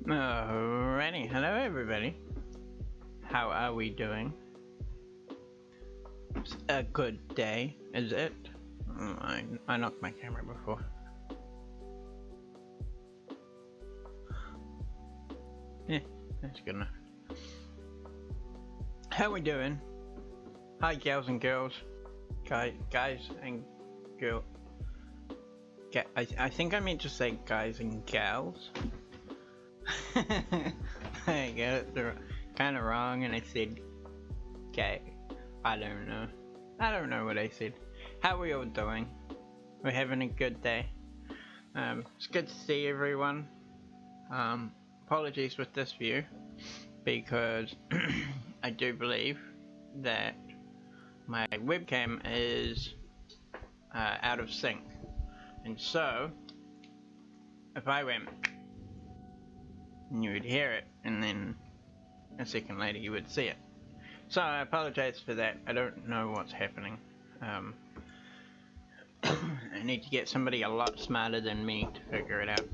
Alrighty, hello everybody. How are we doing? It's a good day, is it? I knocked my camera before. Yeah, that's good enough. How we doing? Hi gals and girls. Guys and girl. I think I meant to say guys and gals. I got it kind of wrong and I said gay. I don't know what I said. How are we all doing? We're having a good day. It's good to see everyone. Apologies with this view because I do believe that my webcam is out of sync, and so if I went, you would hear it, and then a second later you would see it. So I apologize for that. I don't know what's happening. I need to get somebody a lot smarter than me to figure it out,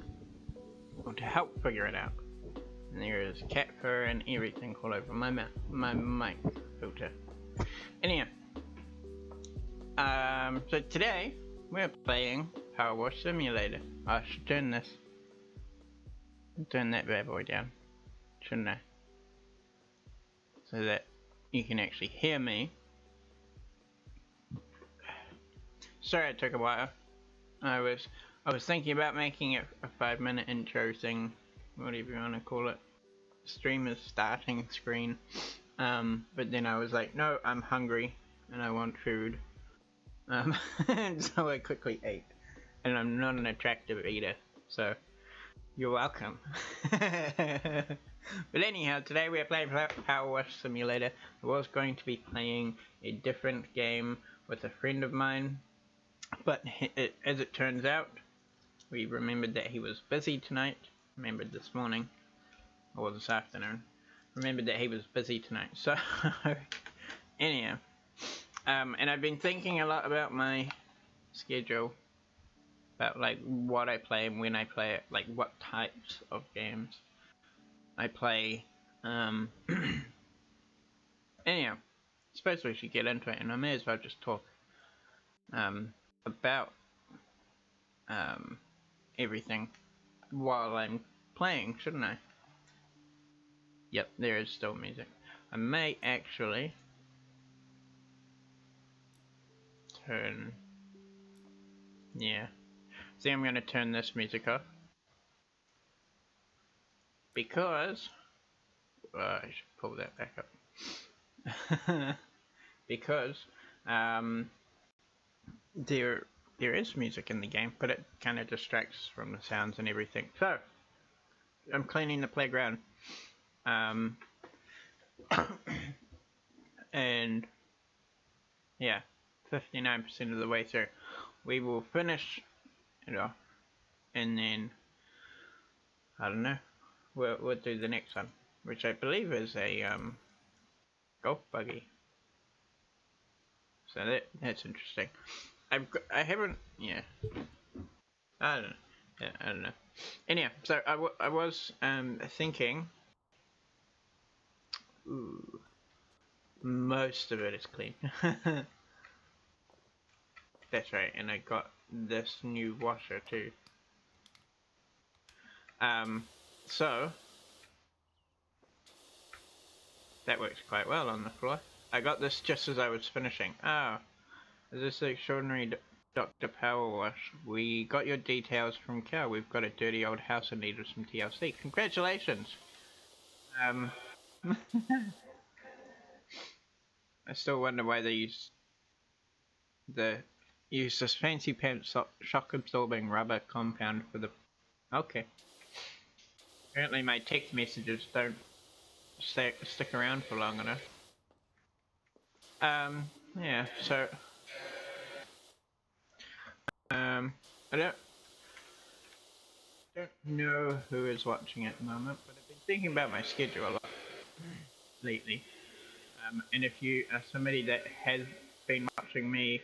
or to help figure it out. And there is cat fur and everything all over my mic filter. Anyhow, so today we're playing PowerWash Simulator. I should turn that bad boy down, shouldn't I? So that you can actually hear me. Sorry it took a while. I was thinking about making it a 5-minute intro thing, whatever you want to call it. Streamer's starting screen. But then I was like, no, I'm hungry and I want food. And so I quickly ate. And I'm not an attractive eater, so you're welcome. But anyhow, today we are playing PowerWash Simulator. I was going to be playing a different game with a friend of mine, but as it turns out, we remembered that he was busy tonight. Remembered this morning, or this afternoon. Remembered that he was busy tonight. So, anyhow, and I've been thinking a lot about my schedule, about like what I play and when I play it, like what types of games I play. Anyhow, I suppose we should get into it, and I may as well just talk about everything while I'm playing, shouldn't I? Yep, there is still music. I may actually turn... yeah. See, I'm going to turn this music off. Because... I should pull that back up. Because there is music in the game, but it kind of distracts from the sounds and everything. So, I'm cleaning the playground. And yeah, 59% of the way through. We will finish it off, and then I don't know, we'll do the next one, which I believe is a golf buggy. So that's interesting. I haven't, yeah, I don't know. Yeah, I don't know. Anyhow, so I was thinking. Ooh, most of it is clean. That's right, and I got this new washer too. So that works quite well on the floor. I got this just as I was finishing. Oh, is this the extraordinary Dr. PowerWash? We got your details from Cal. We've got a dirty old house in need of some TLC. Congratulations! I still wonder why they use this fancy pants shock absorbing rubber compound for the... Okay. Apparently my text messages don't stick around for long enough. Yeah, so I don't know who is watching at the moment, but I've been thinking about my schedule a lot lately. And if you are somebody that has been watching me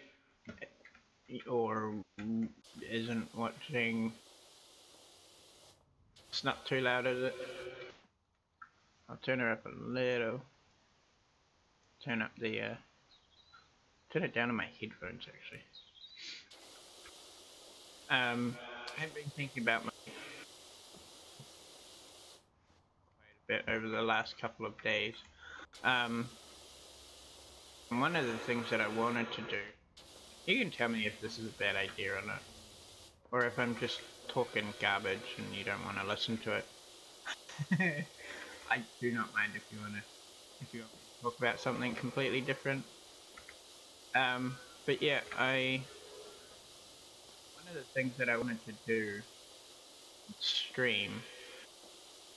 or isn't watching It's not too loud, is it? I'll turn her up a little. Turn up the, turn it down on my headphones, actually. I've been thinking about my quite a bit over the last couple of days. One of the things that I wanted to do, you can tell me if this is a bad idea or not, or if I'm just talking garbage and you don't want to listen to it. I do not mind if you want to talk about something completely different. But yeah, one of the things that I wanted to do, stream,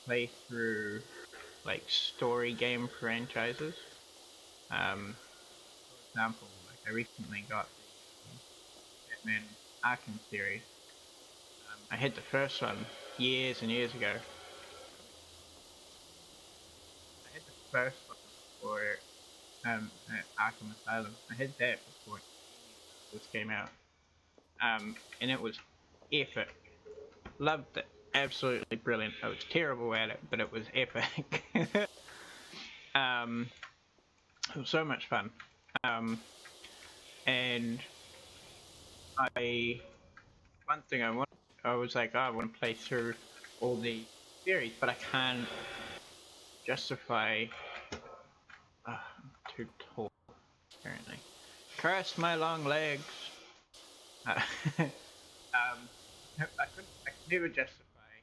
play through like story game franchises. For example, like I recently got the Batman Arkham series. I had the first one years and years ago. I had the first one for Arkham Asylum. I had that before this came out. And it was epic. Loved it. Absolutely brilliant. I was terrible at it, but it was epic. It was so much fun. And one thing I was like, oh, I want to play through all the series, but I can't justify. I'm too tall, apparently. Curse my long legs. I could never justify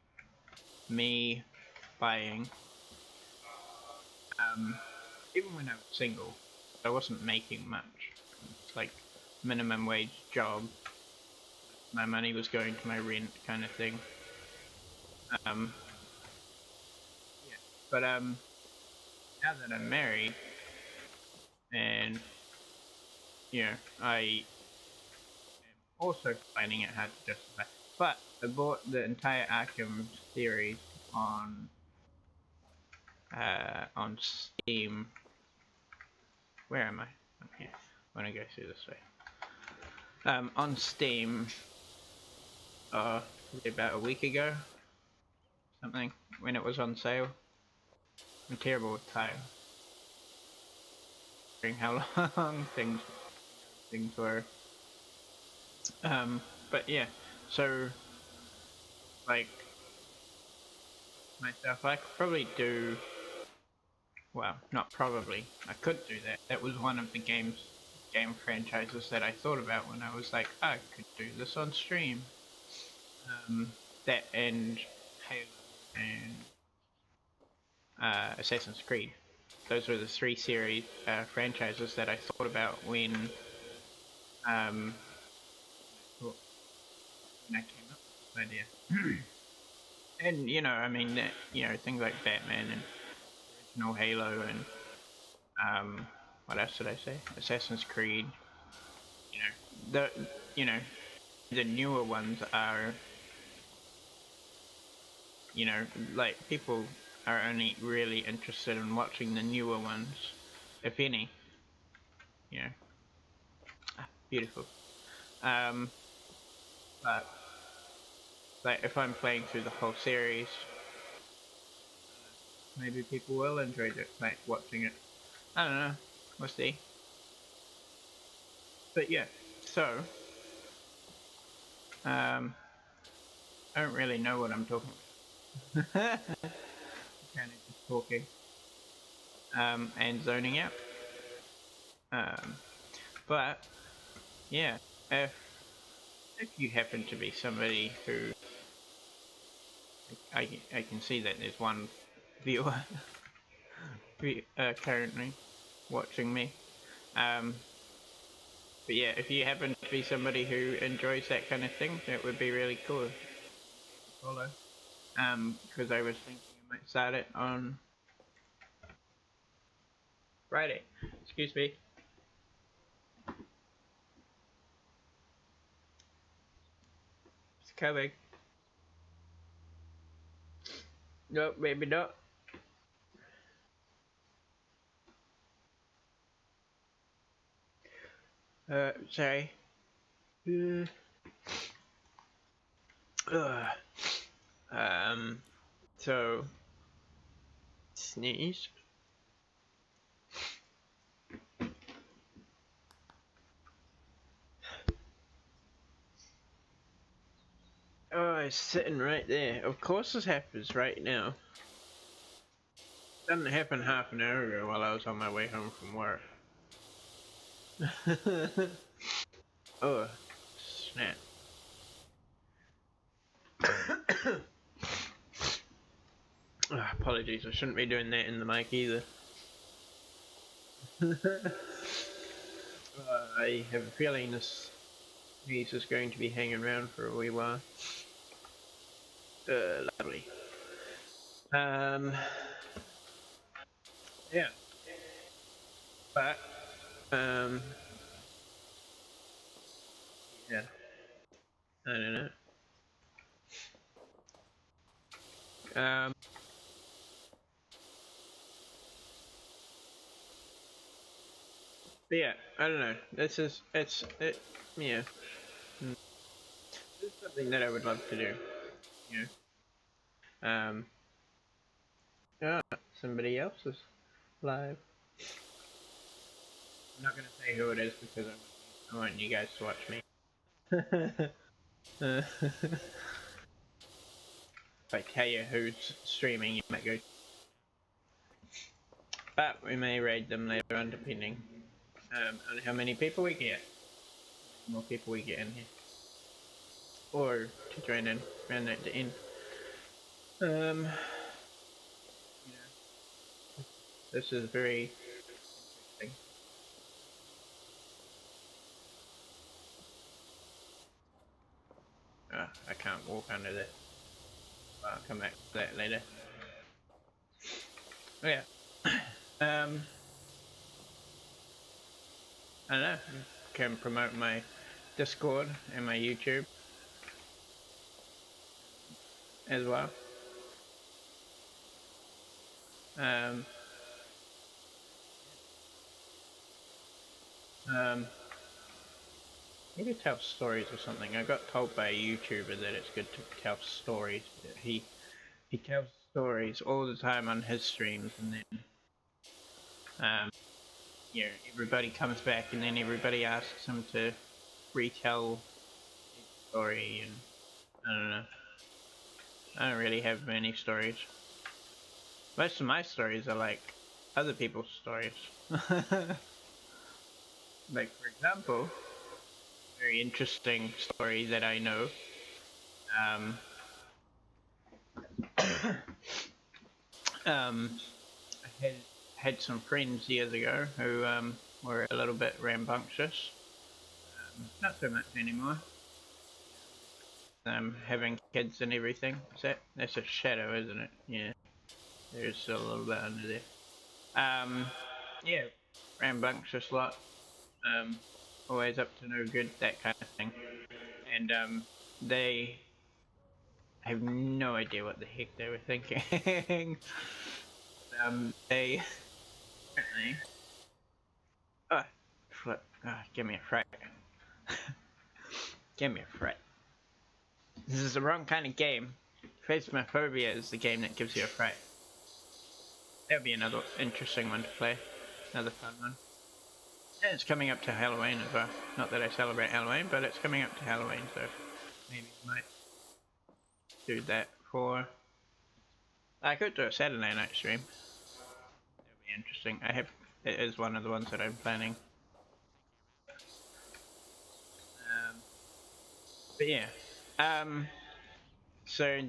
me buying, even when I was single, I wasn't making much. It's like minimum wage job. My money was going to my rent, kind of thing. Yeah. But now that I'm married, and you know, I am also finding it hard to justify. But I bought the entire Arkham series on Steam. Where am I? I'm here. I want to go through this way. On Steam, probably about a week ago, something, when it was on sale. I'm terrible with time. How long things were. But yeah, so like myself, I could probably do. Well, not probably. I could do that. That was one of the game franchises that I thought about when I was like, I could do this on stream. That and Halo and Assassin's Creed. Those were the three series franchises that I thought about when I came up with this idea. And you know, I mean, you know, things like Batman and original Halo and what else did I say? Assassin's Creed. You know the newer ones are, you know, like people are only really interested in watching the newer ones, if any. You know, beautiful. But like if I'm playing through the whole series, maybe people will enjoy it, like watching it. I don't know. We'll see. But yeah, so I don't really know what I'm talking about. Kind of just talking and zoning out. But yeah, if you happen to be somebody who I can see that there's one viewer currently watching me. But yeah, if you happen to be somebody who enjoys that kind of thing, that would be really cool to follow. Because I was thinking I might start it on Friday. Excuse me. It's coming. No, maybe not. Sorry. Um, So, sneeze. Oh, it's sitting right there. Of course this happens right now. It didn't happen half an hour ago while I was on my way home from work. Oh, snap. Oh, apologies, I shouldn't be doing that in the mic either. I have a feeling this piece is going to be hanging around for a wee while. Lovely. Yeah. But, yeah. I don't know. But yeah, I don't know. Yeah. It's something that I would love to do. You know. Ah, somebody else is live. I'm not gonna say who it is because I want you guys to watch me. If I tell you who's streaming, you might go. But we may raid them later on, depending on how many people we get. The more people we get in here, or to join in, round at the end. This is very interesting. I can't walk under that. I'll come back to that later. Oh, yeah. I don't know. Can promote my Discord and my YouTube as well. Maybe tell stories or something. I got told by a YouTuber that it's good to tell stories. He tells stories all the time on his streams, and then yeah, everybody comes back, and then everybody asks him to retell his story, and I don't know. I don't really have many stories. Most of my stories are like other people's stories. Like, for example, a very interesting story that I know. I had some friends years ago who were a little bit rambunctious. Not so much anymore. Having kids and everything. That's a shadow, isn't it? Yeah. There's a little bit under there. Yeah, rambunctious lot. Always up to no good, that kind of thing. And they have no idea what the heck they were thinking. They apparently. Oh, flip. Oh, give me a fright. Give me a fright. This is the wrong kind of game. Phasmophobia is the game that gives you a fright. That would be another interesting one to play. Another fun one. And it's coming up to Halloween as well. Not that I celebrate Halloween, but it's coming up to Halloween, so maybe I might do that for... I could do a Saturday night stream. That would be interesting. It is one of the ones that I'm planning. But yeah. So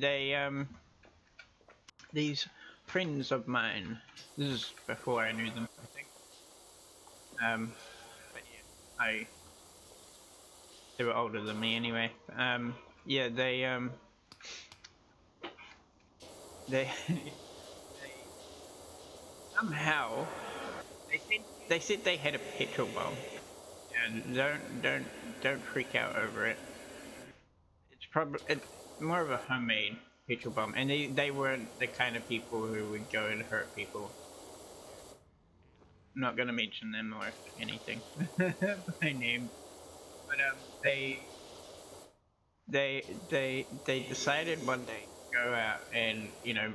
these friends of mine, this is before I knew them, I think. But yeah, they were older than me anyway. Yeah, they somehow they said they had a petrol bomb, and don't freak out over it. It's more of a homemade petrol bomb, and they weren't the kind of people who would go and hurt people. I'm not gonna mention them or anything by name, but they decided one day go out and, you know,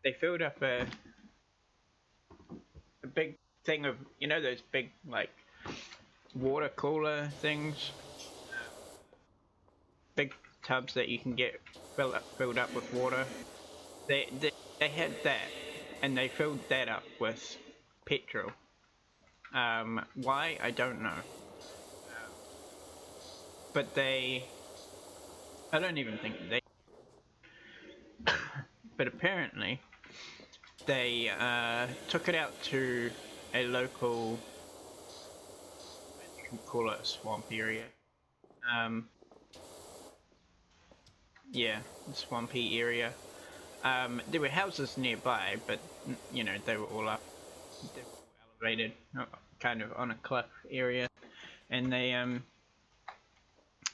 they filled up a big thing of, you know, those big, like, water cooler things, big tubs that you can get filled up with water. They had that, and they filled that up with petrol. Why, I don't know. But I don't even think they, but apparently they took it out to a local, you can call it a swamp area. Um, yeah, swampy area. There were houses nearby, but you know they were all up, they were all elevated, kind of on a cliff area, and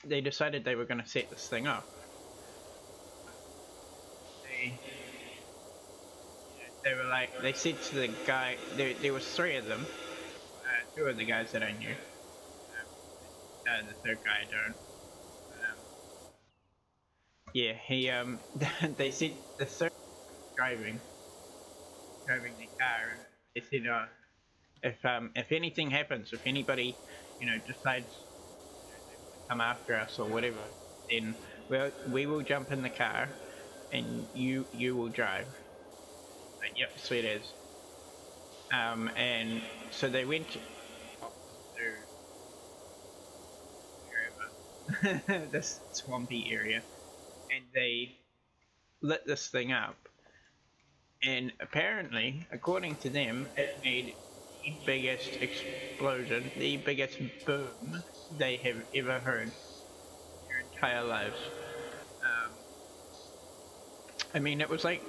they decided they were going to set this thing off. They, they were like, they said to the guy, there was three of them, two of the guys that I knew, the third guy I don't. Yeah, he they said the third driving the car, and they said, if anything happens, if anybody, you know, decides to come after us or whatever, then we will jump in the car, and you will drive. Like, yep, sweet as. And so they went to wherever this swampy area, and they lit this thing up. And apparently, according to them, it made the biggest explosion, the biggest boom they have ever heard in their entire lives. Um, I mean, it was like,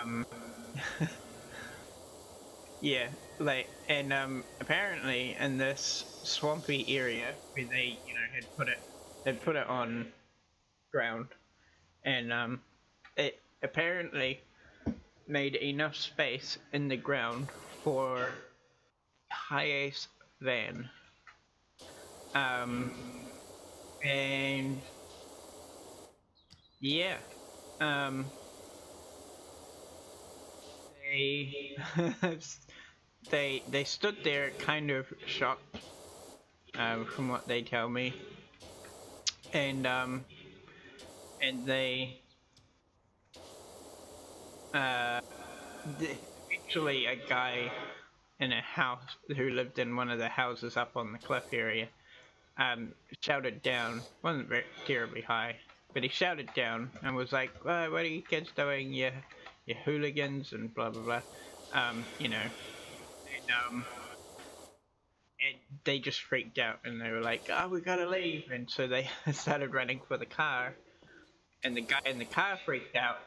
um, yeah, like, and apparently in this swampy area where they, you know, had put it on ground, and it apparently made enough space in the ground for highest van. Um, and yeah, um, they they stood there kind of shocked, from what they tell me, and they uh, eventually a guy in a house who lived in one of the houses up on the cliff area shouted down, wasn't very terribly high, but he shouted down and was like, "What are you kids doing? You hooligans," and blah blah blah. You know, and they just freaked out and they were like, "Oh, we gotta leave," and so they started running for the car, and the guy in the car freaked out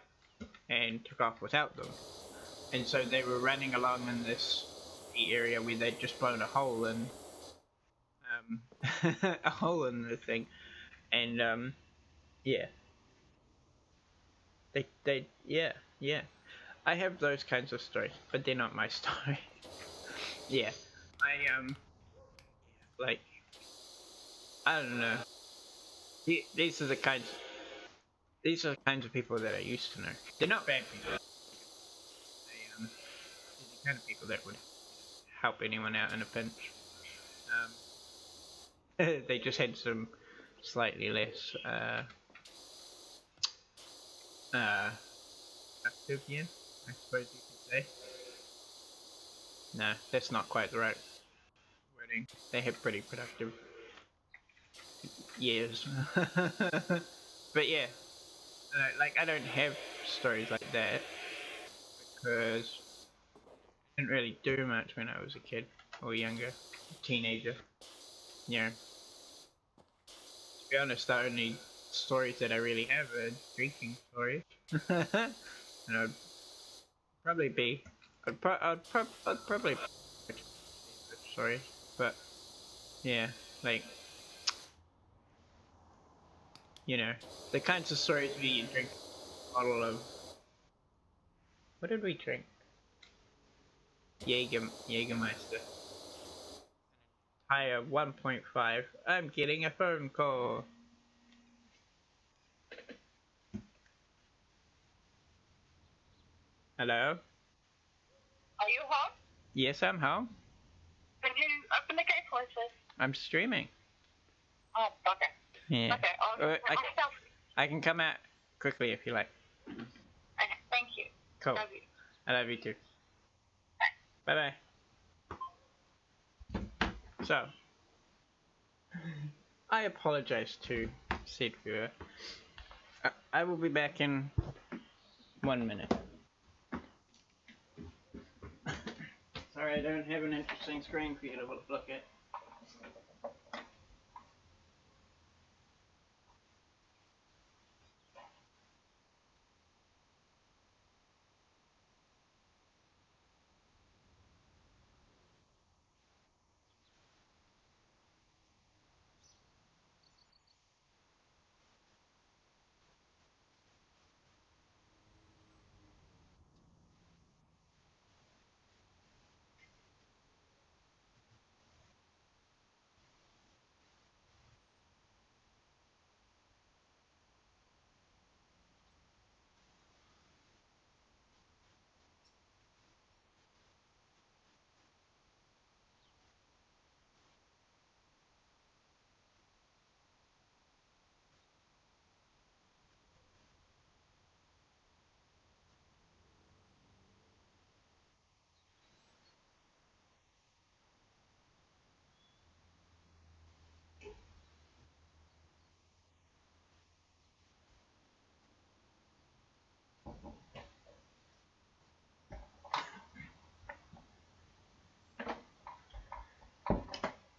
and took off without them, and so they were running along in this area where they'd just blown a hole in, a hole in the thing, and yeah, yeah, yeah. I have those kinds of stories, but they're not my story. Yeah, I like, I don't know. These are the kinds. These are the kinds of people that I used to know. They're not bad people. They're the kind of people that would help anyone out in a pinch. They just had some slightly less productive years, I suppose you could say. No, that's not quite the right wording. They have pretty productive years. But yeah, like I don't have stories like that because I didn't really do much when I was a kid or younger, teenager. You know, to be honest, the only stories that I really have are drinking stories. And I'd probably be, I'd probably be stories, but yeah, like, you know, the kinds of stories where you drink a bottle of, what did we drink? Jägermeister. Higher 1.5. I'm getting a phone call. Hello? Are you home? Yes, I'm home. Can you open the gate for us, please? I'm streaming. Oh, okay. Yeah. Okay, I'll put myself. I can come out quickly if you like. Okay, thank you. Cool. Love you. I love you too. Bye bye. So, I apologize to said viewer. I will be back in 1 minute. Sorry, I don't have an interesting screen for you to look at.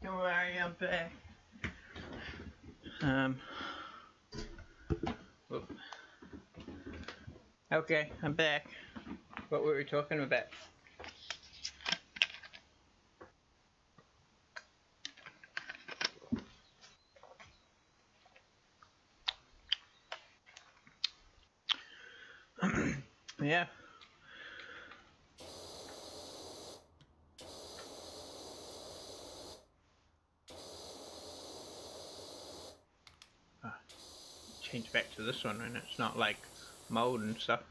Don't worry, I'm back. Whoop. Okay, I'm back. What were we talking about? Yeah. Change back to this one and it's not like mold and stuff.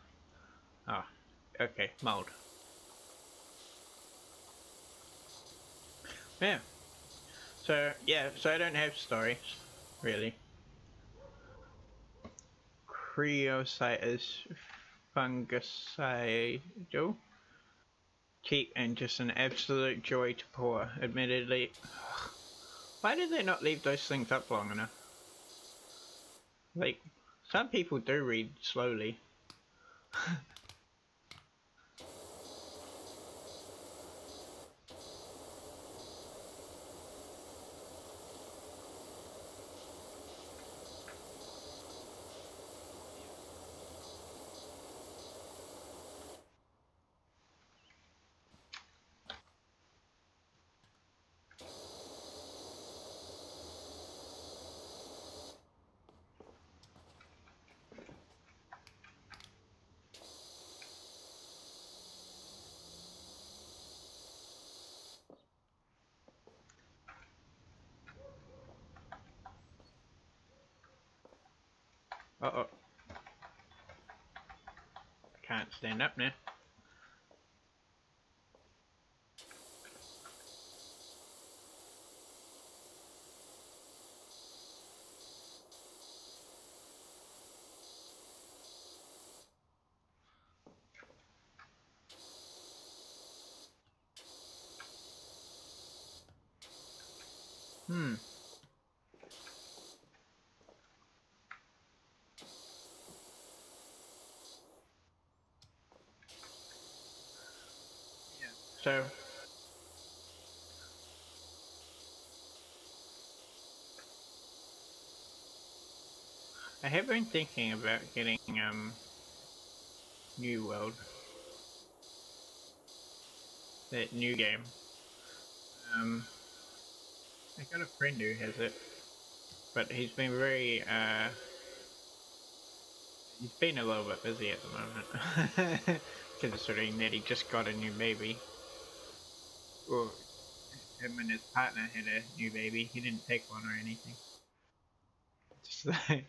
Oh, okay, mold. Yeah. So I don't have stories, really. Creositis fungicidal. Cheap and just an absolute joy to pour, admittedly. Why did they not leave those things up long enough? Like, some people do read slowly. Uh-oh. I can't stand up now. Hmm. So, I have been thinking about getting, New World. That new game. I got a friend who has it, but he's been very, he's been a little bit busy at the moment. Considering that he just got a new baby. Well, him and his partner had a new baby. He didn't take one or anything.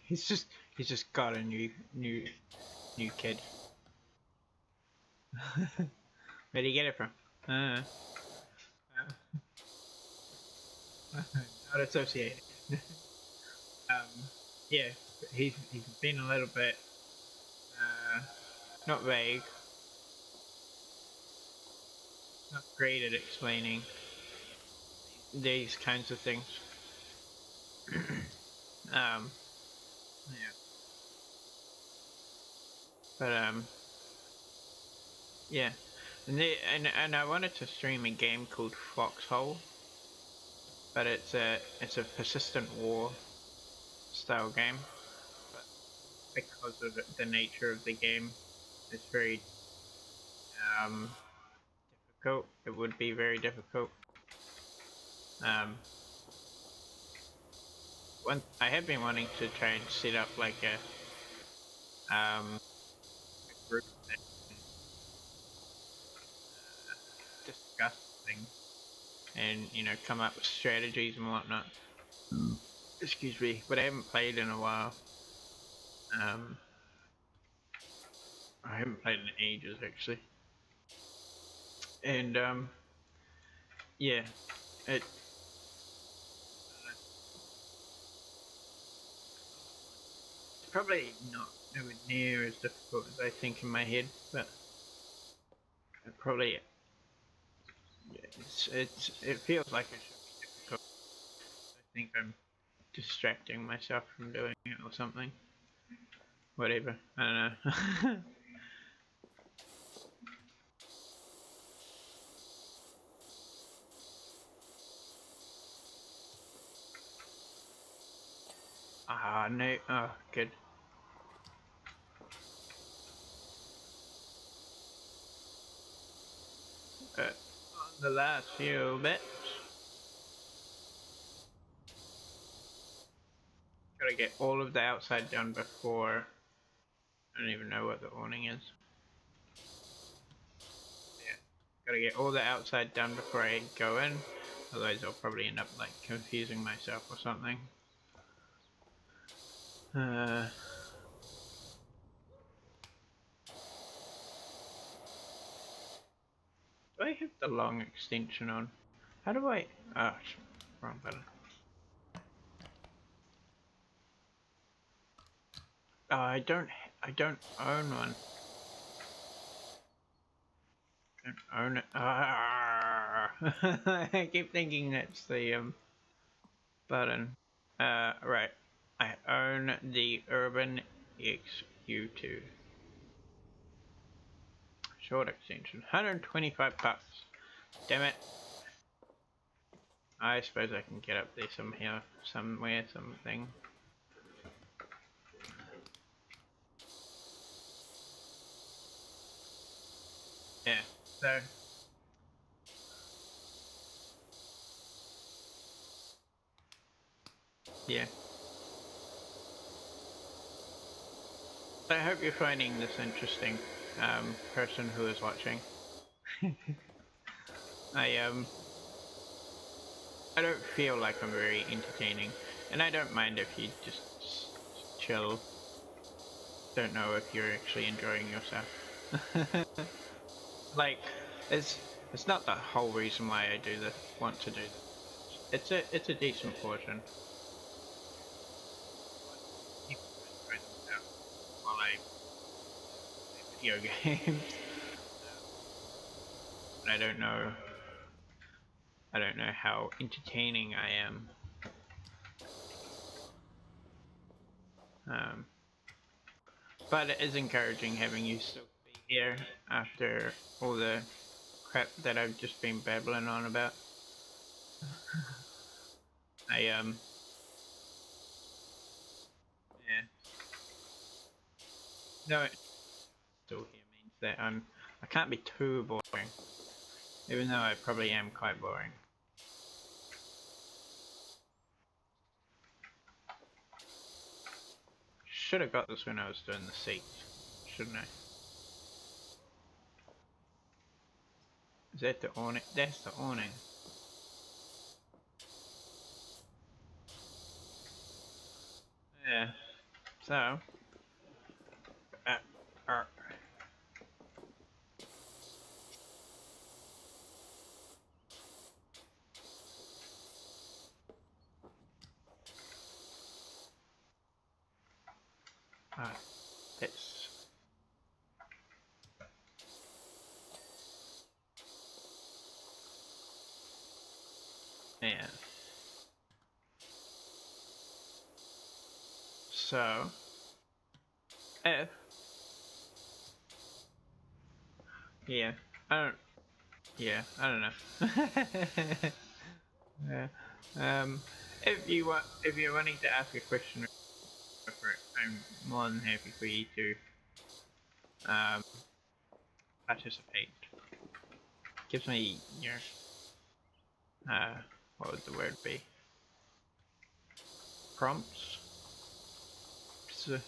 Just, he's just got a new kid. Where'd you get it from? Not associated. Yeah, he's been a little bit not vague, not great at explaining these kinds of things. um, yeah, but yeah, and I wanted to stream a game called Foxhole, but it's a persistent war style game. But because of the nature of the game, it's very difficult. It would be very difficult. I have been wanting to try and set up like a group that can discuss things and come up with strategies and whatnot. Excuse me, but I haven't played in a while. Um, I haven't played in ages actually, and yeah, it's probably not nowhere near as difficult as I think in my head, but it probably it feels like it should be difficult. I think I'm distracting myself from doing it or something. Whatever. I don't know. Ah, no. Oh, good. On the last few bits, gotta get all of the outside done before. I don't even know what the awning is. Yeah. Gotta get all the outside done before I go in. Otherwise, I'll probably end up like confusing myself or something. Do I have the long extension on? How do I? Oh, wrong button. Oh, I don't own one. I don't own it. Ah. I keep thinking that's the button. Right. I own the Urban XU2. Short extension. 125 bucks. Damn it. I suppose I can get up there somehow, somewhere, something. Yeah, so. Yeah. I hope you're finding this interesting, person who is watching. I I don't feel like I'm very entertaining, and I don't mind if you just chill. Don't know if you're actually enjoying yourself. Like, it's not the whole reason why I do this. Want to do this. It's a decent portion. People enjoy themselves while I play video games. But I don't know how entertaining I am. Um, but it is encouraging having you still be here after all the crap that I've just been babbling on about. I yeah. No, still here means that I can't be too boring, even though I probably am quite boring. Should have got this when I was doing the seats, shouldn't I? Is that the awning? That's the awning. Yeah. So, uh, uh, Let's. Yeah. So, if. Yeah. I don't. Yeah. I don't know. Yeah. If you're wanting to ask a question for it, I'm more than happy for you to participate. Gives me what would the word be? Prompts. So,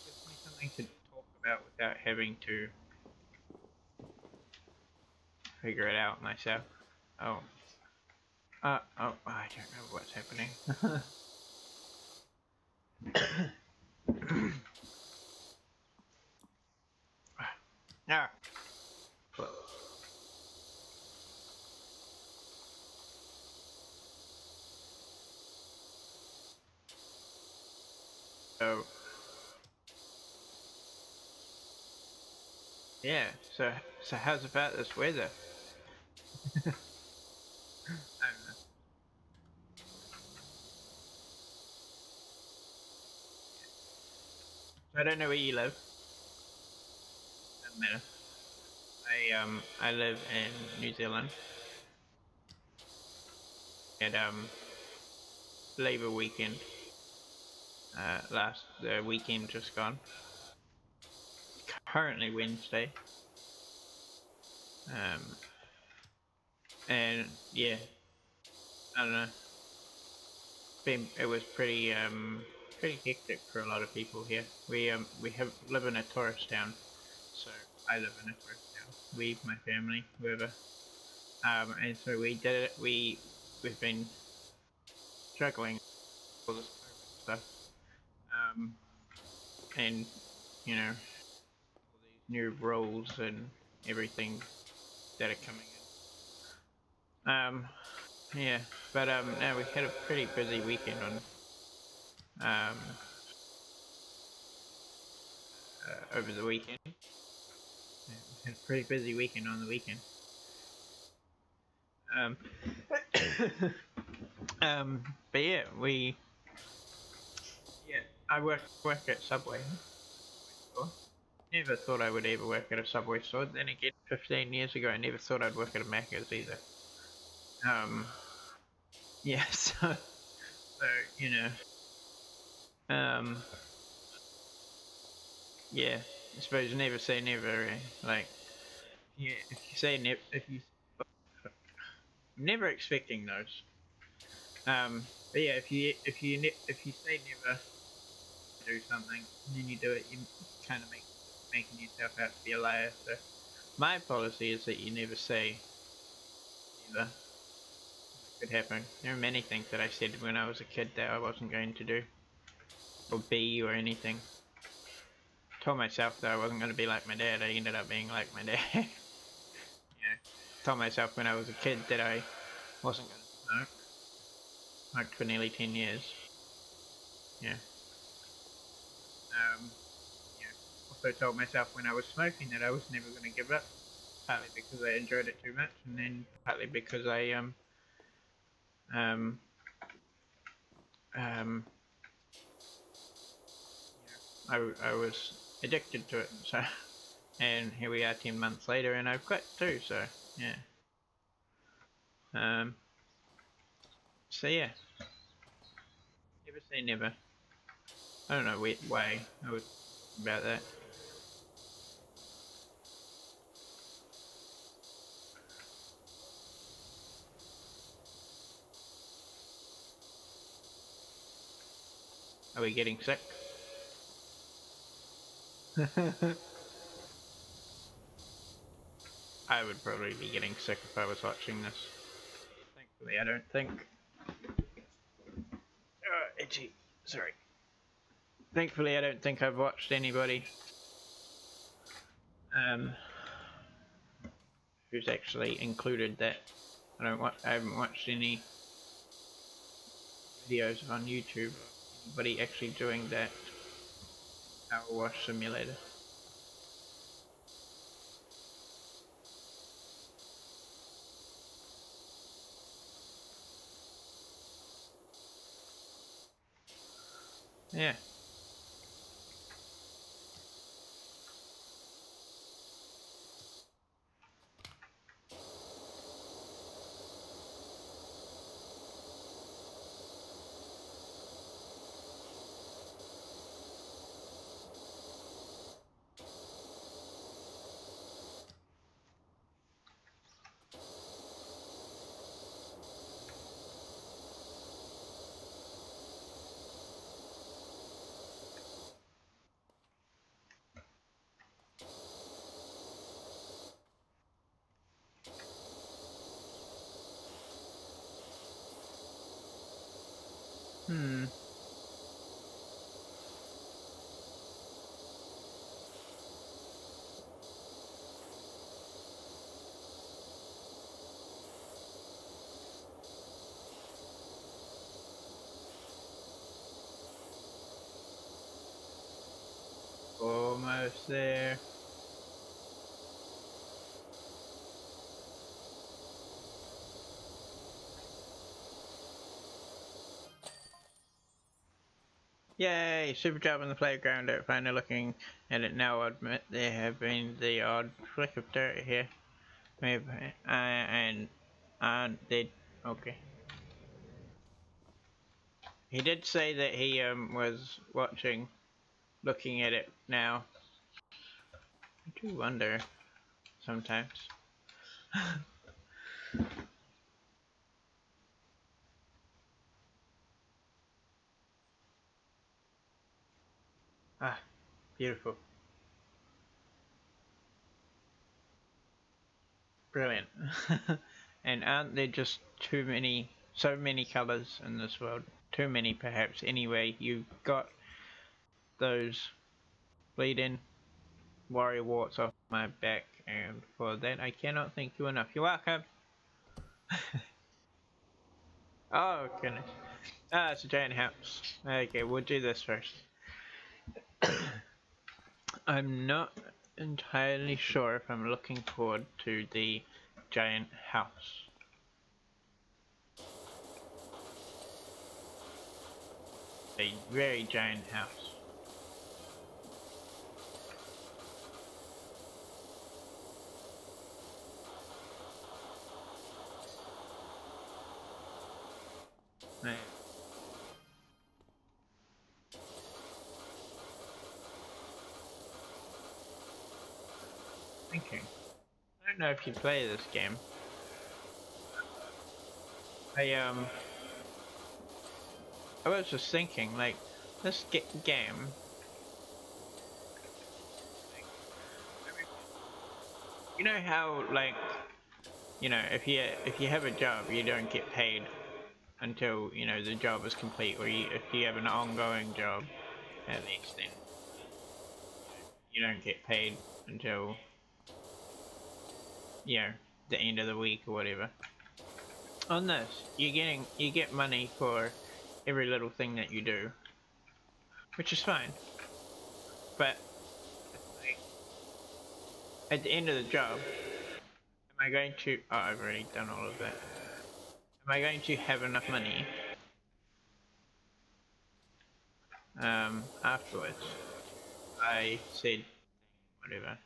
gives me something to talk about without having to figure it out myself. Oh. Oh, I don't know what's happening. Ah. So, yeah, so how's about this weather? I don't know. I don't know where you live. Doesn't matter. I live in New Zealand. Had Labour weekend. The weekend just gone. Currently Wednesday. Um, and yeah, I don't know. It was pretty hectic for a lot of people here. We live in a tourist town, so I live in a tourist town. We, my family, whoever. And so we did it. We've been struggling with all this COVID stuff. Um, and you know all these new rules and everything that are coming in. Yeah, but no, we had a pretty busy weekend on over the weekend. Yeah, we had a pretty busy weekend on the weekend. Um, but yeah, yeah, I work at Subway. Store. Never thought I would ever work at a Subway store. Then again, 15 years ago, I never thought I'd work at a Macca's either. Um, yeah, so you know, um, yeah, I suppose never say never. Like, yeah, if you say never, if you never expecting those. But yeah, if you say never do something and then you do it, you kind of making yourself out to be a liar. So my policy is that you never say never. Could happen. There are many things that I said when I was a kid that I wasn't going to do or be or anything. Told myself that I wasn't going to be like my dad. I ended up being like my dad. Yeah. Told myself when I was a kid that I wasn't going to smoke. Smoked for nearly 10 years. Yeah. Um, yeah. Also told myself when I was smoking that I was never going to give up. Partly because I enjoyed it too much, and then partly because um, um, I was addicted to it. So, and here we are 10 months later, and I've quit too. So, yeah. Um, so yeah, never say never. I don't know why I was about that. Are we getting sick? I would probably be getting sick if I was watching this. Thankfully, I don't think. Itchy. Sorry. Thankfully, I don't think I've watched anybody um, who's actually included that. I haven't watched any videos on YouTube. anybody actually doing that PowerWash Simulator. Yeah. Hmm. Almost there. Yay! Super job on the playground. Finally looking at it now, I admit there have been the odd flick of dirt here. Maybe, and aren't they? Okay. He did say that he was watching, looking at it now. I do wonder sometimes. Ah, beautiful. Brilliant. And aren't there just so many colours in this world? Too many, perhaps. Anyway, you've got those bleeding warrior warts off my back, and for that I cannot thank you enough. You're welcome. Oh, goodness. Ah, it's a giant house. Okay, we'll do this first. I'm not entirely sure if I'm looking forward to the giant house. A very giant house. Right. Thinking. I don't know if you play this game. I I was just thinking, like, this game. You know how, like, if you have a job, you don't get paid until the job is complete, or if you have an ongoing job, at least then you don't get paid until the end of the week or whatever. On this, you get money for every little thing that you do, which is fine. But like, at the end of the job, am I going to? Oh, I've already done all of that. Am I going to have enough money afterwards? I said whatever,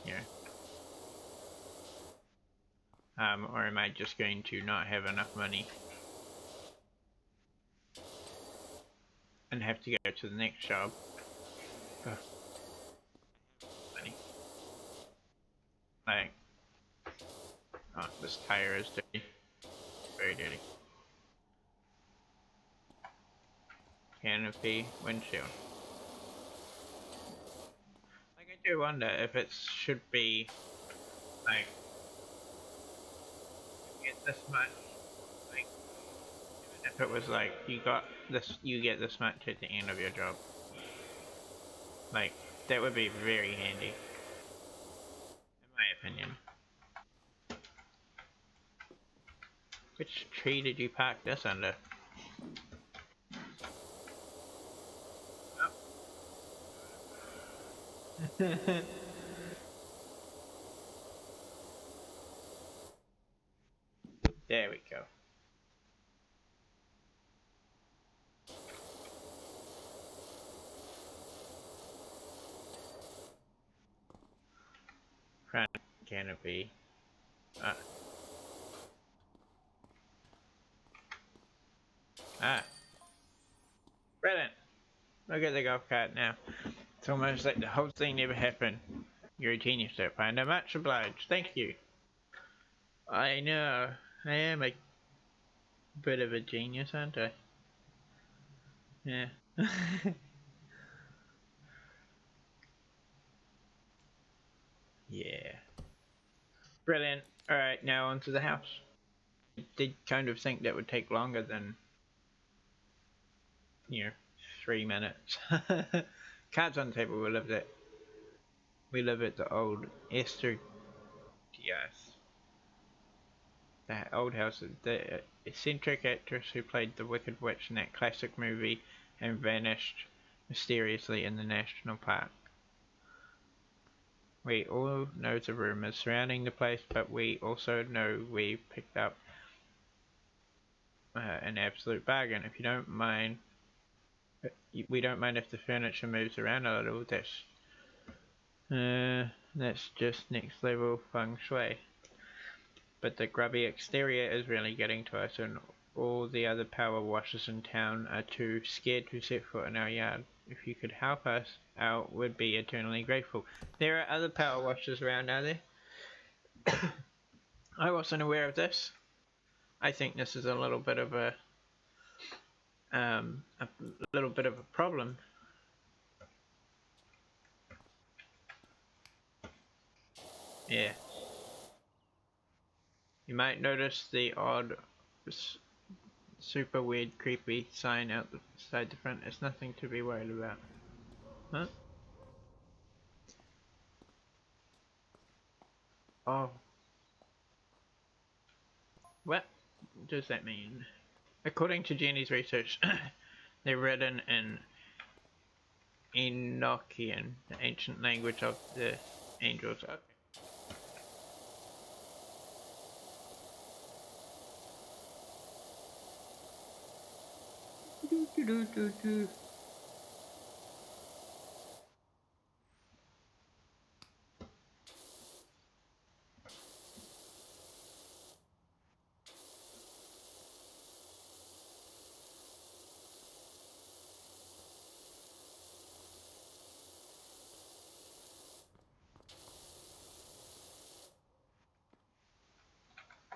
yeah. Or am I just going to not have enough money and have to go to the next job? Ugh, money. Like, oh, this tire is dirty. Very dirty. Canopy, windshield. Like, I do wonder if it should be, like, you get this much, like, even if it was like, you get this much at the end of your job. Like, that would be very handy, in my opinion. Which tree did you park this under? There we go. Front canopy. Ah. Ah. Brilliant. Look at the golf cart now. It's almost like the whole thing never happened. You're a genius, sir. I'm much obliged. Thank you. I know. I am a bit of a genius, aren't I? Yeah. Yeah. Brilliant. Alright, now onto the house. Did kind of think that would take longer than, 3 minutes. Cards on the table, we live at the old Esther, yes. That old house, the eccentric actress who played the Wicked Witch in that classic movie and vanished mysteriously in the national park. We all know the rumors surrounding the place, but we also know we picked up an absolute bargain. If you don't mind, we don't mind if the furniture moves around a little. That's just next level feng shui. But the grubby exterior is really getting to us, and all the other power washers in town are too scared to set foot in our yard. If you could help us out, we'd be eternally grateful. There are other power washers around, are there? I wasn't aware of this. I think this is a little bit of a problem. Yeah. You might notice the odd, super weird, creepy sign outside the front. It's nothing to be worried about. Huh? Oh. What does that mean? According to Jenny's research, they're written in Enochian, the ancient language of the angels. Okay.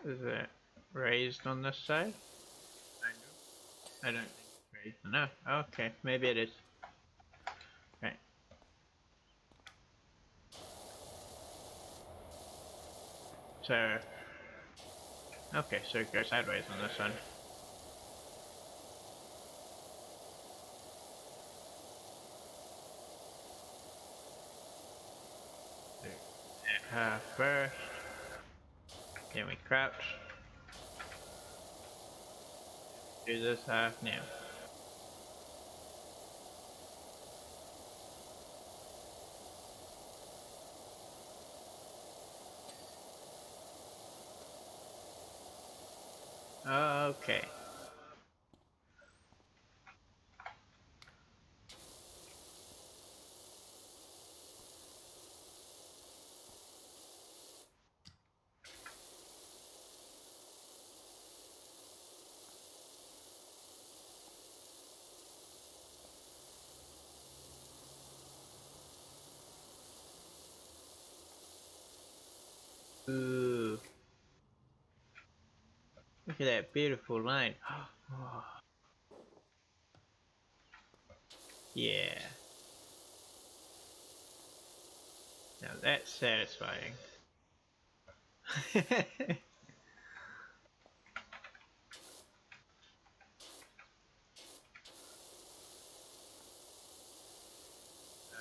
Is it raised on this side? I don't think it's raised enough. Okay, maybe it is. Right. So, okay, so it goes sideways on this one. First, then we crouch. Do this half now. Okay. Ooh. Look at that beautiful line. Yeah. Now that's satisfying.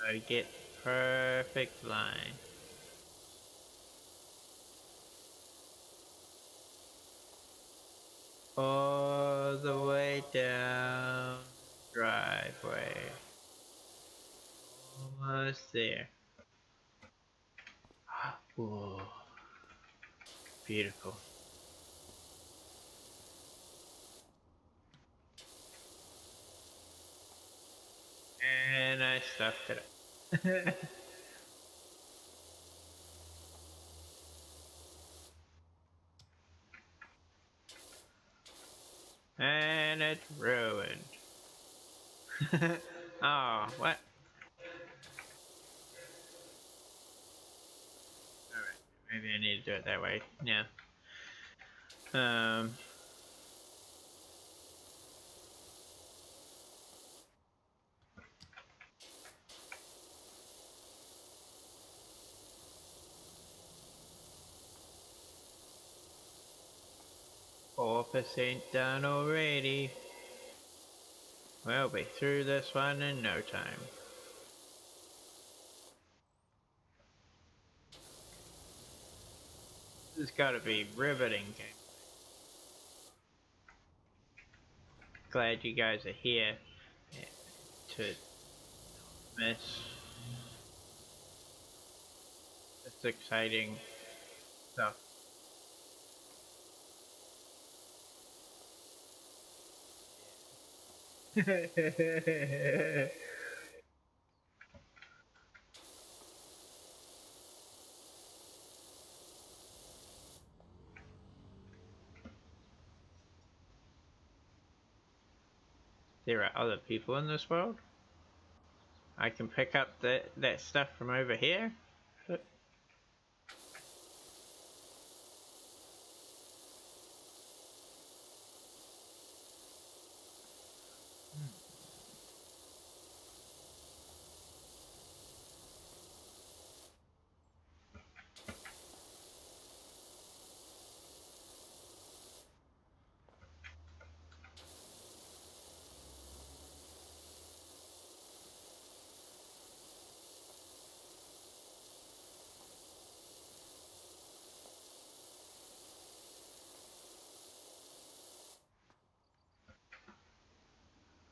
I get perfect line. All the way down driveway. Almost there. Whoa. Beautiful. And I stuffed it up. And it's ruined. Oh, what? Alright, maybe I need to do it that way. Yeah. Um. 4% done already. We'll be through this one in no time. This has got to be riveting game. Glad you guys are here to miss this exciting stuff. There are other people in this world. I can pick up that stuff from over here.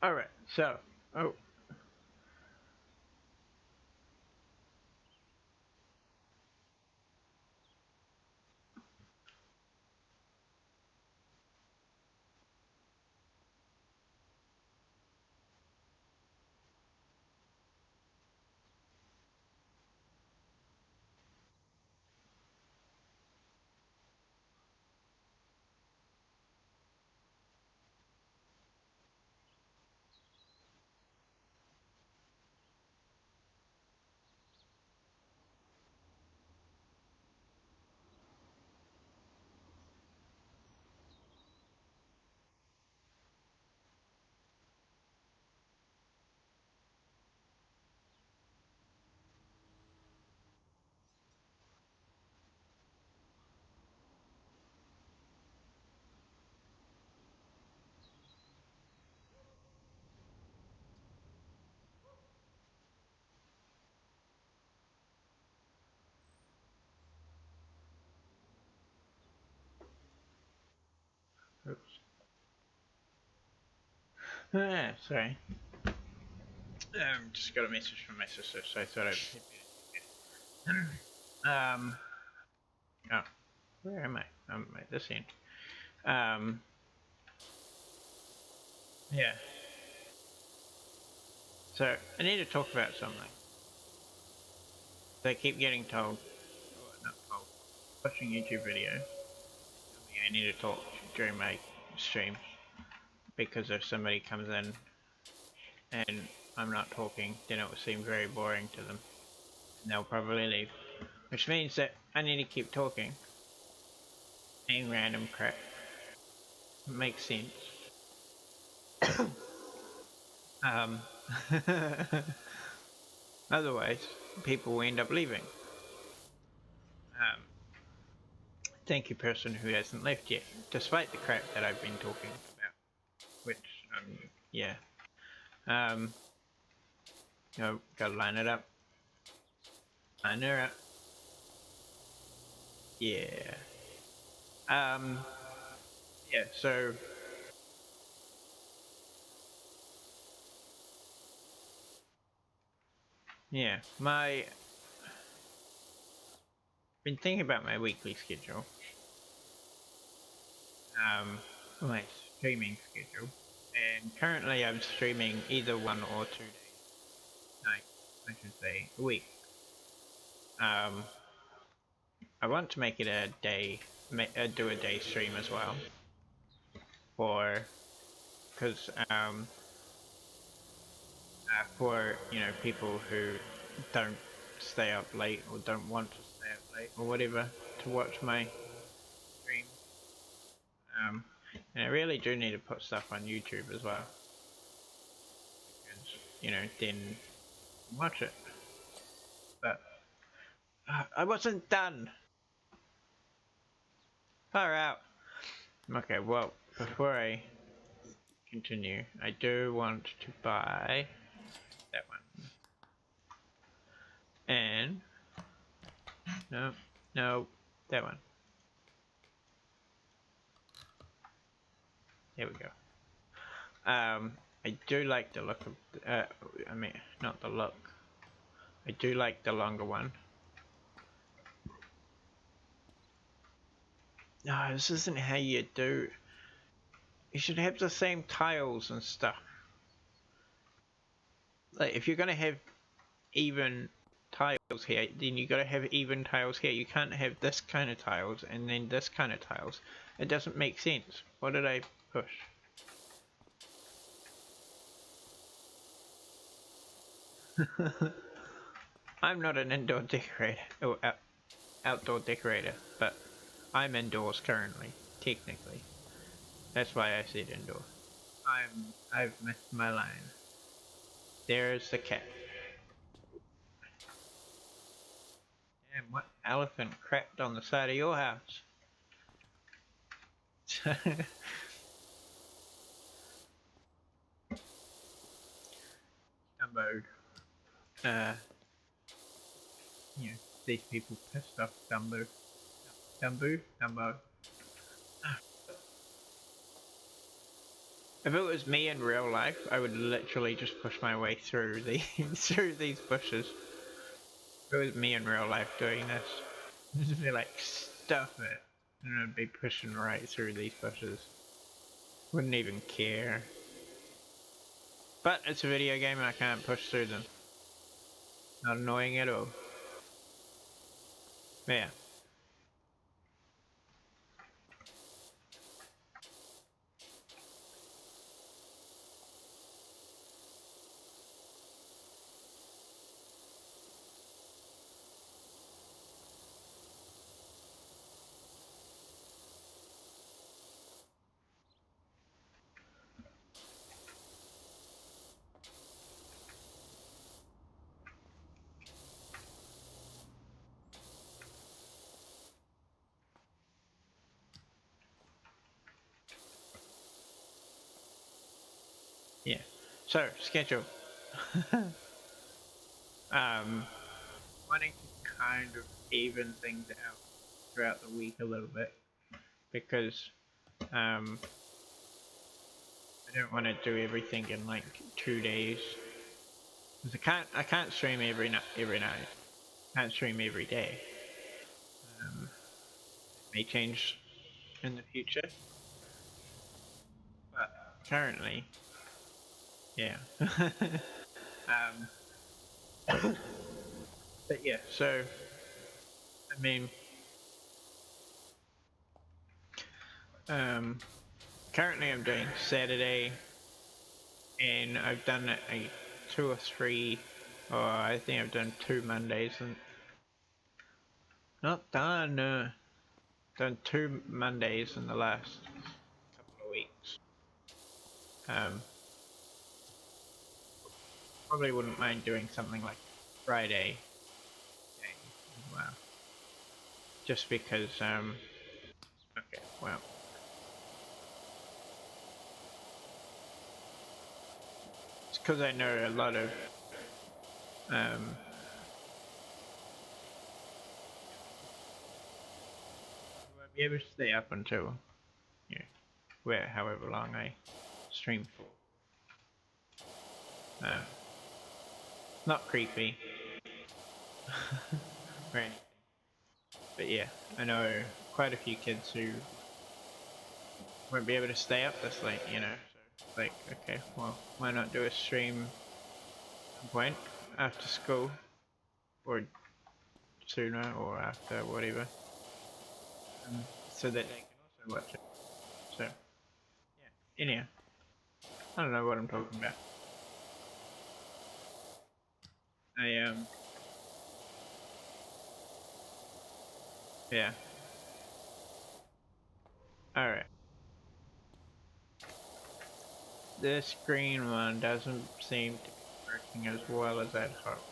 Alright, so, oh. Oops. Ah, sorry. Just got a message from my sister, so I thought I'd. Oh, where am I? I'm at this end. Yeah. So I need to talk about something. They keep getting told, or not told, watching YouTube videos. I need to talk during my streams because if somebody comes in and I'm not talking, then it will seem very boring to them, and they'll probably leave. Which means that I need to keep talking, saying random crap. Makes sense. Um, Otherwise, people will end up leaving. Um, Thank you, person who hasn't left yet, despite the crap that I've been talking about. Which, yeah. No, gotta line it up. Line her up. Yeah. Yeah, so. Yeah, my been thinking about my weekly schedule. My streaming schedule. And currently I'm streaming either 1 or 2 days. Night, I should say, a week. I want to make it a day, do a day stream as well. Because for, you know, people who don't stay up late or don't want to stay up late or whatever to watch my stream. And I really do need to put stuff on YouTube as well. Because, you know, then watch it. But I wasn't done. Far out. Okay, well, before I continue, I do want to buy that one. And no, that one. There we go. I do like the look of, I mean, not the look. I do like the longer one. No, this isn't how you do. You should have the same tiles and stuff. Like, if you're gonna have even tiles here, then you gotta have even tiles here. You can't have this kind of tiles and then this kind of tiles. It doesn't make sense. What did I push? I'm not an indoor decorator, or outdoor decorator, but I'm indoors currently, technically. That's why I said indoor. I've missed my line. There's the cat. Damn, what elephant crapped on the side of your house? Dumbo. You know, these people pissed off Dumbo. Dumbo. If it was me in real life, I would literally just push my way through these bushes. If it was me in real life doing this, I'd just be like, stuff it. And I'd be pushing right through these bushes. Wouldn't even care. But it's a video game and I can't push through them. Not annoying at all. Yeah. Yeah. So, schedule. Wanting to kind of even things out throughout the week a little bit because I don't want to do everything in like 2 days. Cause I can't stream every night. Can't stream every day. It may change in the future, but currently, yeah. But yeah, so I mean, currently I'm doing Saturday, and I've done a 2 or 3, or I think I've done 2 Mondays, and not done. Done 2 Mondays in the last couple of weeks. Probably wouldn't mind doing something like Friday day as well. Just because, okay, well. It's because I know a lot of, I won't be able to stay up until, you know, however long I stream for. Not creepy. Or anything. But yeah, I know quite a few kids who won't be able to stay up this late, you know. So it's like, okay, well, why not do a stream at some point after school, or sooner, or after, whatever, so that they can also watch it. So yeah, anyhow, I don't know what I'm talking about. I yeah. All right. This green one doesn't seem to be working as well as I'd hoped.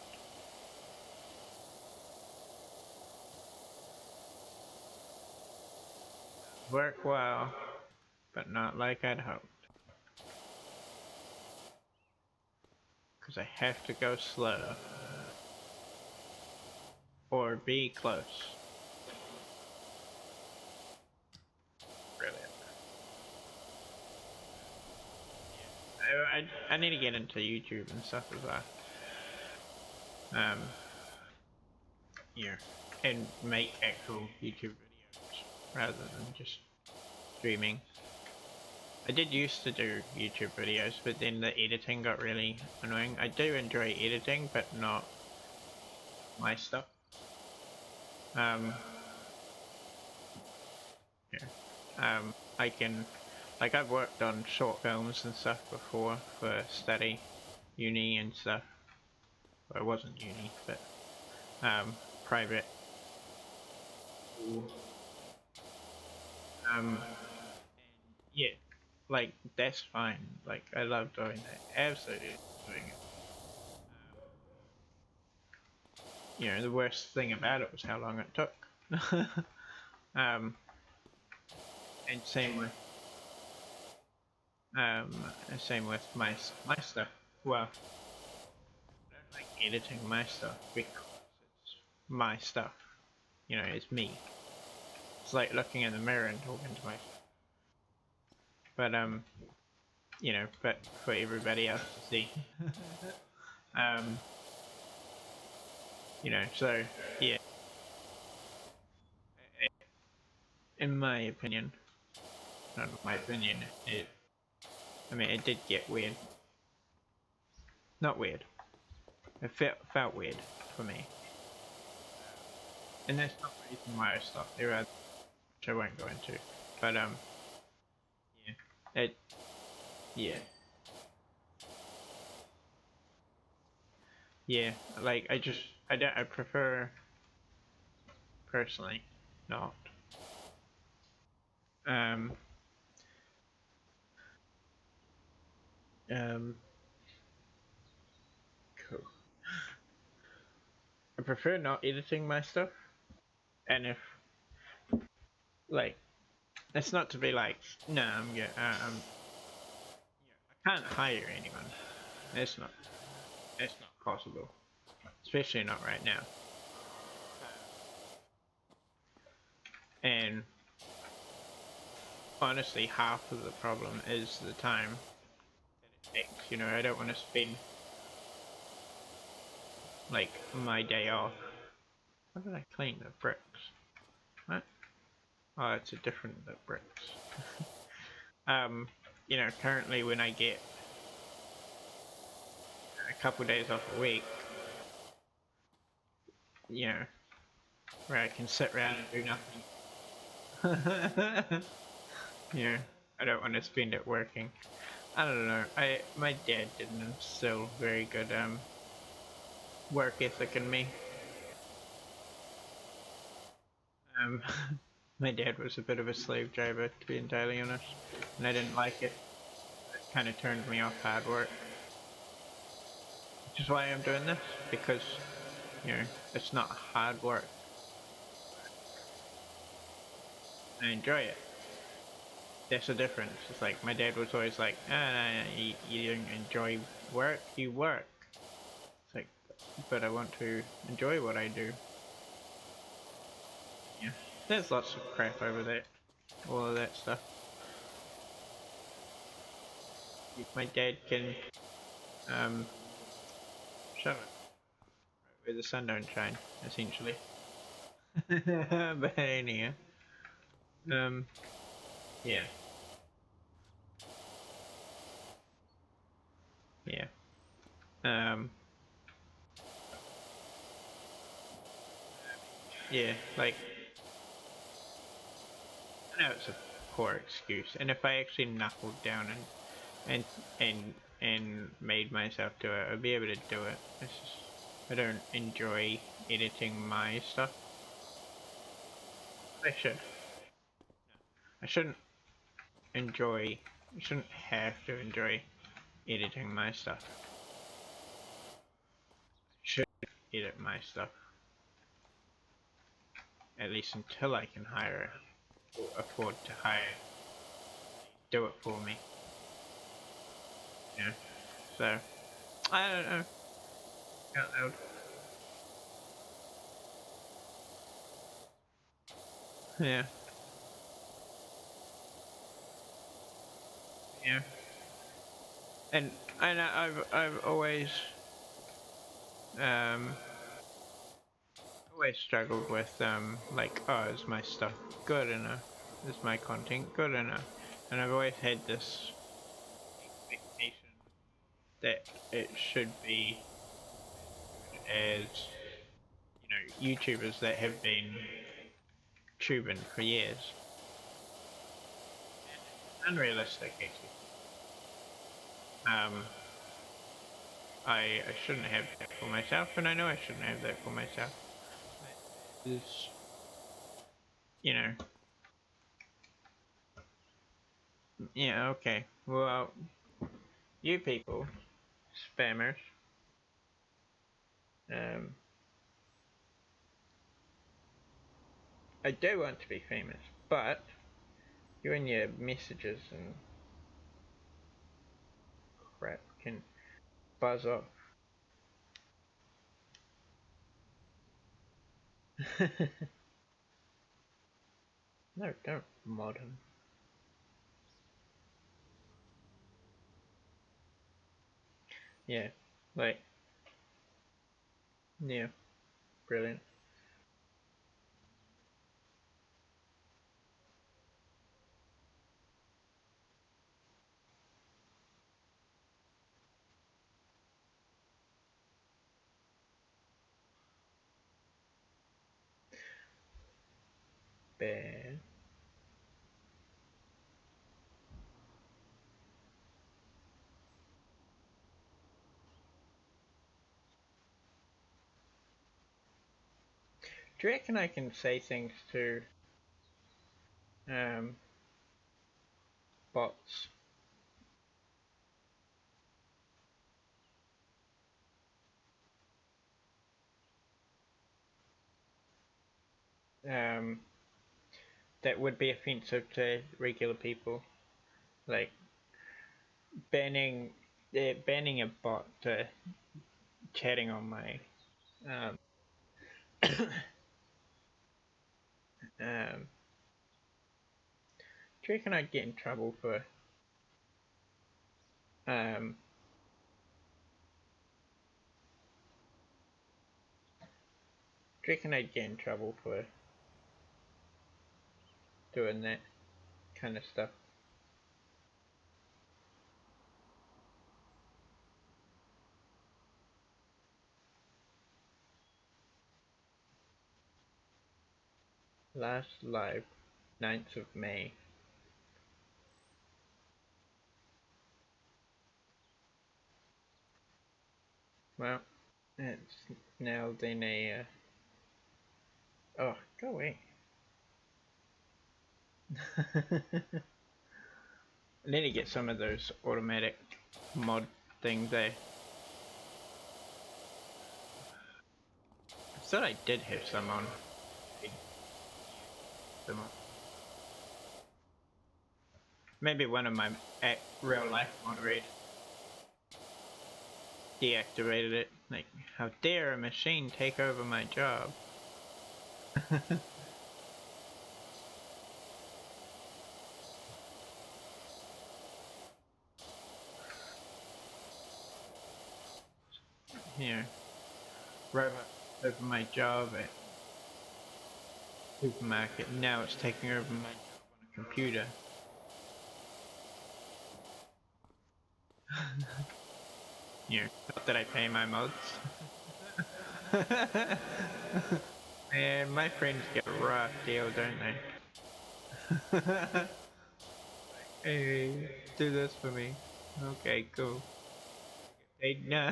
Work well, but not like I'd hoped. Because I have to go slow. Or be close. Brilliant. I need to get into YouTube and stuff as well. Yeah, and make actual YouTube videos rather than just streaming. I did used to do YouTube videos, but then the editing got really annoying. I do enjoy editing, but not my stuff. Yeah. I can, like, I've worked on short films and stuff before for study, uni and stuff. Well, it wasn't uni, but private. Yeah, like that's fine. Like I love doing that. Absolutely doing it. You know, the worst thing about it was how long it took. um, and um, same with my stuff. Well, I don't like editing my stuff because it's my stuff. You know, it's me. It's like looking in the mirror and talking to myself. But you know, but for everybody else to see. um, you know, so yeah. In my opinion, not my opinion, I mean, it did get weird. Not weird. It felt weird for me. And that's not the reason why I stopped. There are, which I won't go into. But, yeah. Yeah. Yeah, like, I prefer, personally, not. Um, um, cool. I prefer not editing my stuff. And if, like, it's not to be like, no, I'm good, I can't hire anyone. It's not, it's not possible. Especially not right now. And honestly, half of the problem is the time that it takes. You know, I don't want to spend like my day off. How did I clean the bricks? What? Oh, it's a different bricks. You know, currently when I get a couple days off a week, you know, where I can sit around and do nothing. You know, I don't want to spend it working. I don't know. My dad didn't instill very good work ethic in me. Um, my dad was a bit of a slave driver, to be entirely honest, and I didn't like it. It kind of turned me off hard work, which is why I'm doing this, because, you know, it's not hard work. I enjoy it. That's the difference. It's like, my dad was always like, you don't enjoy work, you work. It's like, but I want to enjoy what I do. Yeah, there's lots of crap over that, all of that stuff. If my dad can, shut it, where the sun don't shine, essentially. But anyhow, um, yeah, yeah, um, yeah, like, I know it's a poor excuse, and if I actually knuckled down and and and made myself do it, I'd be able to do it. It's just, I don't enjoy editing my stuff. I should. I shouldn't enjoy. I shouldn't have to enjoy editing my stuff. I should edit my stuff at least until I can hire or afford to hire do it for me. You know. So I don't know. Out loud. Yeah. Yeah. And I know I've um always struggled with like, oh, is my stuff good enough? Is my content good enough? And I've always had this expectation that it should be as, you know, YouTubers that have been tubing for years. And unrealistic, actually. Um, I shouldn't have that for myself, and I know I shouldn't have that for myself. Is, you know, yeah, okay. Well, you people, spammers, um, I do want to be famous, but you and your messages and crap can buzz off. No, don't mod him. Yeah, like, yeah, brilliant. Bad. Do you reckon I can say things to um, bots? Um, that would be offensive to regular people, like banning banning a bot to chatting on my um, um, do you reckon I'd get in trouble for um, do you reckon I'd get in trouble for doing that kind of stuff? Last live, 9th of May. Well, it's now then a oh, go away. I need to get some of those automatic mod things there. I thought I did have some on. Maybe one of my real life moderators deactivated it. Like, how dare a machine take over my job? Here, robot over my job. supermarket. Now it's taking over my job on a computer. You know, not that I pay my mods. Man, my friends get a rough deal, don't they? Hey, do this for me. Okay, cool. Hey, no.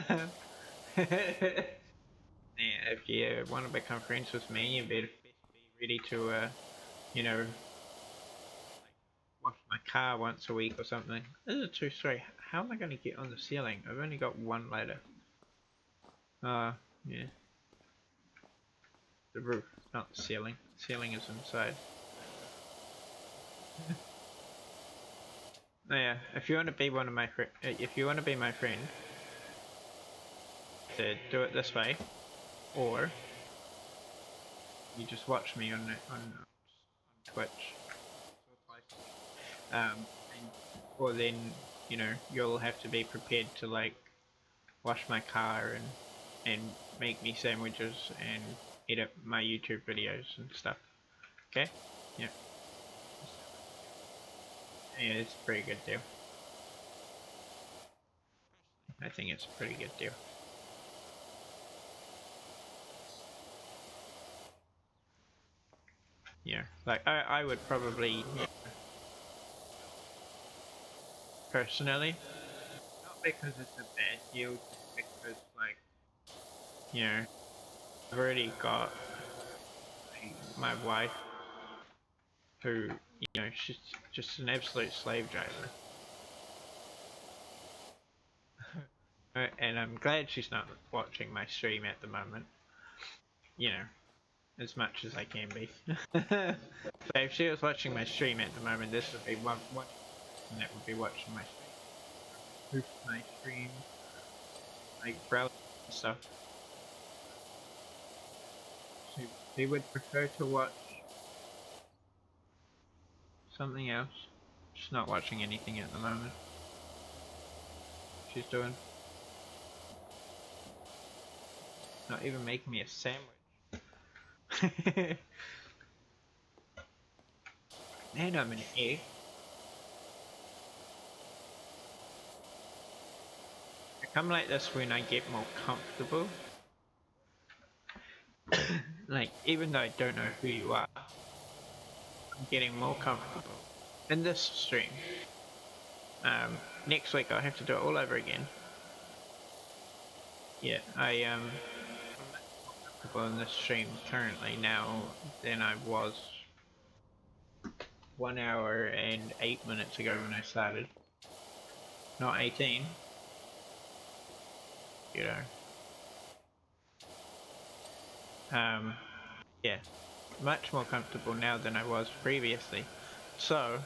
Yeah, if you want to become friends with me, you better be ready to, you know, wash my car once a week or something. This is a true story. How am I going to get on the ceiling? I've only got one ladder. Yeah. The roof, not the ceiling. Ceiling is inside. Yeah, if you want to be one of my if you want to be my friend, to do it this way, or you just watch me on Twitch. And, or then you'll have to be prepared to like wash my car and make me sandwiches and edit my YouTube videos and stuff. Okay? Yeah. Yeah, it's a pretty good deal. I think it's a pretty good deal. Yeah, like I would probably personally, not because it's a bad deal, just because like, I've already got my wife who, she's just an absolute slave driver. And I'm glad she's not watching my stream at the moment. As much as I can be. So if she was watching my stream at the moment, this would be one that would be watching my stream, like browse and stuff. She would prefer to watch something else. She's not watching anything at the moment. She's doing not even making me a sandwich. And I'm an egg. I come like this when I get more comfortable. Like, even though I don't know who you are, I'm getting more comfortable in this stream. Next week I'll have to do it all over again. Yeah, I'm much more comfortable in this stream currently now than I was 1 hour and 8 minutes ago when I started. Not 18. You know. Yeah, much more comfortable now than I was previously. So,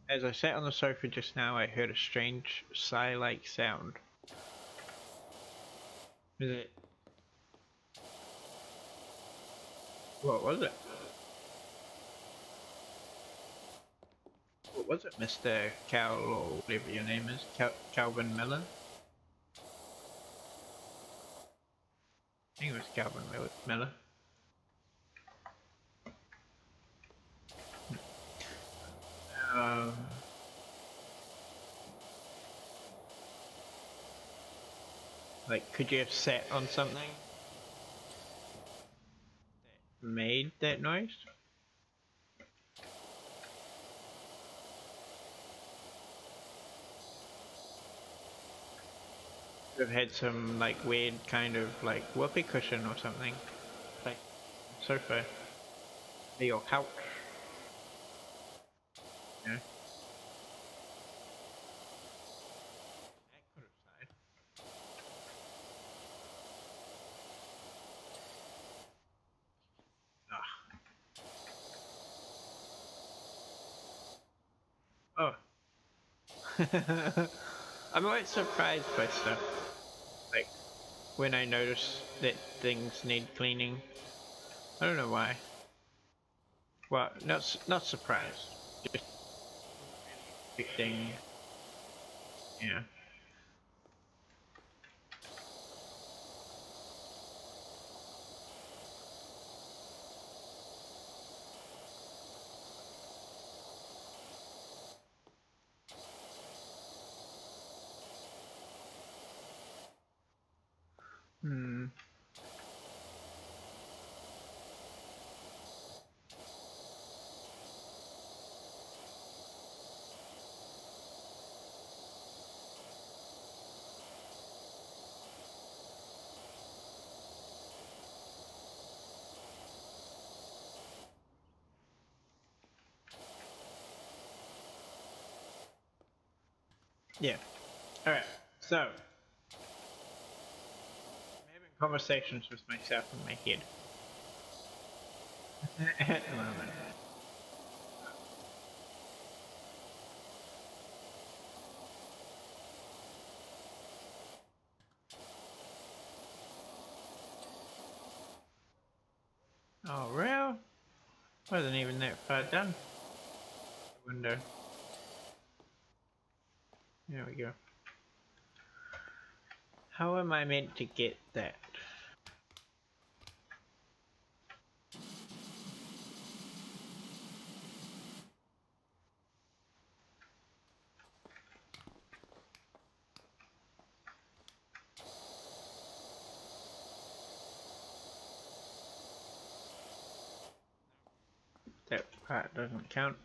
as I sat on the sofa just now, I heard a strange sigh-like sound. Is it? What was it? What was it, Mr. Cal, or whatever your name is? Calvin Miller? I think it was Calvin Miller. Like, could you have sat on something that made that noise? Could have had some, like, weird kind of, like, whoopee cushion or something. Like, sofa. Your couch. Yeah. That could have sighed. Oh. I'm always surprised by stuff. Like, when I notice that things need cleaning. I don't know why. Well, not surprised. Just expecting. Yeah. Hmm. Yeah. Alright, so I'm having conversations with myself in my head at the moment. Oh, real? Wasn't even that far done. Window. There we go. How am I meant to get that? That part doesn't count.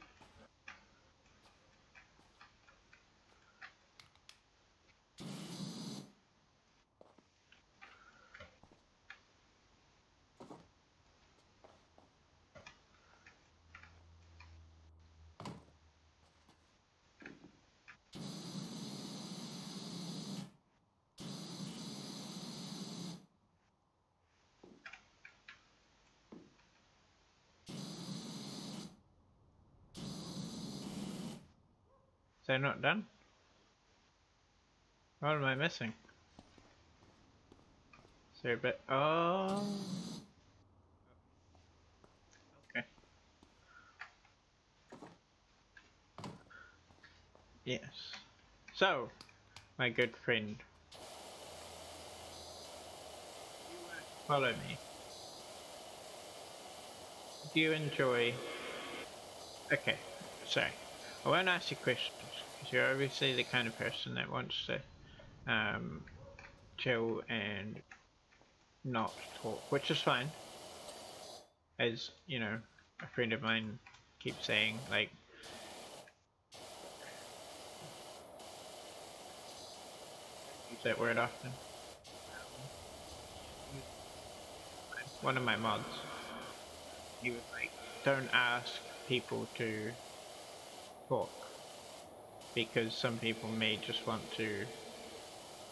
Is that not done? What am I missing? Is there a bit? Oh. Okay. Yes. So, my good friend, follow me. Do you enjoy? Okay, sorry. I won't ask you questions because you're obviously the kind of person that wants to um, chill and not talk, which is fine. As you know, a friend of mine keeps saying, like, use that word often. One of my mods, he was like, don't ask people to talk because some people may just want to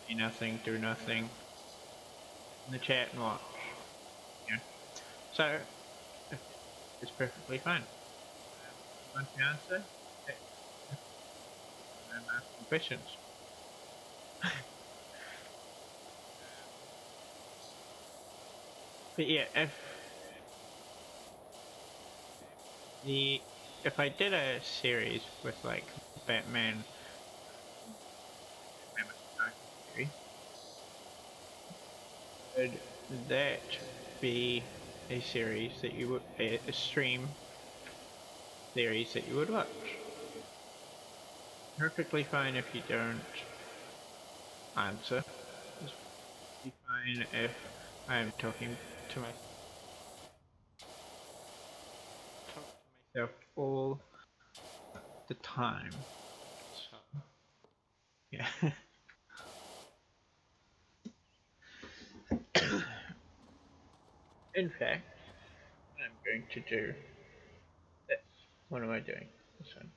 say nothing, do nothing in the chat and watch. Yeah. So it's perfectly fine. Want to answer? Okay. I'm asking questions. But yeah, the if I did a series with like Batman, series, would that be a series that you would a stream series that you would watch? Perfectly fine if you don't answer. It's perfectly fine if I'm talking to myself all the time. So yeah. In fact, what I'm going to do this. What am I doing? This one.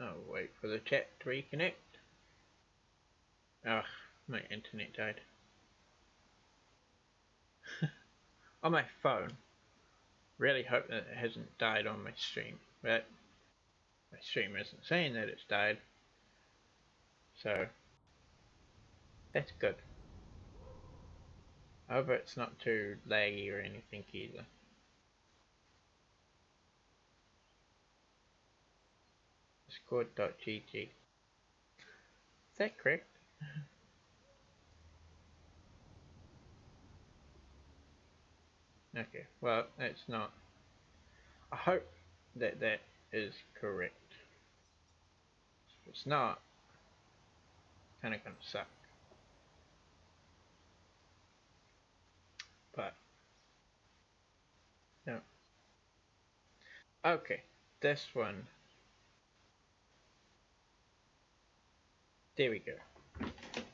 Oh, wait for the chat to reconnect. Ugh, my internet died. On my phone. Really hope that it hasn't died on my stream. But my stream isn't saying that it's died. So, that's good. I hope it's not too laggy or anything either. Discord.gg. Is that correct? Okay, well, it's not. I hope that that is correct. If it's not, kind of gonna suck. But, no. Okay, this one. There we go.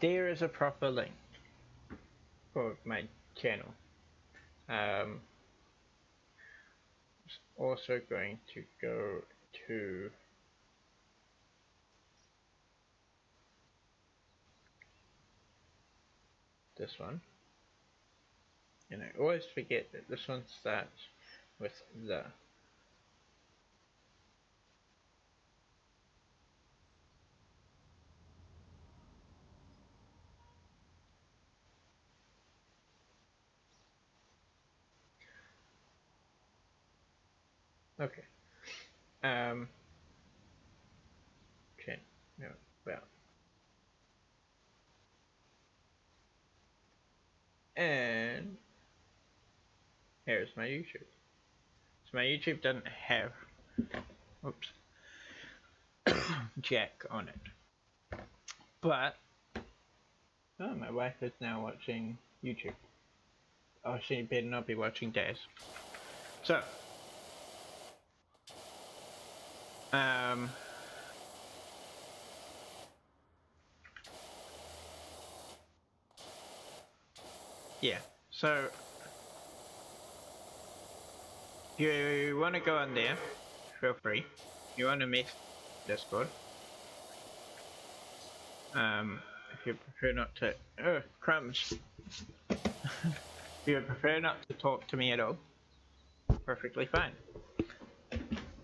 There is a proper link for my channel. Also going to go to this one. And I always forget that this one starts with the. Okay. Um. Chin. No. Well. And here's my YouTube. So my YouTube doesn't have. Oops. Jack on it. But. Oh, my wife is now watching YouTube. Oh, she better not be watching Daz. So. Um. Yeah. So. If you want to go on there, feel free. If you want to meet Discord. If you prefer not to. Oh, crumbs. If you prefer not to talk to me at all, perfectly fine.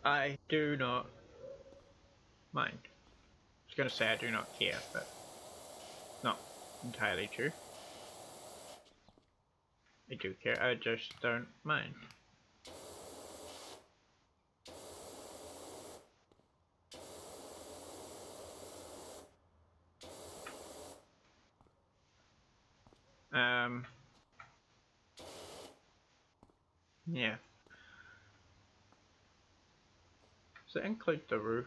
I do not mind. I was gonna say I do not care, but not entirely true. I do care, I just don't mind. Yeah. Does it include the roof?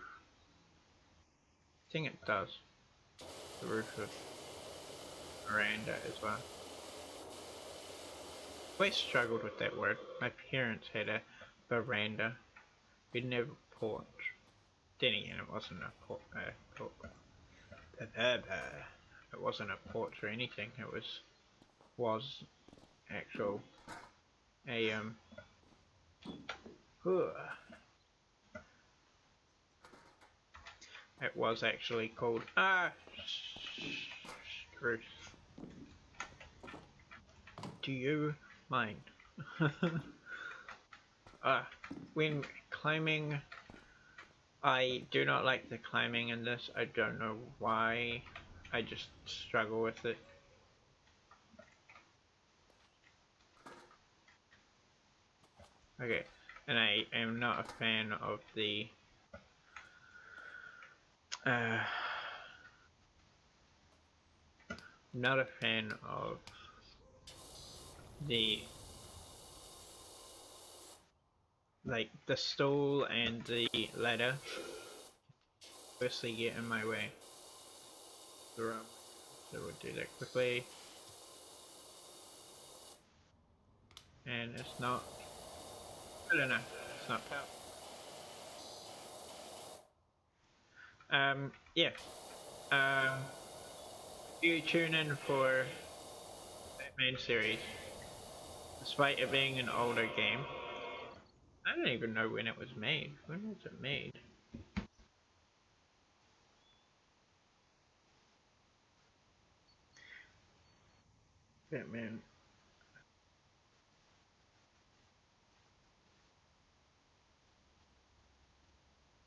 I think it does. The roof of veranda as well. I always struggled with that word. My parents had a veranda. We didn't have a porch. Then again, it wasn't a porch. It wasn't a porch or anything. It was actual a it was actually called Struth. Do you mind? When climbing, I do not like the climbing in this. I don't know why. I just struggle with it. Okay, and I am not a fan of the not a fan of the like the stool and the ladder firstly get in my way. So we'll do that quickly. And it's not good enough. It's not powerful. Yeah. You tune in for Batman series. Despite it being an older game. I don't even know when it was made. When was it made? Batman.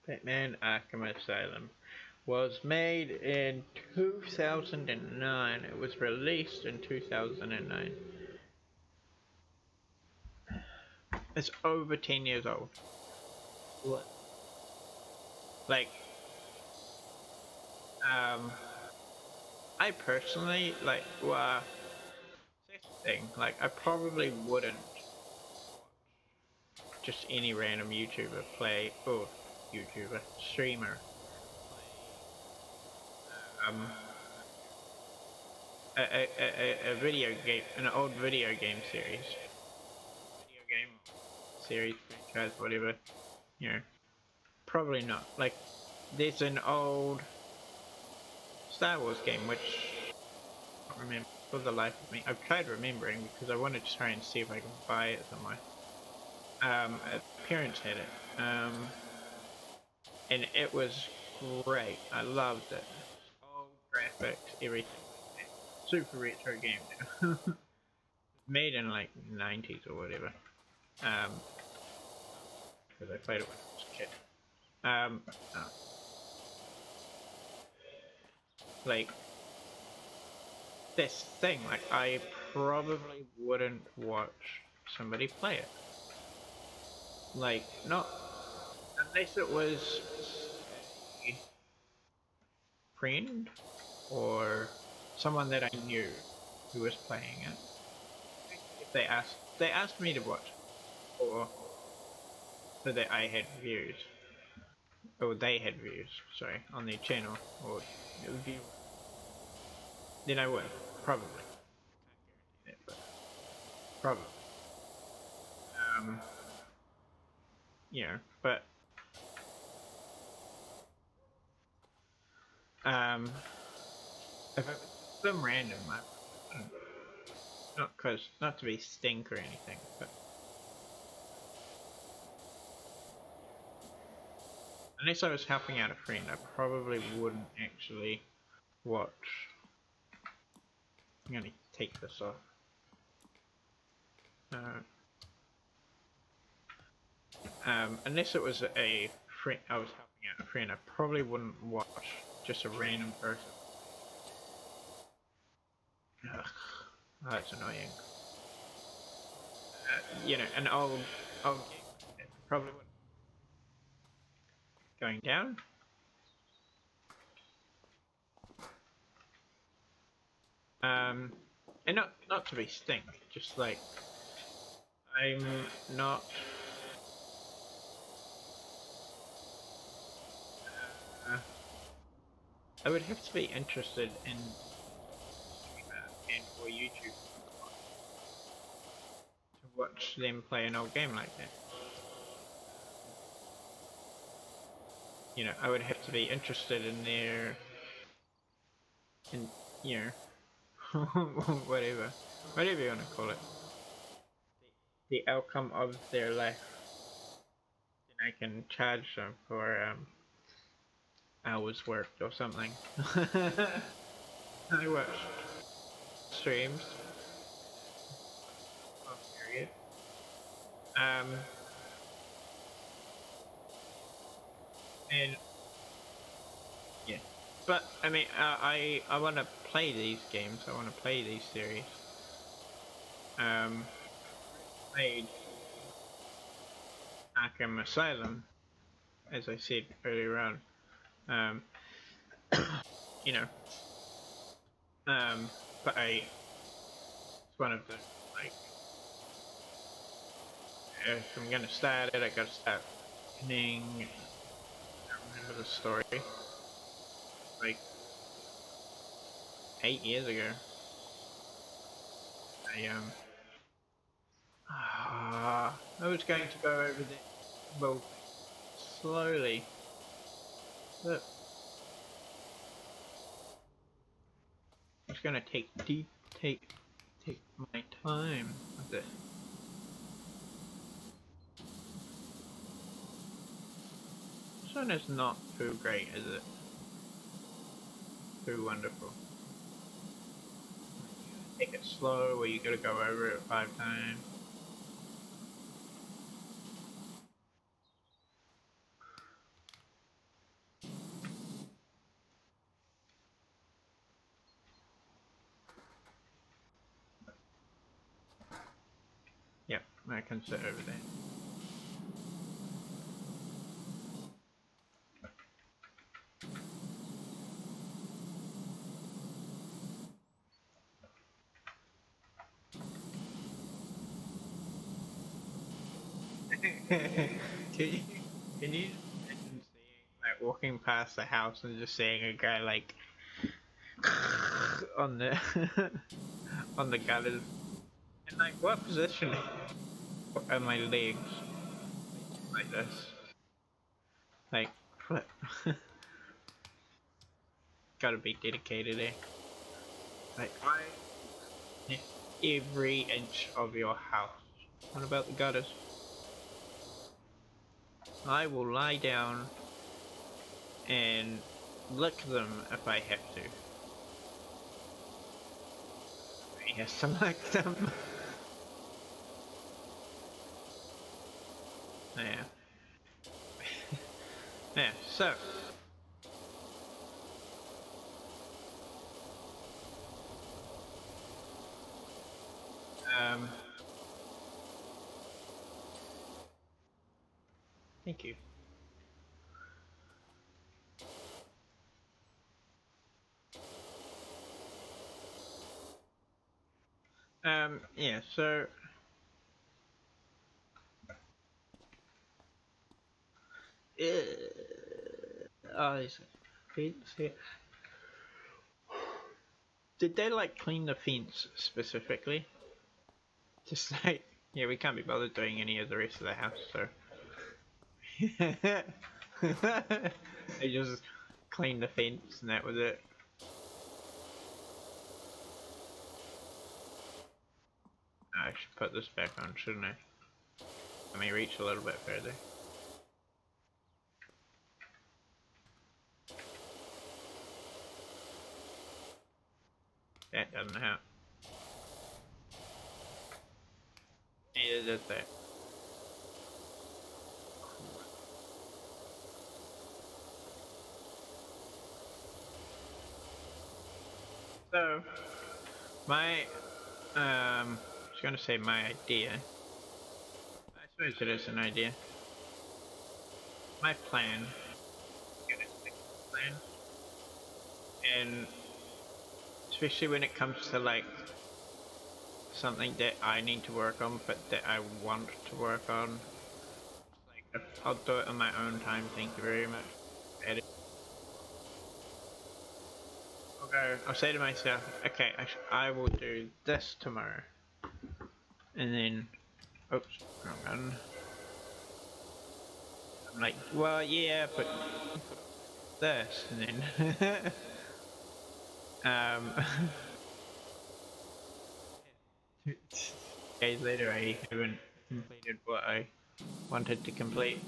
Batman Arkham Asylum was made in 2009. It was released in 2009. It's over 10 years old. What? Like, I personally, like, well, thing, like, I probably wouldn't just any random YouTuber play, or YouTuber, streamer, um, a video game, an old video game series, franchise, whatever, you know, probably not. Like, there's an old Star Wars game which I can't remember for the life of me. I've tried remembering because I wanted to try and see if I can buy it somewhere. Parents had it, and it was great. I loved it. Old graphics, everything. Super retro game now. Made in like 90s or whatever. Because I played it when I was a kid. Oh. Like, this thing, like, I probably wouldn't watch somebody play it. Like, not unless it was a friend or someone that I knew who was playing it. If they asked me to watch it, or so that I had views, or they had views, sorry, on their channel, or view, then I would, probably. I can't guarantee that, but probably. Yeah, but if it was some random, I wouldn't. Not to be stink or anything, but unless I was helping out a friend, I probably wouldn't actually watch. I'm gonna take this off. Unless it was a friend, I was helping out a friend, I probably wouldn't watch just a random person. Ugh, that's annoying. You know, an old game, probably wouldn't. Going down. And not to be stink, just like I'm not. I would have to be interested in and for YouTube to watch them play an old game like that. You know, I would have to be interested in their, you know, whatever you want to call it, the outcome of their life. Then I can charge them for hours worked or something. I watch streams. Period. And yeah, but I mean, I want to play these games. I want to play these series. Played Arkham Asylum, as I said earlier on. You know, but it's one of the, like, if I'm gonna start it, I gotta start beginning. I remember the story, like 8 years ago. I was going to go over there, well, slowly, but it's gonna take my time with it. This one is not too great, is it? Too wonderful. Take it slow, or you gotta go over it 5 times. Yep, I can sit over there. you can you imagine seeing like walking past the house and just seeing a guy like on the on the gutters and like what position are my legs like this? Like flip. Gotta be dedicated, eh? Like I every inch of your house. What about the gutters? I will lie down and lick them if I have to. Yes, I like them. Yeah. Yeah, so. Um. Thank you. Yeah, so. Oh, there's a fence here. Did they like clean the fence specifically? Just like, yeah, we can't be bothered doing any of the rest of the house, so. They just cleaned the fence and that was it. I should put this back on, shouldn't I? Let me reach a little bit further. That doesn't help. Neither does that. So, my, I was gonna say my idea. I suppose it is an idea. My plan. Gonna stick to the plan. And especially when it comes to like something that I need to work on, but that I want to work on. Like, I'll do it on my own time. Thank you very much. Edit. I'll say to myself, okay, I will do this tomorrow, and then, oops, wrong button. I'm like, well, yeah, but this, and then, days later, I haven't completed what I wanted to complete.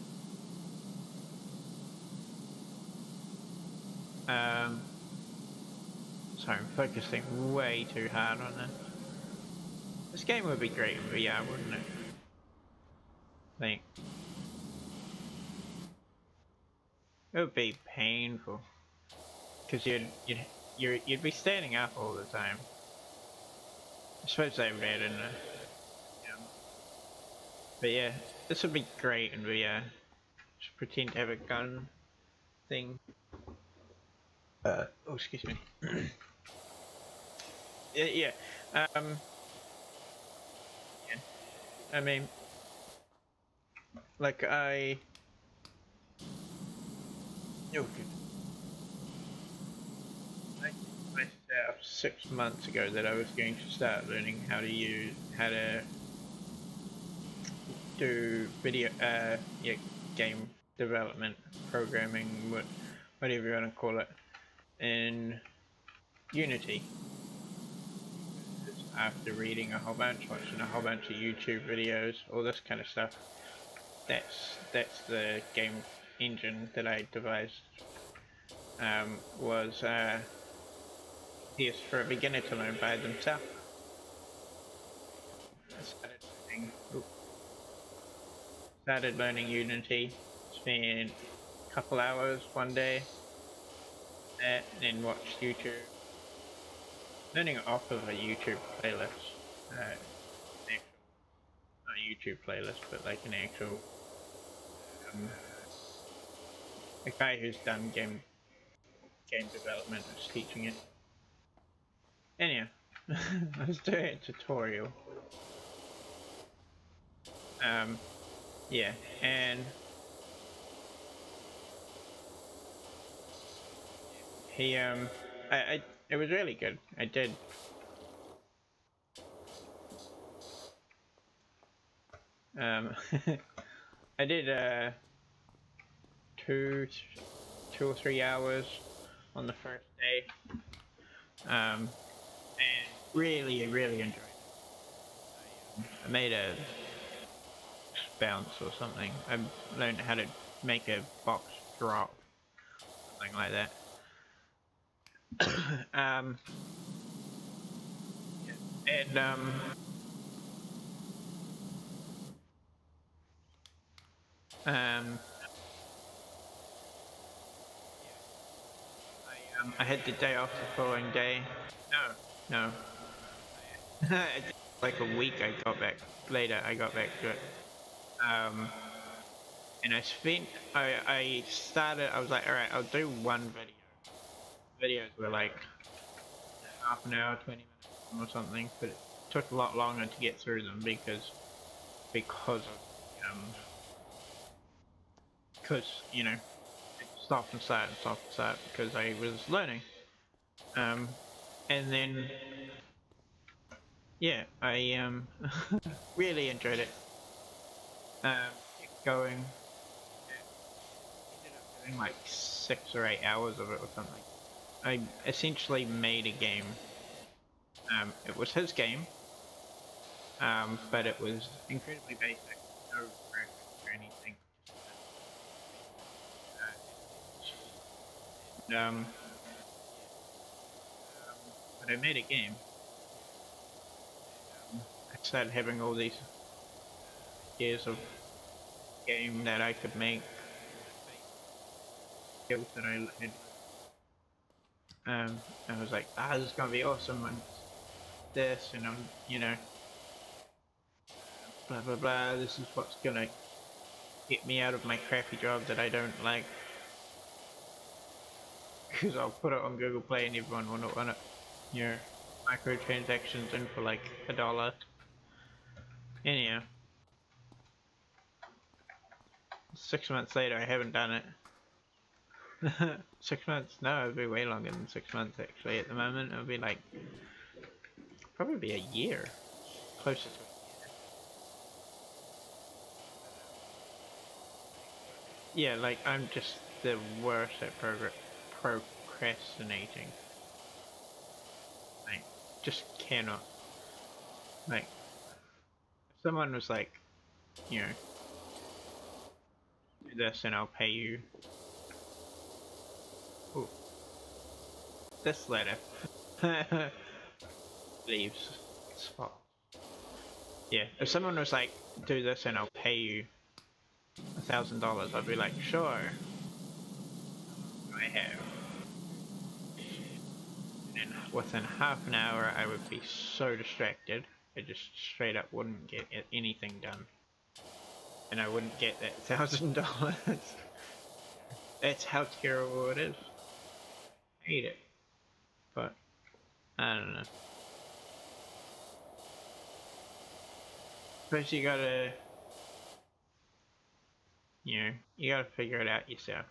Sorry, I'm focusing way too hard on this. This game would be great in VR, wouldn't it? I think it would be painful because you'd be standing up all the time. I suppose they read in the, but yeah, this would be great in VR. Just pretend to have a gun thing. Oh, excuse me. Yeah. Um. Yeah. I mean, like oh, good. I told myself 6 months ago that I was going to start learning how to do video, yeah, game development, programming, whatever you want to call it, in Unity. After reading a whole bunch, watching a whole bunch of YouTube videos, all this kind of stuff, that's the game engine that I devised. Was yes, for a beginner to learn by themselves. Started learning Unity, spent a couple hours one day, and then watched YouTube. Learning it off of a YouTube playlist. Not a YouTube playlist, but like an actual a guy who's done game development is teaching it. Anyhow, I was doing a tutorial. yeah, and he it was really good. I did um I did two 2 or 3 hours on the first day, and really enjoyed it. I made a bounce or something. I learned how to make a box drop, something like that. um, and um, I had the day off the following day. No, no. Like a week. I got back later. I got back to it. Um, and I started. I was like, all right, I'll do one video. Videos were like half an hour, 20 minutes or something, but it took a lot longer to get through them because of because stop and stop and start because I was learning. Um, and then yeah, I really enjoyed it. Kept going. Ended up doing like 6 or 8 hours of it or something. I essentially made a game. It was his game, but it was incredibly basic, no graphics or anything. And, but I made a game. I started having all these ideas of game that I could make, skills that I had. I was like, this is gonna be awesome, and this, and blah blah blah. This is what's gonna get me out of my crappy job that I don't like, because I'll put it on Google Play and everyone will not want it. Your microtransactions in for like $1. Anyhow, 6 months later, I haven't done it. 6 months? No, it'll be way longer than 6 months actually. At the moment, it'll be like probably a year, closer to. Yeah, like I'm just the worst at procrastinating. Like, just cannot. Like, if someone was like, you know, do this and I'll pay you. Ooh, this letter. Leaves. Spot. Yeah, if someone was like, do this and I'll pay you $1,000, I'd be like, sure. I have. And within half an hour, I would be so distracted, I just straight up wouldn't get anything done. And I wouldn't get that $1,000. That's how terrible it is. I hate it. But, I don't know. First you gotta, you gotta figure it out yourself.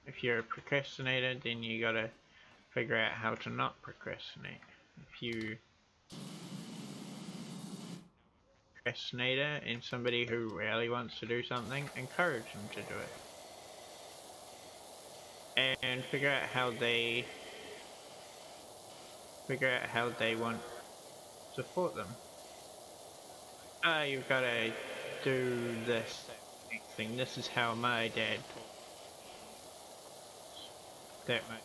If you're a procrastinator, then you gotta figure out how to not procrastinate. If you procrastinator and somebody who really wants to do something, encourage them to do it. And figure out how they want to support them. You've gotta do this thing. This is how my dad taught that much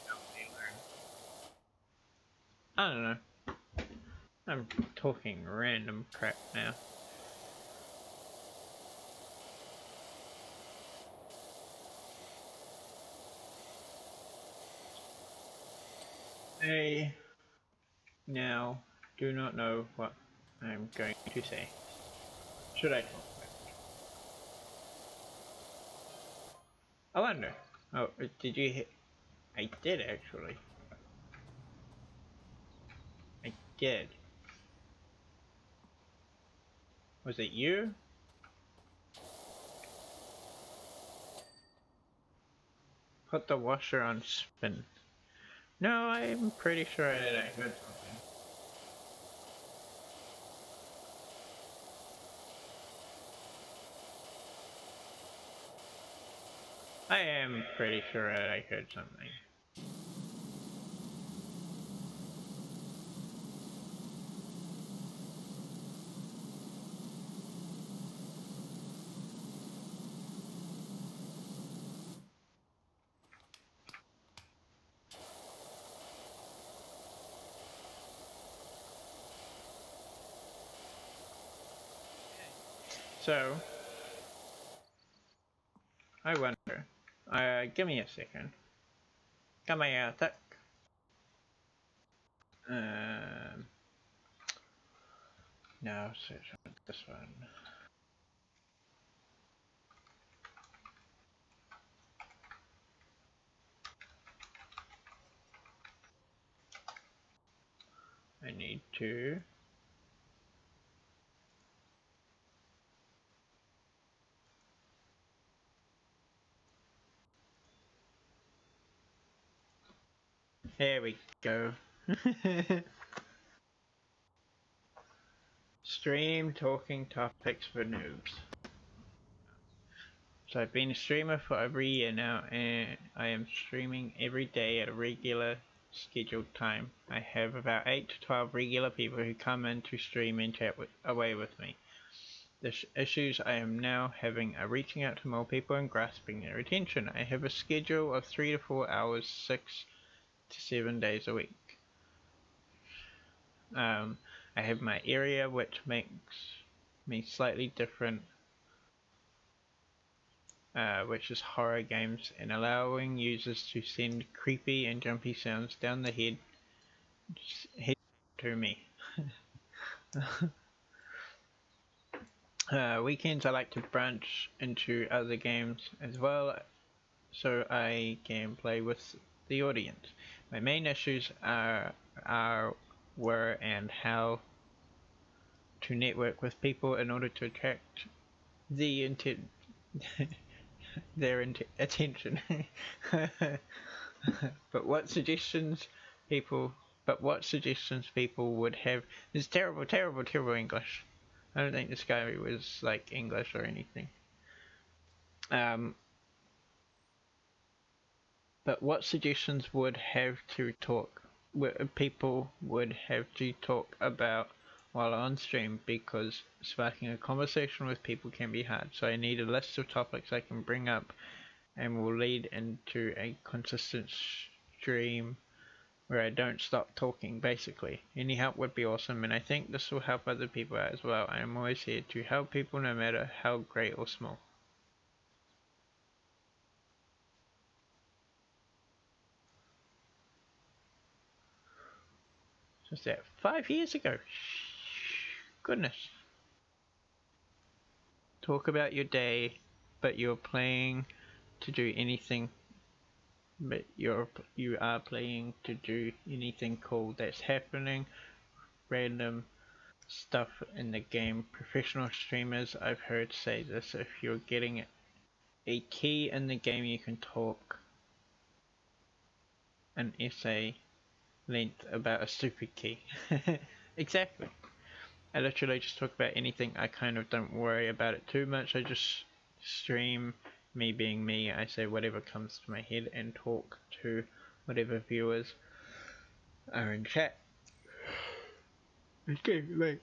helped me learn. I don't know. I'm talking random crap now. I now do not know what I'm going to say. Should I talk about it? I wonder. Oh, did you hit? I did actually. I did. Was it you? Put the washer on spin. No, I'm pretty sure I heard something. I am pretty sure that I heard something. So, I wonder. Give me a second. Come here, attack. No, search on this one. I need to. There we go. Stream talking topics for noobs. So I've been a streamer for over a year now, and I am streaming every day at a regular scheduled time. I have about 8 to 12 regular people who come in to stream and chat away with me. The issues I am now having are reaching out to more people and grasping their attention. I have a schedule of 3 to 4 hours, 6 to 7 days a week. I have my area, which makes me slightly different, which is horror games, and allowing users to send creepy and jumpy sounds down the head to me. Weekends I like to branch into other games as well, so I can play with the audience. My main issues are where and how to network with people in order to attract the their attention. But what suggestions people would have? This terrible English. I don't think this guy was like English or anything. But what suggestions people would have to talk about while on stream, because sparking a conversation with people can be hard. So I need a list of topics I can bring up and will lead into a consistent stream where I don't stop talking, basically. Any help would be awesome, and I think this will help other people out as well. I am always here to help people, no matter how great or small. Just that 5 years ago. Goodness. Talk about your day, but you're playing to do anything. But you are playing to do anything cool that's happening. Random stuff in the game. Professional streamers, I've heard, say this: if you're getting a key in the game, you can talk an essay length about a stupid key. Exactly. I literally just talk about anything. I kind of don't worry about it too much. I just stream me being me. I say whatever comes to my head and talk to whatever viewers are in chat. Okay, right.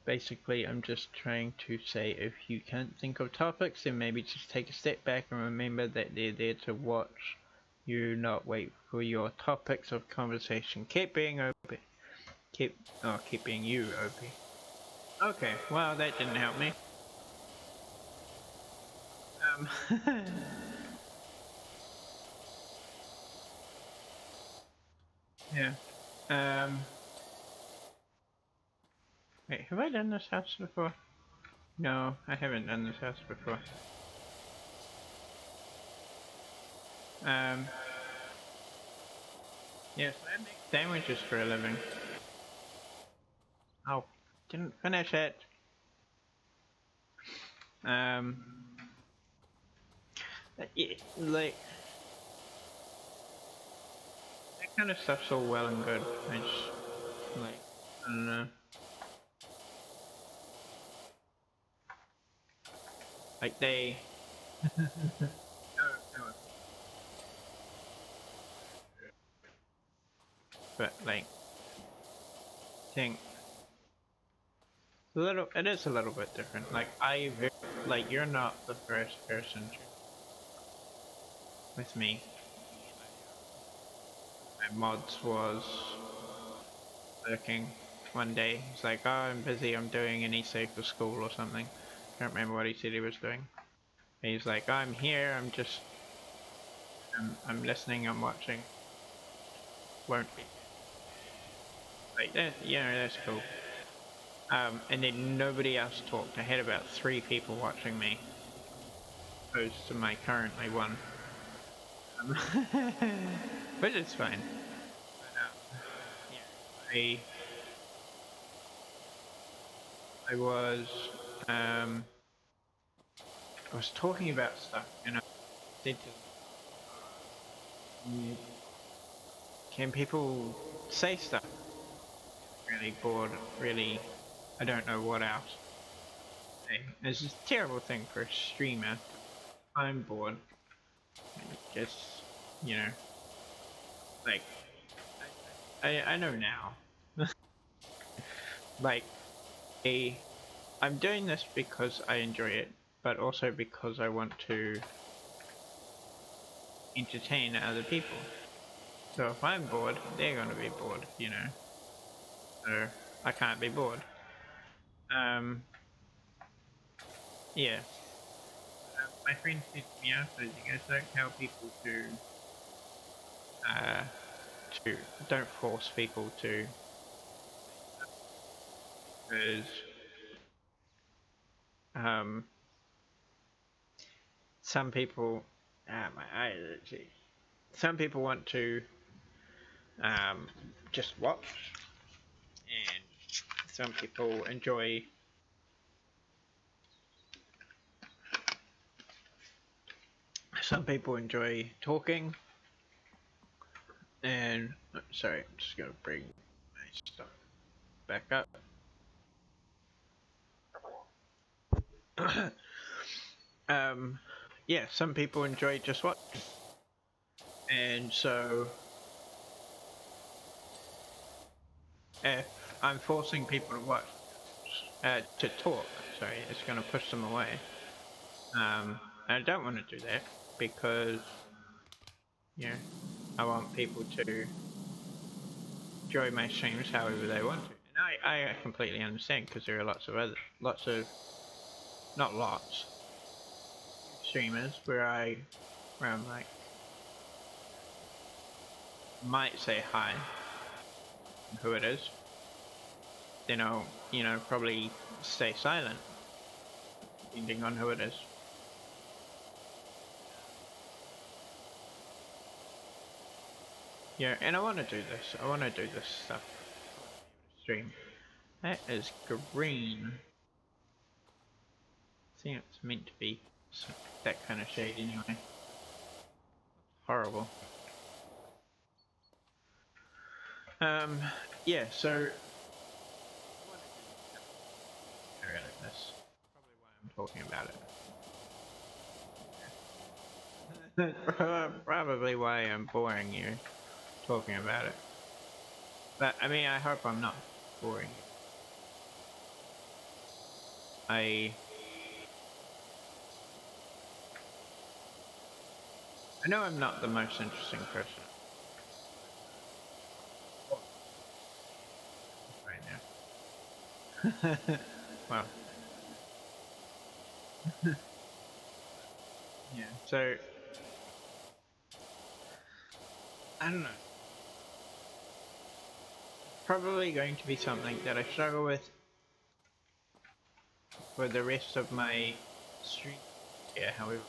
Basically, I'm just trying to say, if you can't think of topics, then maybe just take a step back and remember that they're there to watch you, not wait for your topics of conversation. Keep being open. Keep being you, OP. Okay, well, that didn't help me. Yeah. Wait, have I done this house before? No, I haven't done this house before. Yes, I make sandwiches for a living. Oh, didn't finish it. Yeah, like that kind of stuff's all well and good. I just like I don't know. Like they no, no, but like think it is a little bit different. Like like you're not the first person with me. My mods was working one day. He's like, "Oh, I'm busy. I'm doing an essay for school or something." Can't remember what he said he was doing. And he's like, "I'm here. I'm listening. I'm watching. Won't be like that. Yeah, that's cool." And then nobody else talked. I had about 3 people watching me, opposed to my currently one. But it's fine. But, yeah, I was um, I was talking about stuff, and I said to them, can people say stuff? Really bored. Really, I don't know what else. Hey, it's a terrible thing for a streamer. I'm bored. Just you know, like I know now. Like a I'm doing this because I enjoy it, but also because I want to entertain other people. So if I'm bored, they're gonna be bored, you know. So I can't be bored. Um, yeah. My friend said to me afterwards, he goes, don't tell people uh, to, don't force people to, because, um, some people, my eyes actually, some people want to, um, just watch, and some people enjoy talking, and, sorry, I'm just gonna bring my stuff back up. um, yeah, some people enjoy just watching, and so if I'm forcing people to watch, to talk, sorry, it's going to push them away. I don't want to do that because, you know, I want people to enjoy my streams however they want to. And I completely understand because there are lots of, not lots, streamers where I'm like, might say hi, who it is, then I'll, you know, probably stay silent, depending on who it is. Yeah, and I want to do this. I want to do this stuff. Stream. That is green. I think it's meant to be that kind of shade anyway. Horrible. Yeah, so this. Probably why I'm talking about it. Probably why I'm boring you talking about it. But I mean, I hope I'm not boring you. I know I'm not the most interesting person right now. Well, yeah. So I don't know. Probably going to be something that I struggle with for the rest of my stream. Yeah, however,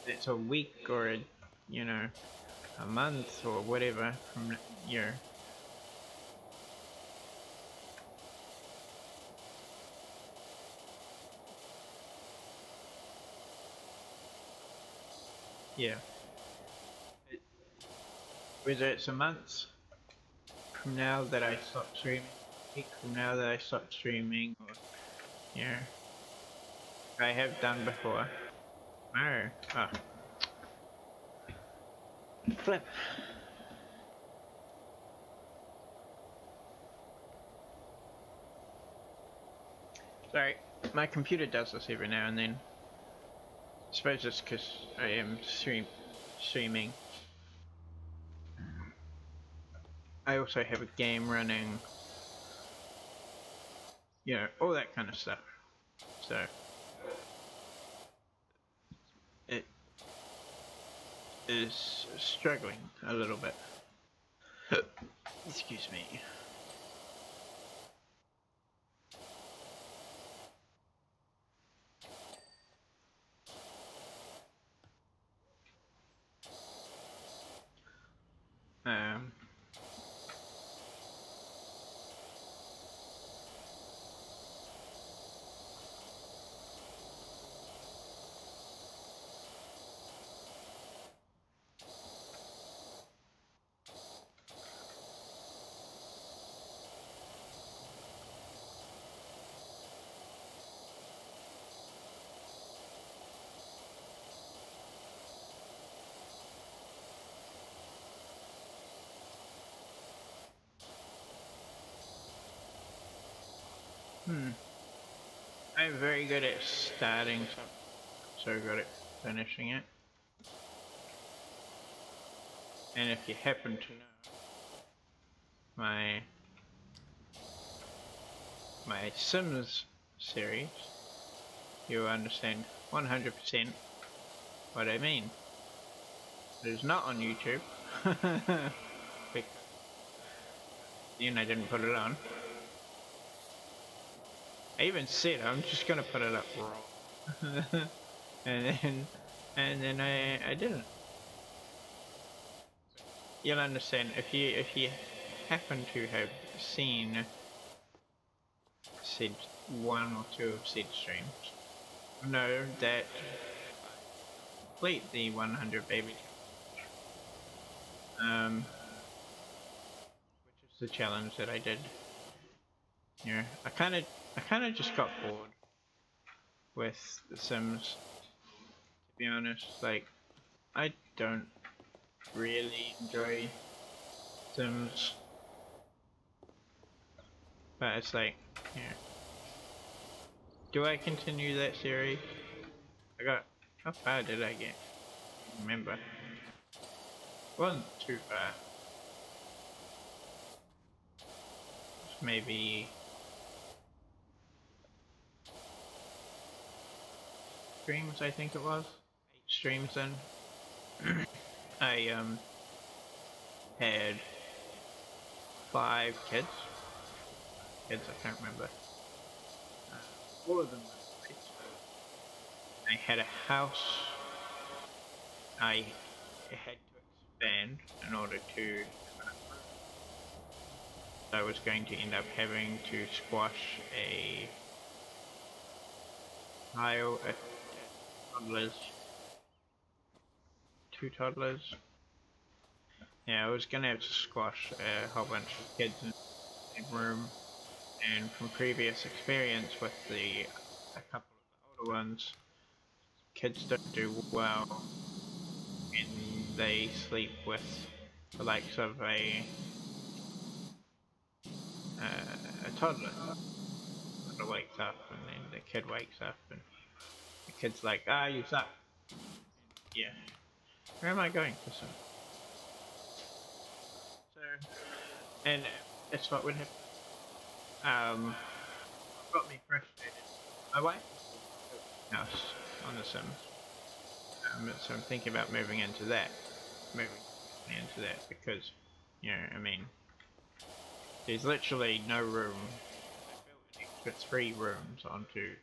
it's a week or you know, a month or whatever from year. yeah. It, whether it's a month from now that I stop streaming, a week from now that I stop streaming, or, you know, I have done before. No. Oh. Flip. Sorry, my computer does this every now and then. I suppose it's because I am streaming. I also have a game running, you know, all that kind of stuff. So it is struggling a little bit. Excuse me. Um, I'm very good at starting something, so good at finishing it. And if you happen to know my Sims series, you'll understand 100% what I mean. It is not on YouTube. Because then I didn't put it on. I even said I'm just gonna put it up raw. and then I didn't. You'll understand if you happen to have seen said one or two of said streams, know that complete the 100 baby which is the challenge that I did. Yeah, I kind of just got bored with The Sims, to be honest. Like, I don't really enjoy Sims, but it's like, yeah. Do I continue that series? How far did I get? Remember, wasn't too far. Maybe streams, I think it was. 8 streams then. I had 5 kids. I can't remember. All of them were kids. I had a house. I had to expand in order to. I was going to end up having to squash a pile of toddlers. 2 toddlers. Yeah, I was gonna have to squash a whole bunch of kids in the room, and from previous experience with a couple of the older ones, kids don't do well when they sleep with the likes of a toddler. The toddler wakes up and then the kid wakes up and the kid's like, ah, you suck. Yeah. Where am I going for some? So, and that's what would happen. Got me frustrated. My wife house on The Sims. So I'm thinking about moving into that. Because, you know, I mean, there's literally no room. I built 3 rooms onto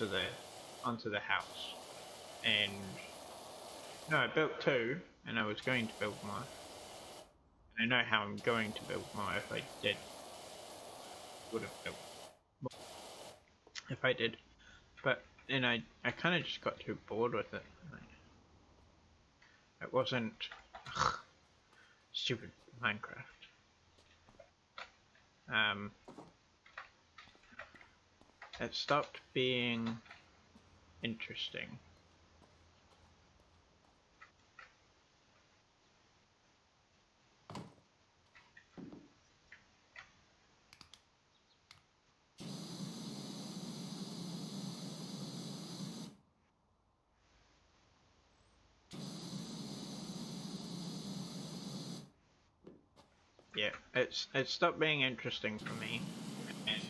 the house, and no, I built 2, and I was going to build more. And I know how I'm going to build more if I did. Would have built more if I did, but then I kind of just got too bored with it. It wasn't stupid Minecraft. It stopped being interesting. Yeah, it stopped being interesting for me. And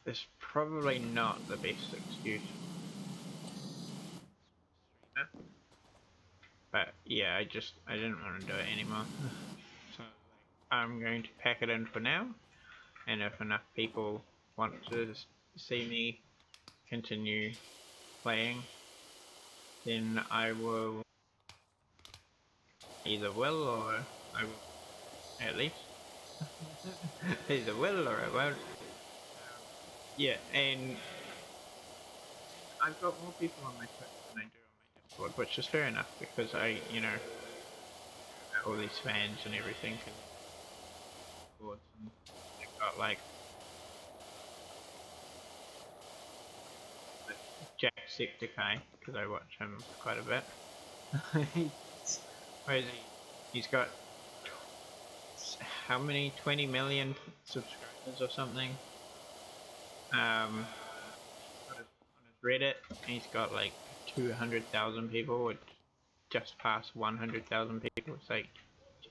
it's probably not the best excuse. But yeah, I didn't want to do it anymore. So I'm going to pack it in for now, and if enough people want to see me continue playing, then I will either will or I will, at least. Either will or I won't. Yeah, and I've got more people on my Twitch than I do on my Discord, which is fair enough because I, all these fans and everything, and boards, and they've got like Jacksepticeye, because I watch him quite a bit. Where is he? He's got how many? 20 million subscribers or something. On his Reddit, he's got like 200,000 people, which just past 100,000 people. It's like,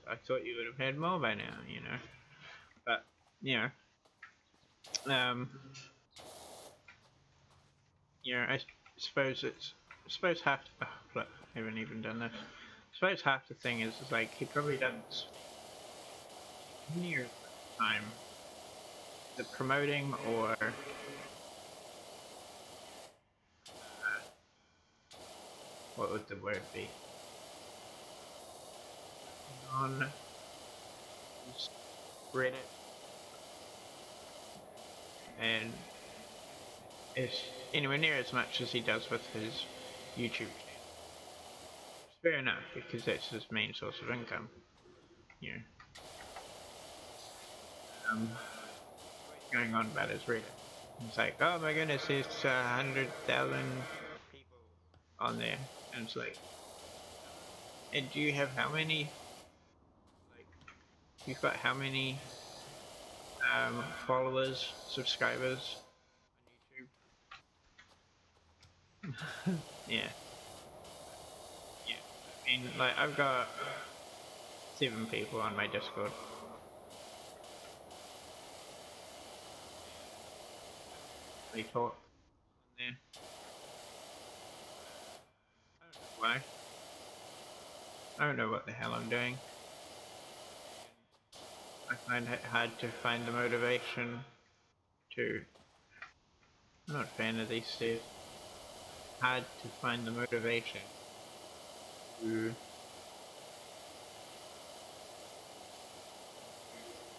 I thought you would have had more by now, But, um, I suppose half. Oh, flip, I haven't even done this. I suppose half the thing is like he probably doesn't near time the promoting or what would the word be? On Reddit and is anywhere near as much as he does with his YouTube channel. It's fair enough because that's his main source of income. Going on about his Reddit. It's like, oh my goodness, there's 100,000 people on there, and it's like, and do you have how many? Like, you've got how many followers, subscribers on YouTube? Yeah. I mean, like, I've got 7 people on my Discord. They talk on there. I don't know why. I don't know what the hell I'm doing. I find it hard to find the motivation to. I'm not a fan of these stairs. Hard to find the motivation to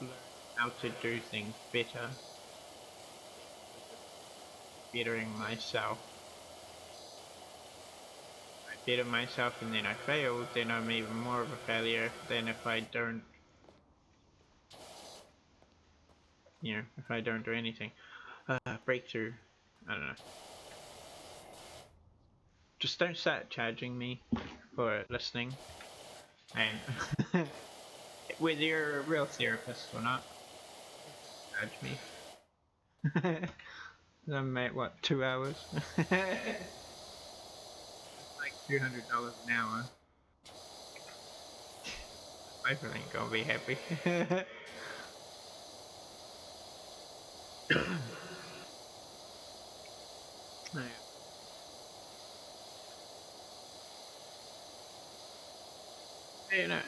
learn how to do things better, bettering myself. If I better myself and then I fail, then I'm even more of a failure than if I don't, if I don't do anything. Breakthrough. I don't know. Just don't start charging me for listening. And whether you're a real therapist or not, charge me. I'm at what, 2 hours? It's like $200 an hour. I ain't gonna be happy.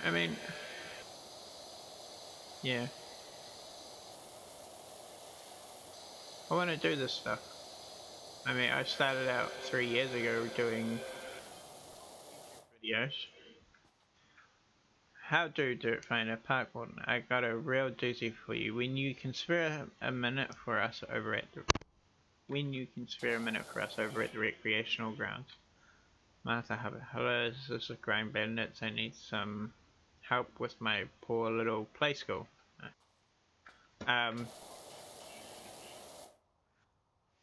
I mean, yeah. I want to do this stuff. I mean, I started out 3 years ago doing videos. How do it finder part 1? I got a real doozy for you. When you can spare a minute for us over at the recreational grounds, Martha Hubbard. Hello, this is Grime Bandits. I need some help with my poor little play school. Oh,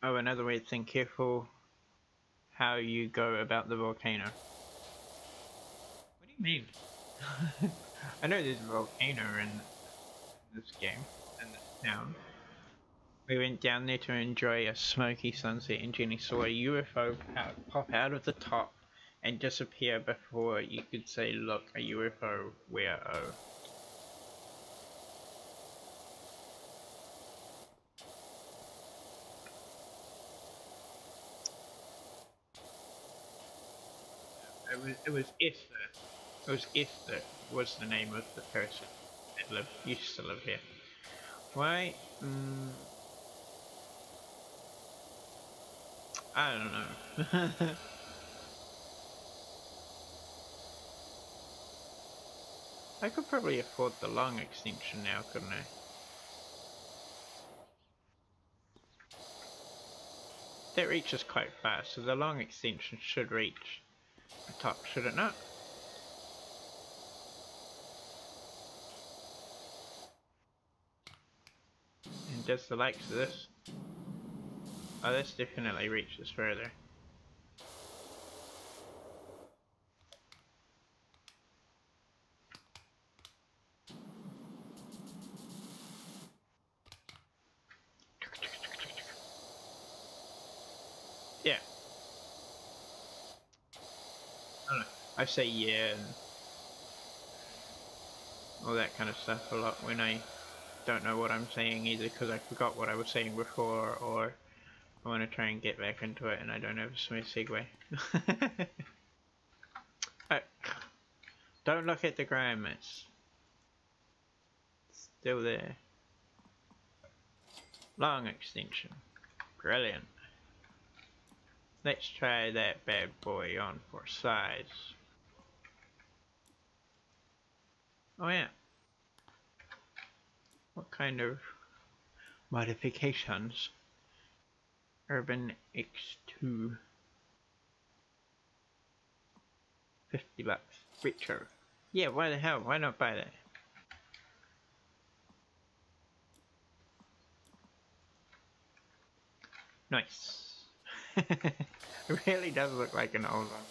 another weird thing. Careful how you go about the volcano. What do you mean? I know there's a volcano in this game, in this town. We went down there to enjoy a smoky sunset and Jenny saw a UFO pop out of the top and disappear before you could say, look, a UFO, where oh. It was Esther. It was Esther was the name of the person that used to live here. Why? I don't know. I could probably afford the long extension now, couldn't I? That reaches quite fast, so the long extension should reach the top, should it not? And does the likes of this? Oh, this definitely reaches further. Yeah. I don't know. I say yeah and all that kind of stuff a lot when I don't know what I'm saying, either because I forgot what I was saying before or I want to try and get back into it and I don't have a smooth segue. Oh, don't look at the grime, it's still there. Long extension. Brilliant. Let's try that bad boy on for size. Oh yeah. What kind of modifications? Urban X2. 50 bucks. Richer. Yeah, why the hell? Why not buy that? Nice. It really does look like an old one.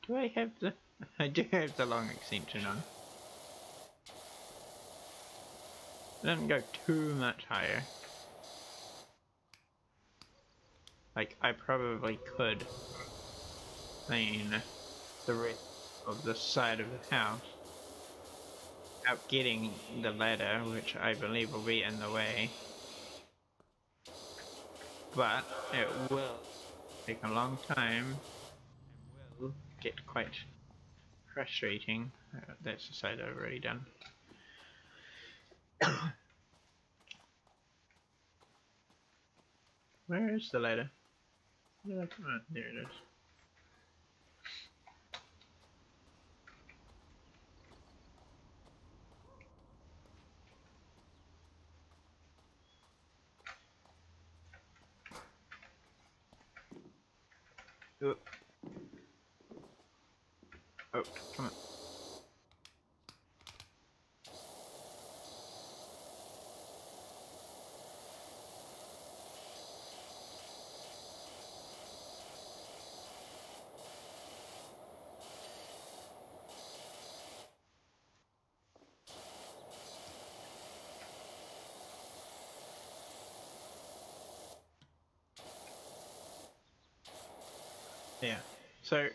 Do I have the... I do have the long extension on. It doesn't go too much higher. Like, I probably could clean the rest of the side of the house without getting the ladder, which I believe will be in the way. But it will take a long time and will get quite frustrating. That's the side I've already done. Where is the ladder? Yeah, oh, there it is. Oh, oh, come on. Yeah, so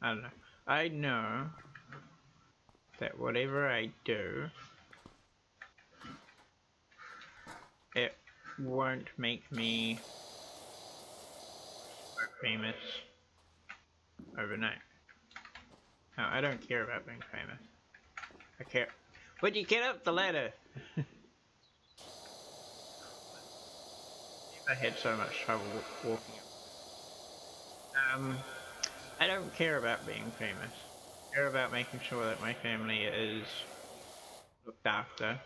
I don't know. I know that whatever I do, it won't make me famous overnight. No, I don't care about being famous. I care. Would you get up the ladder? I had so much trouble walking. I don't care about being famous. care about making sure that my family is looked after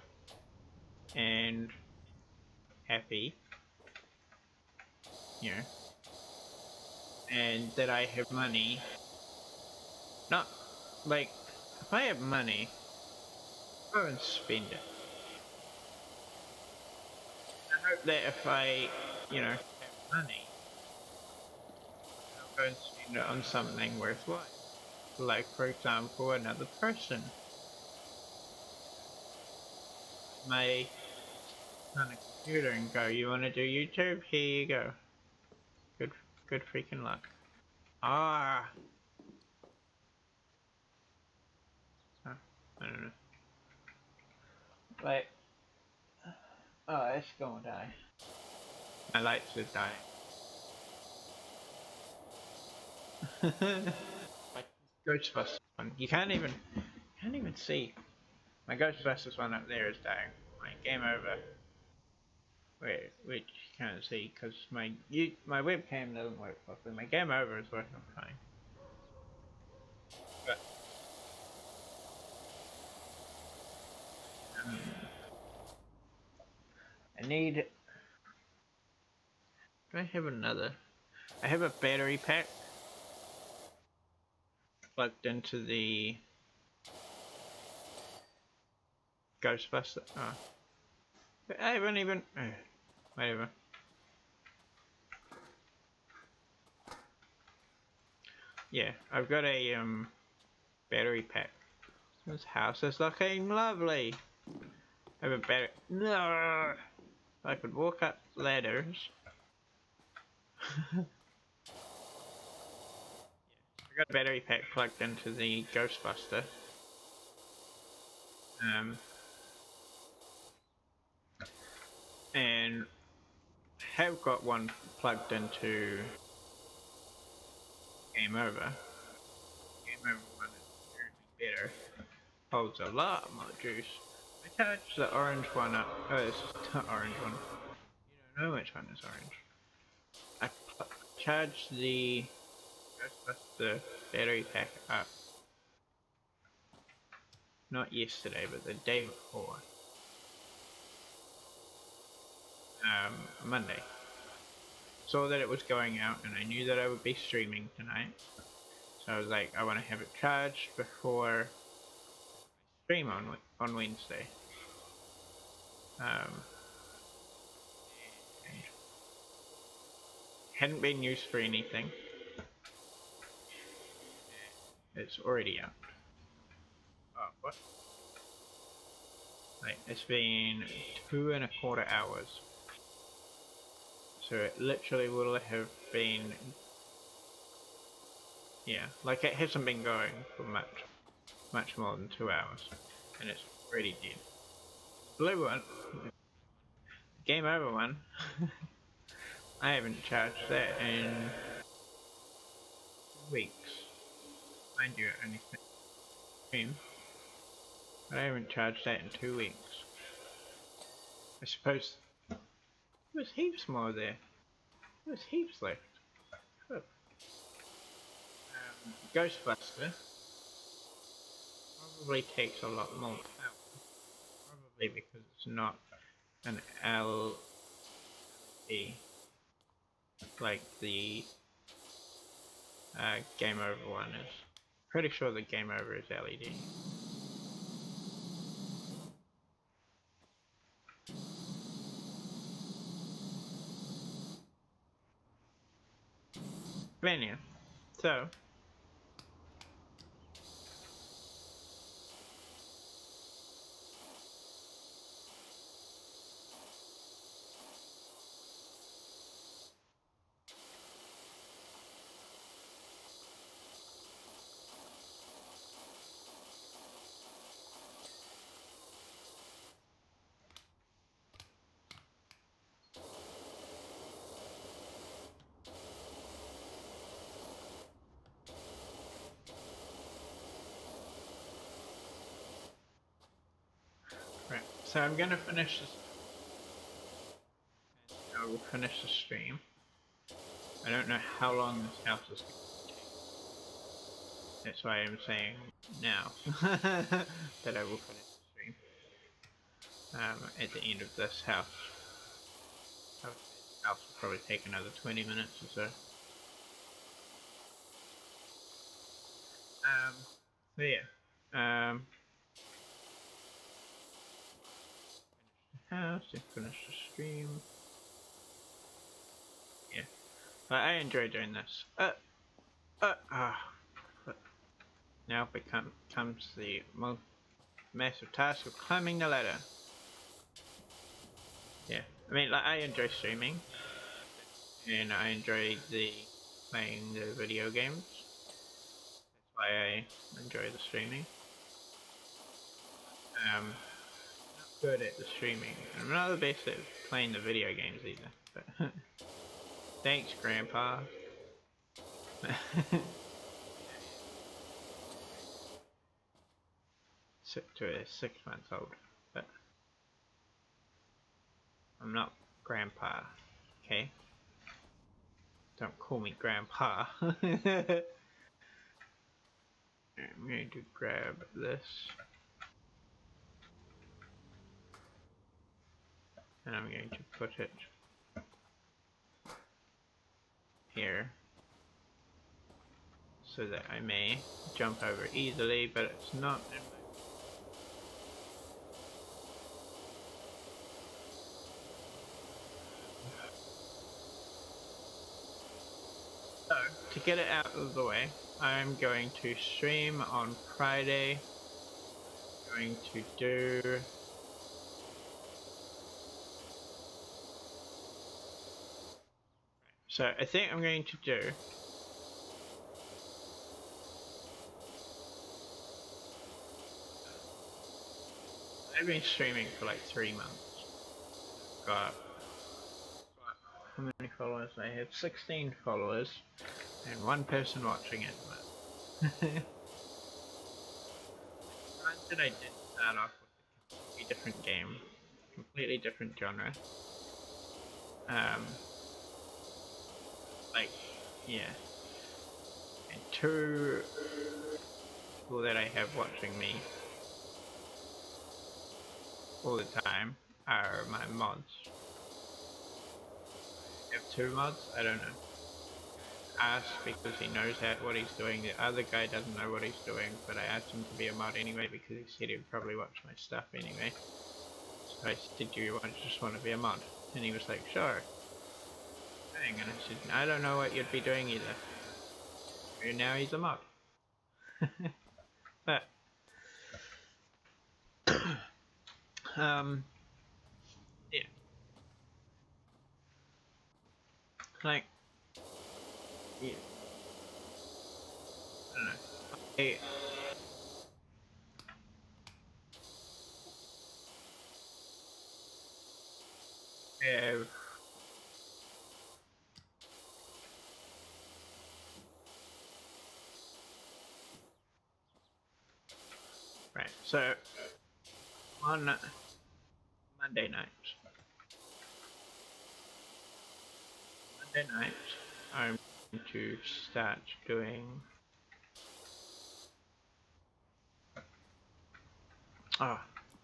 and happy, you know, and that I have money. Not like if I have money, I'll go and spend it. I hope that if I, have money, I'll go and spend it on something worthwhile. Like, for example, another person. My on a computer and go, you want to do YouTube? Here you go. Good, good freaking luck. Ah, oh, I don't know. Like, oh, it's gonna die. My lights are dying. My Ghostbusters one. You can't even see. My Ghostbusters one up there is dying. My game over. Wait, which you can't see because my webcam doesn't work properly. My game over is working fine. But um, I need. Do I have another? I have a battery pack plugged into the Ghostbuster. Oh, I haven't even. Whatever. Yeah, I've got a battery pack. This house is looking lovely. I have a battery. No, I could walk up ladders. I got a battery pack plugged into the Ghostbuster. And have got one plugged into Game Over. Game Over one is apparently better. Holds a lot more juice. I charged the orange one up. Oh, this is the orange one. You don't know which one is orange. I charged the Ghostbuster battery pack up. Not yesterday, but the day before. Monday. Saw that it was going out and I knew that I would be streaming tonight. So I was like, I want to have it charged before I stream on Wednesday. Hadn't been used for anything. It's already out. Oh, what? Like, it's been 2.25 hours. So it literally will have been, yeah, like it hasn't been going for much more than 2 hours. And it's already dead. Blue one, Game Over one, I haven't charged that in 2 weeks. Mind you, it only stream, but I haven't charged that in 2 weeks. I suppose there's heaps more there. There's heaps left. Oh. Ghostbuster probably takes a lot more power. Probably because it's not an LED like the Game Over one is. Pretty sure the Game Over is LED. Mania. So right. So I'm gonna finish this. I will finish the stream. I don't know how long this house is going to take. That's why I'm saying now that I will finish the stream at the end of this house. This house will probably take another 20 minutes or so. So yeah. Finish the house and finish the stream. Yeah. But I enjoy doing this. But now comes the most massive task of climbing the ladder. Yeah. I mean, like, I enjoy streaming. And I enjoy playing the video games. That's why I enjoy the streaming. I'm not good at the streaming. I'm not the best at playing the video games either. But thanks, Grandpa. To a 6-month-old, but I'm not Grandpa. Okay. Don't call me Grandpa. I'm going to grab this. And I'm going to put it here so that I may jump over easily, but it's not in my... So, to get it out of the way, I'm going to stream on Friday. I'm going to do... So, I think I'm going to do... I've been streaming for like 3 months. Got how many followers? I have 16 followers and 1 person watching it. Granted, I did start off with a completely different game, completely different genre. Like, yeah. And 2 people that I have watching me all the time are my mods. I have 2 mods, I don't know. Asked because he knows what he's doing. The other guy doesn't know what he's doing, but I asked him to be a mod anyway because he said he'd probably watch my stuff anyway. So I said, do you just want to be a mod? And he was like, sure. And I said, I don't know what you'd be doing either. And now he's a mod. But yeah. Like, yeah. I don't know. I have right, so on Monday nights, I'm going to start doing. Oh,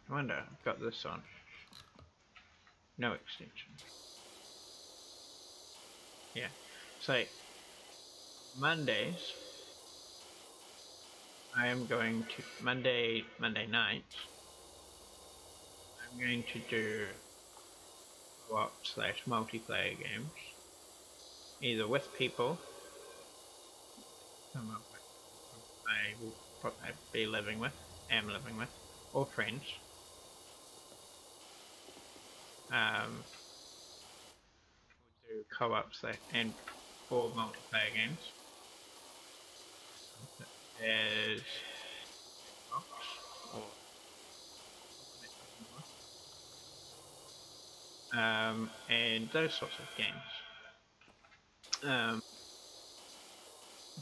I wonder, I've got this on. No extension. Yeah. So, Mondays, I am going to, Monday nights, I'm going to do co-op/multiplayer games. Either with people, some of which I will probably be living with, or friends. We'll do co-ops and for multiplayer games. There's and those sorts of games.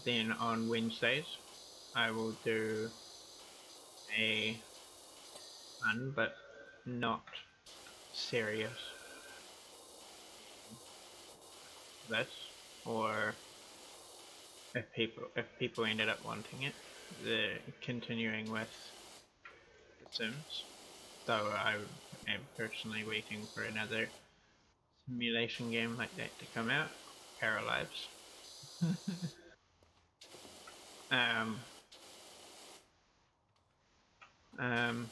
Then on Wednesdays, I will do a fun but not serious this, or if people ended up wanting it, the continuing with The Sims, though I am personally waiting for another simulation game like that to come out. Paralives. um, um,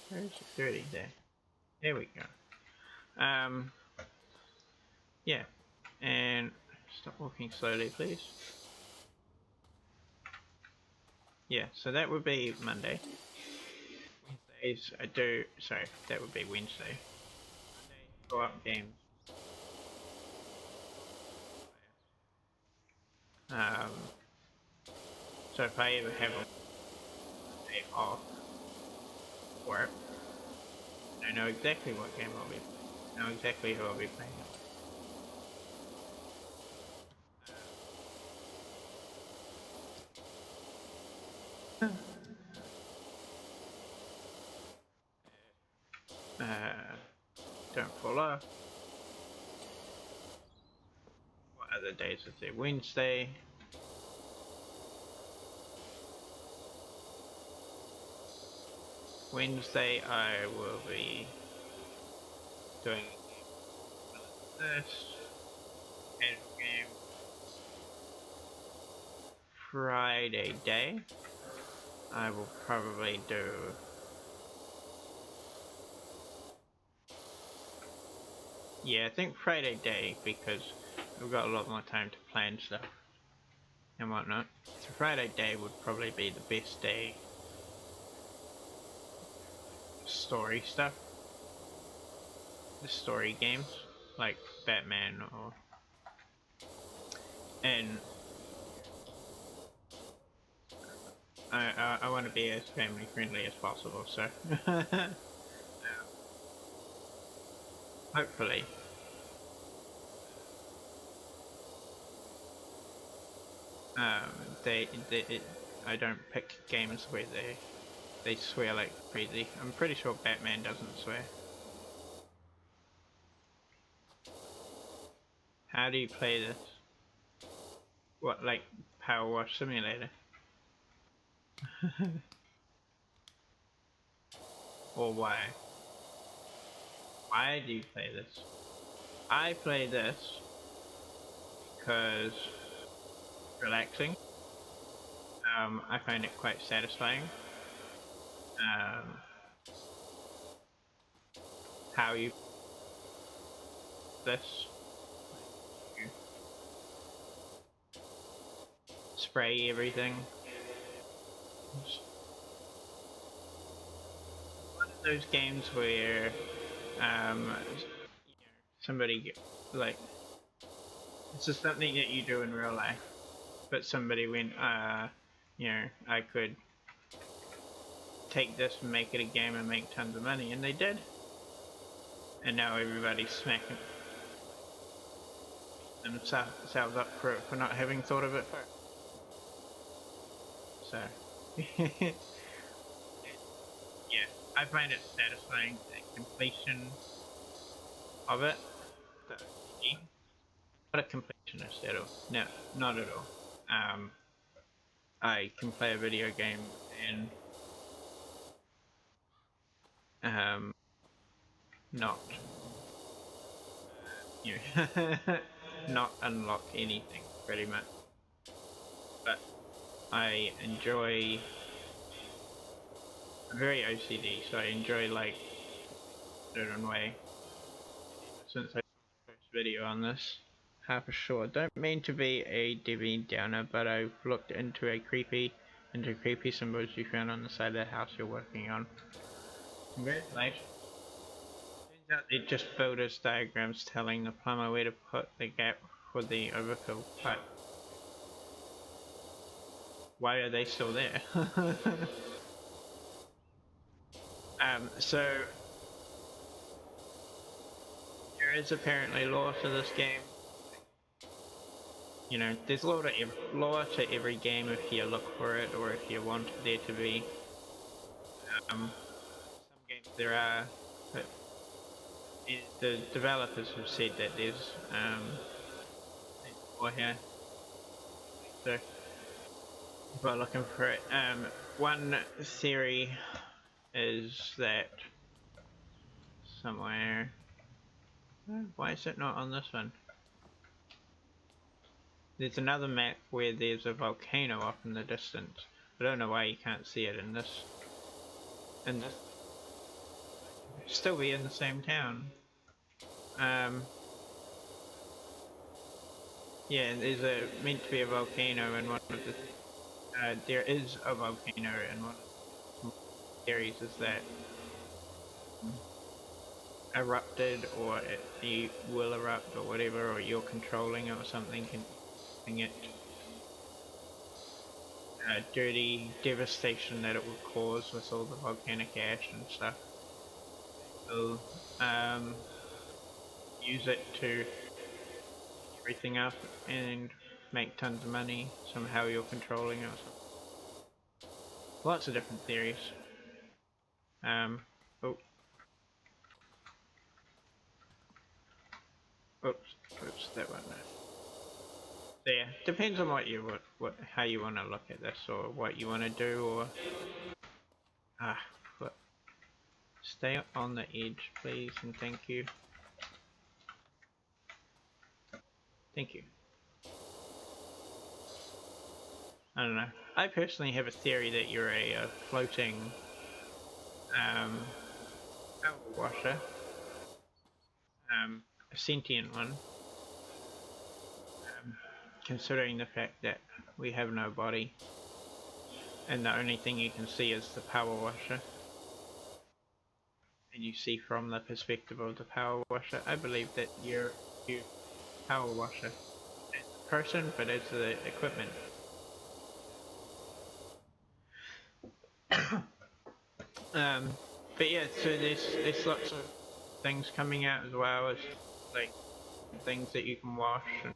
where's security there? There we go. Yeah, and stop walking slowly, please. Yeah, so that would be Monday. Wednesdays, sorry, that would be Wednesday. Monday, co-op games. Um, so if I ever have a day off work, I know exactly what game I'll be playing. I know exactly who I'll be playing. Don't fall off. What other days is there? Wednesday. Wednesday I will be doing this casual game. Friday day I will probably do I think Friday day, because we've got a lot more time to plan stuff and whatnot. So Friday day would probably be the best day. Story stuff. The story games, like Batman or... And I want to be as family friendly as possible, so... hopefully. I don't pick games where they swear like crazy. I'm pretty sure Batman doesn't swear. How do you play this? What, like PowerWash Simulator? Or why? Why do you play this? I play this because it's relaxing. I find it quite satisfying. How you this? You spray everything. It's one of those games where somebody like it's just something that you do in real life, but somebody went, I could take this and make it a game and make tons of money, and they did. And now everybody's smacking themselves up for not having thought of it first. So, yeah, I find it satisfying, the completion of it. Not a completionist at all. No, not at all. I can play a video game and not not unlock anything pretty much. But I enjoy. I'm very OCD, so I enjoy like a certain way. Since I saw the first video on this, half sure. Don't mean to be a Debbie Downer, but I've looked into creepy symbols you found on the side of the house you're working on. Congratulations. Turns out they're just builders diagrams telling the plumber where to put the gap for the overfill pipe. Why are they still there? So there is apparently law to this game. You know, there's law to every game if you look for it or if you want there to be. Some games there are, but the developers have said that there's more here. So we're looking for it. One theory is that somewhere. Why is it not on this one? There's another map where there's a volcano off in the distance. I don't know why you can't see it in this. In this, still be in the same town. Yeah, there's meant to be a volcano in one of the. There is a volcano in one of the theories is that erupted or it will erupt or whatever, or you're controlling it or something, can it dirty devastation that it will cause with all the volcanic ash and stuff. So use it to everything up and make tons of money. Somehow you're controlling it or something. Lots of different theories. Oh. Oops, that one. So yeah, depends on how you want to look at this or what you want to do or but stay on the edge, please, and thank you. Thank you. I don't know. I personally have a theory that you're a floating power washer, a sentient one. Considering the fact that we have no body and the only thing you can see is the power washer and you see from the perspective of the power washer, I believe that you're power washer as a person but as the equipment. But yeah, so there's lots of things coming out as well as like things that you can wash and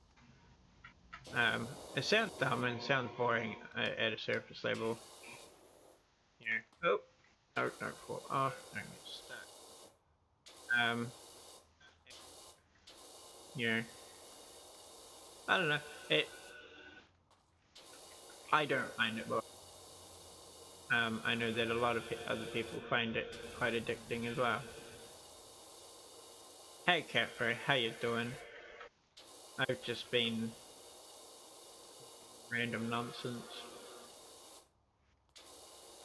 it sounds dumb and it sounds boring at a surface level. You know, oh, don't fall off, don't get stuck. You know, I don't know, I don't find it boring. I know that a lot of other people find it quite addicting as well. Hey Catfrey, how you doing? I've just been random nonsense.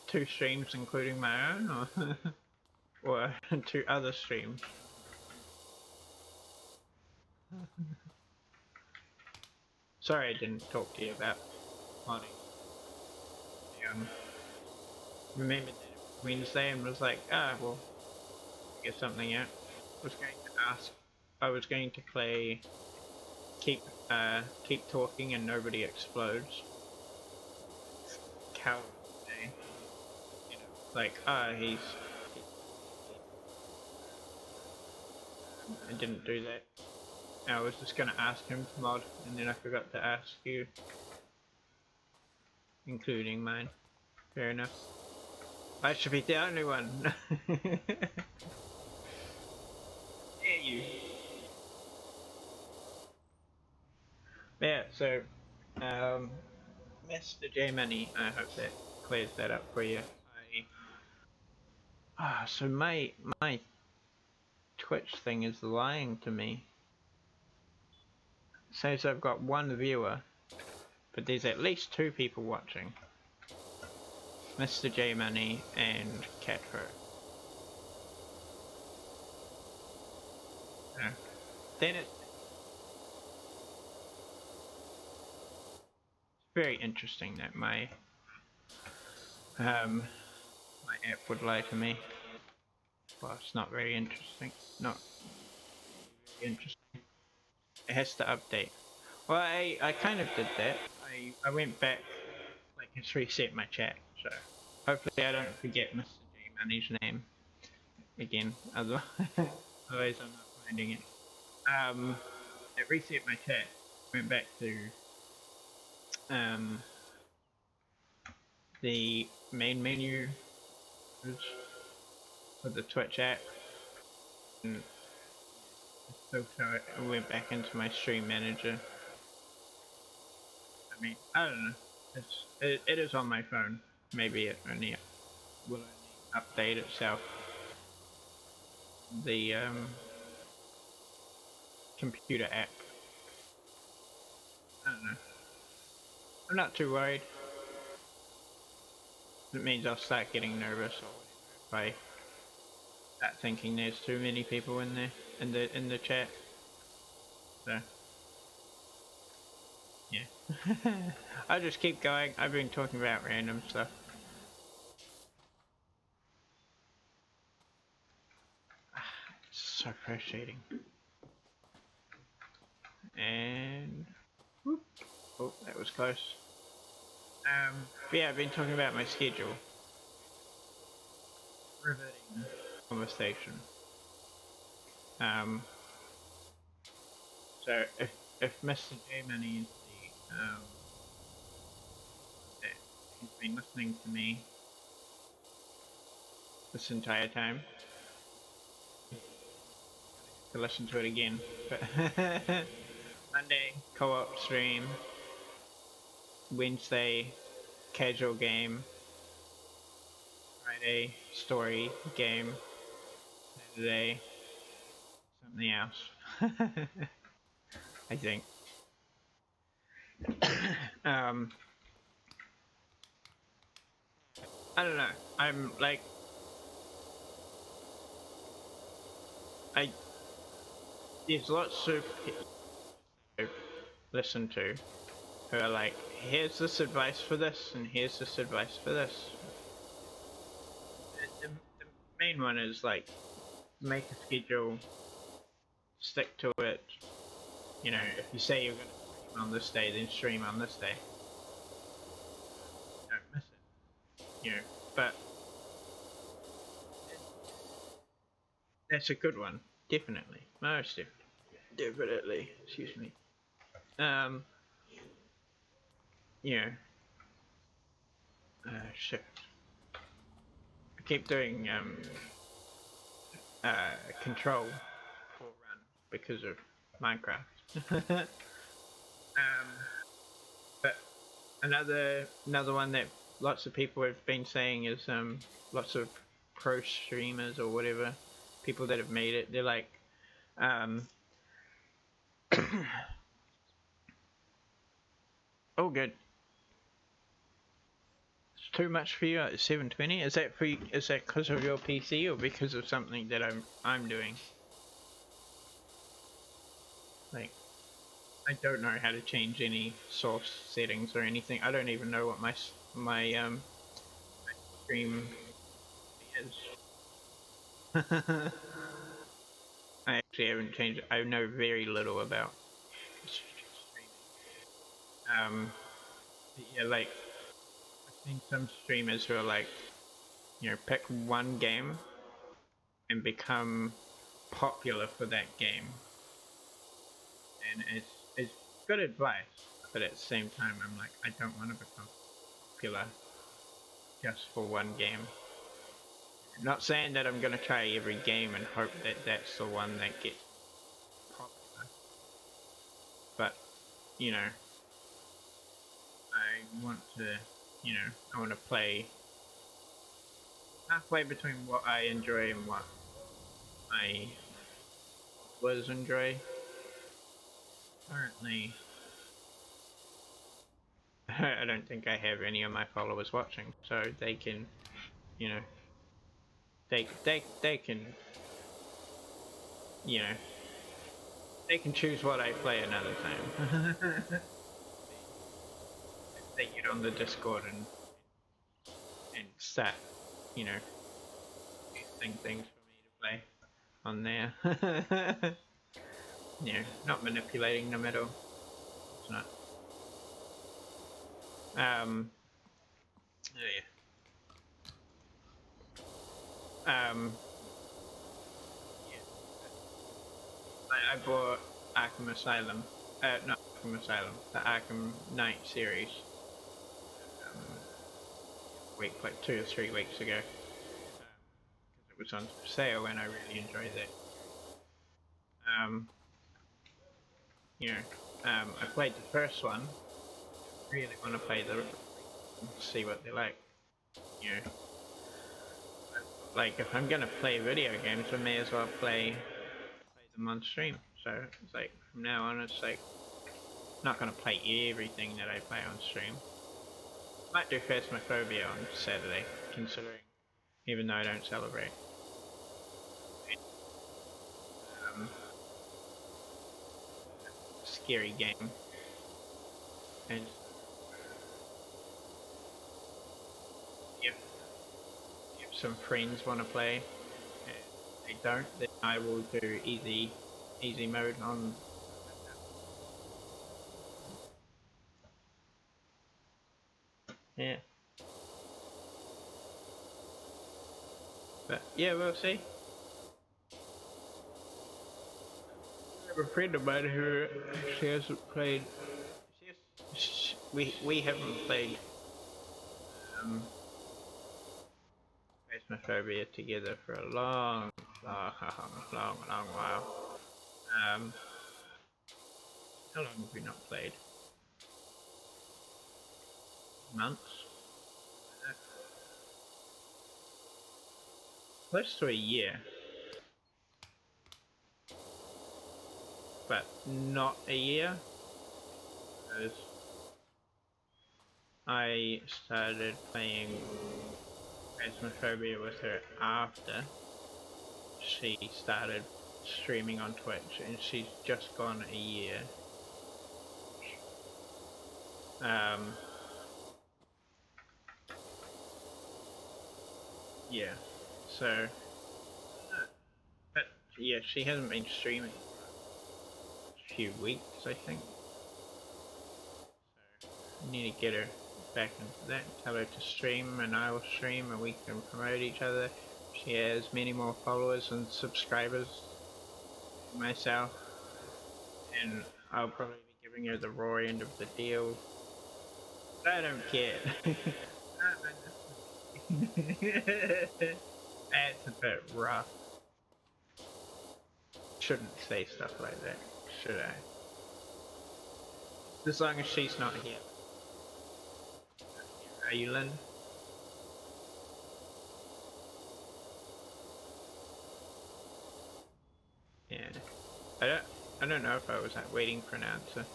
2 streams including my own, or or 2 other streams. Sorry I didn't talk to you about modding. Remembered that it was Wednesday and was like, well, get something out. I was going to play keep talking and nobody explodes. Coward day. You know, like, I didn't do that. I was just gonna ask him to mod, and then I forgot to ask you. Including mine. Fair enough. I should be the only one. Yeah, you. Yeah, so, Mr. J Money, I hope that clears that up for you. So my Twitch thing is lying to me. It says I've got 1 viewer, but there's at least 2 people watching. Mr. J Money and Catfro. Then it's very interesting that my app would lie to me. Well, it's not very interesting. Not very interesting. It has to update. Well, I kind of did that. I went back, like, it's reset my chat, so hopefully I don't forget Mr. J Money's name again, otherwise I'm not finding it. It reset my chat, went back to the main menu, with the Twitch app, and so I went back into my stream manager. I mean, I don't know. It is on my phone. Maybe it only will only update itself. The computer app. I don't know. I'm not too worried. It means I'll start getting nervous or whatever if I start thinking there's too many people in there in the chat. So yeah. I'll just keep going. I've been talking about random stuff. It's so frustrating. And whoop. Oh, that was close. But yeah, I've been talking about my schedule. Riveting conversation. So if Mr. J Money is he's been listening to me this entire time. To listen to it again. But Monday co-op stream. Wednesday casual game. Friday story game. Saturday something else. I think. I don't know. I'm like there's lots of people I listen to who are like, here's this advice for this and here's this advice for this. The main one is like, make a schedule, stick to it. You know, if you say you're going to stream on this day, then stream on this day. Don't miss it. You know, but that's a good one, definitely, most definitely. Excuse me. You know, shit. I keep doing control for run because of Minecraft. But another one that lots of people have been saying is lots of pro streamers or whatever, people that have made it, they're like oh good. It's too much for you at 720. Is that for you, is that because of your PC or because of something that I'm doing? Like, I don't know how to change any source settings or anything. I don't even know what my stream is. I actually haven't changed it. I know very little about streaming. But yeah, like I've seen some streamers who are like, you know, pick one game and become popular for that game, and it's good advice. But at the same time, I'm like, I don't want to become popular just for one game. I'm not saying that I'm gonna try every game and hope that that's the one that gets popular, but you know, I want to, you know, I want to play halfway between what I enjoy and what I was enjoy. Currently, I don't think I have any of my followers watching, so they can, you know, they can, you know, they can choose what I play another time. They get on the Discord and start, you know, using things for me to play on there. You know, not manipulating them at all. It's not. Oh yeah. Yeah. I bought Arkham Asylum. Not Arkham Asylum. The Arkham Knight series. Like 2 or 3 weeks ago. Because It was on sale and I really enjoyed it. You know, I played the first one. Really want to play see what they like. You know, like if I'm gonna play video games, I may as well play them on stream. So it's like from now on, it's like not gonna play everything that I play on stream. Might do Phasmophobia on Saturday, considering, even though I don't celebrate. Scary game. And if some friends want to play, if they don't, then I will do easy mode on. Yeah. But yeah, we'll see. I have a friend of mine who she hasn't played. We haven't played Phasmophobia together for a long while. How long have we not played? Months? Close to a year. But not a year. Because I started playing Phasmophobia with her after she started streaming on Twitch, and she's just gone a year. Yeah, so, but yeah, she hasn't been streaming for a few weeks, I think. So, I need to get her back into that, tell her to stream, and I will stream, and we can promote each other. She has many more followers and subscribers than myself, and I'll probably be giving her the raw end of the deal. But I don't care. That's a bit rough. Shouldn't say stuff like that, should I? As long as she's not here. Are you, Lynn? Yeah. I don't know if I was waiting for an answer.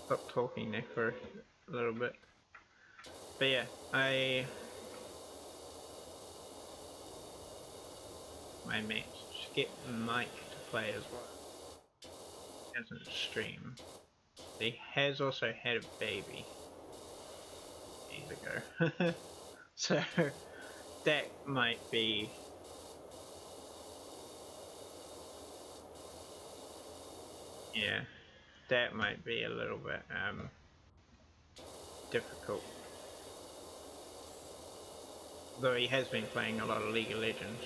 Stop talking there for a little bit. But yeah, my mate Skip Mike to play as well. He doesn't stream. He has also had a baby years ago. So that might be that might be a little bit difficult. Though he has been playing a lot of League of Legends.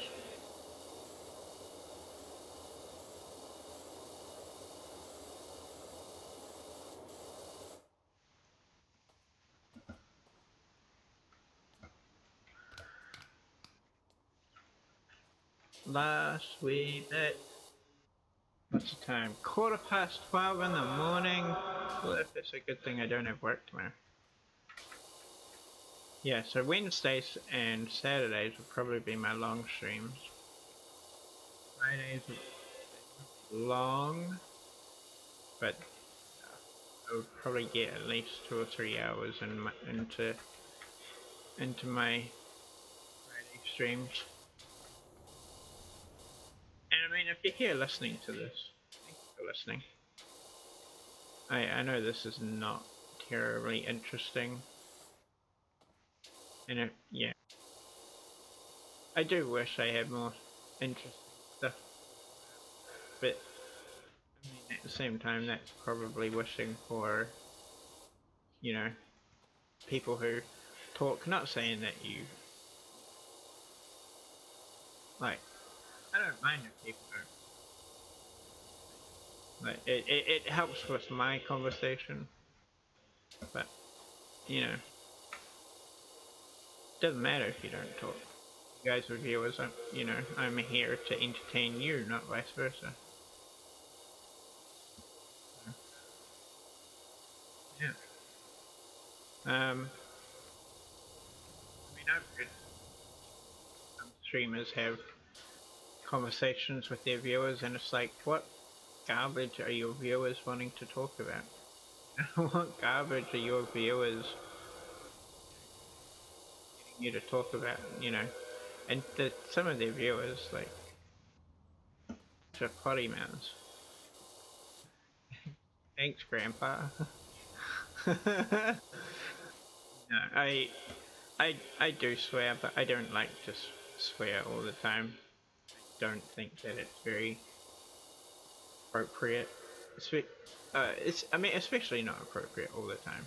Last week at what's the time? 12:15 in the morning. Well, if it's a good thing I don't have work tomorrow. Yeah, so Wednesdays and Saturdays will probably be my long streams. Fridays will be long, but I would probably get at least 2 or 3 hours into my Friday streams. And I mean, if you're here listening to this, thank you for listening. I know this is not terribly interesting. And yeah, I do wish I had more interesting stuff, but I mean, at the same time, that's probably wishing for, you know, people who talk. Not saying that you, like, I don't mind if people don't. Like, it helps with my conversation, but, you know, doesn't matter if you don't talk. You guys are viewers, I'm here to entertain you, not vice versa. Yeah. I've heard some streamers have conversations with their viewers, and it's like, what garbage are your viewers wanting to talk about? What garbage are your viewers getting you to talk about, And some of their viewers, like, are potty mouths. Thanks, Grandpa. No, I do swear, but I don't like to swear all the time. I don't think that it's very appropriate. Especially not appropriate all the time.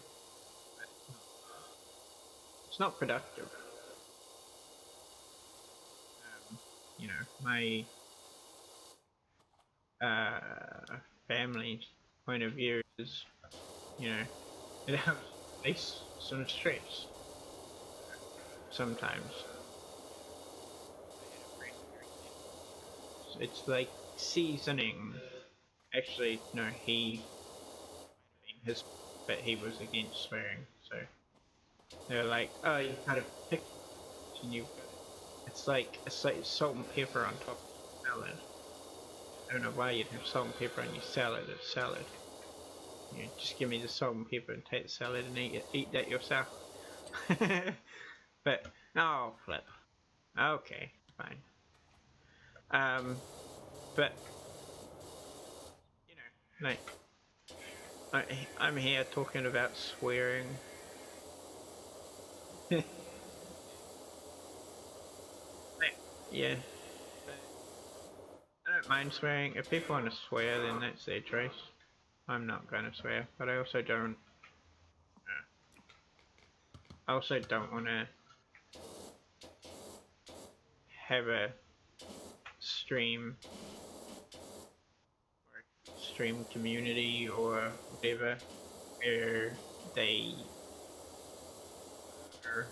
It's not productive. My family's point of view is, it helps release some stress sometimes. It's like seasoning. Actually, no, but he was against swearing, so they're like, oh, you kind of pick, and it's like salt and pepper on top of salad. I don't know why you'd have salt and pepper on your salad. It's salad. Just give me the salt and pepper and take the salad and eat that yourself. But oh, flip. Okay, fine. But like, I'm here talking about swearing. Yeah. I don't mind swearing. If people want to swear, then that's their choice. I'm not gonna swear, but I also don't. I also don't want to have a stream community or whatever where they are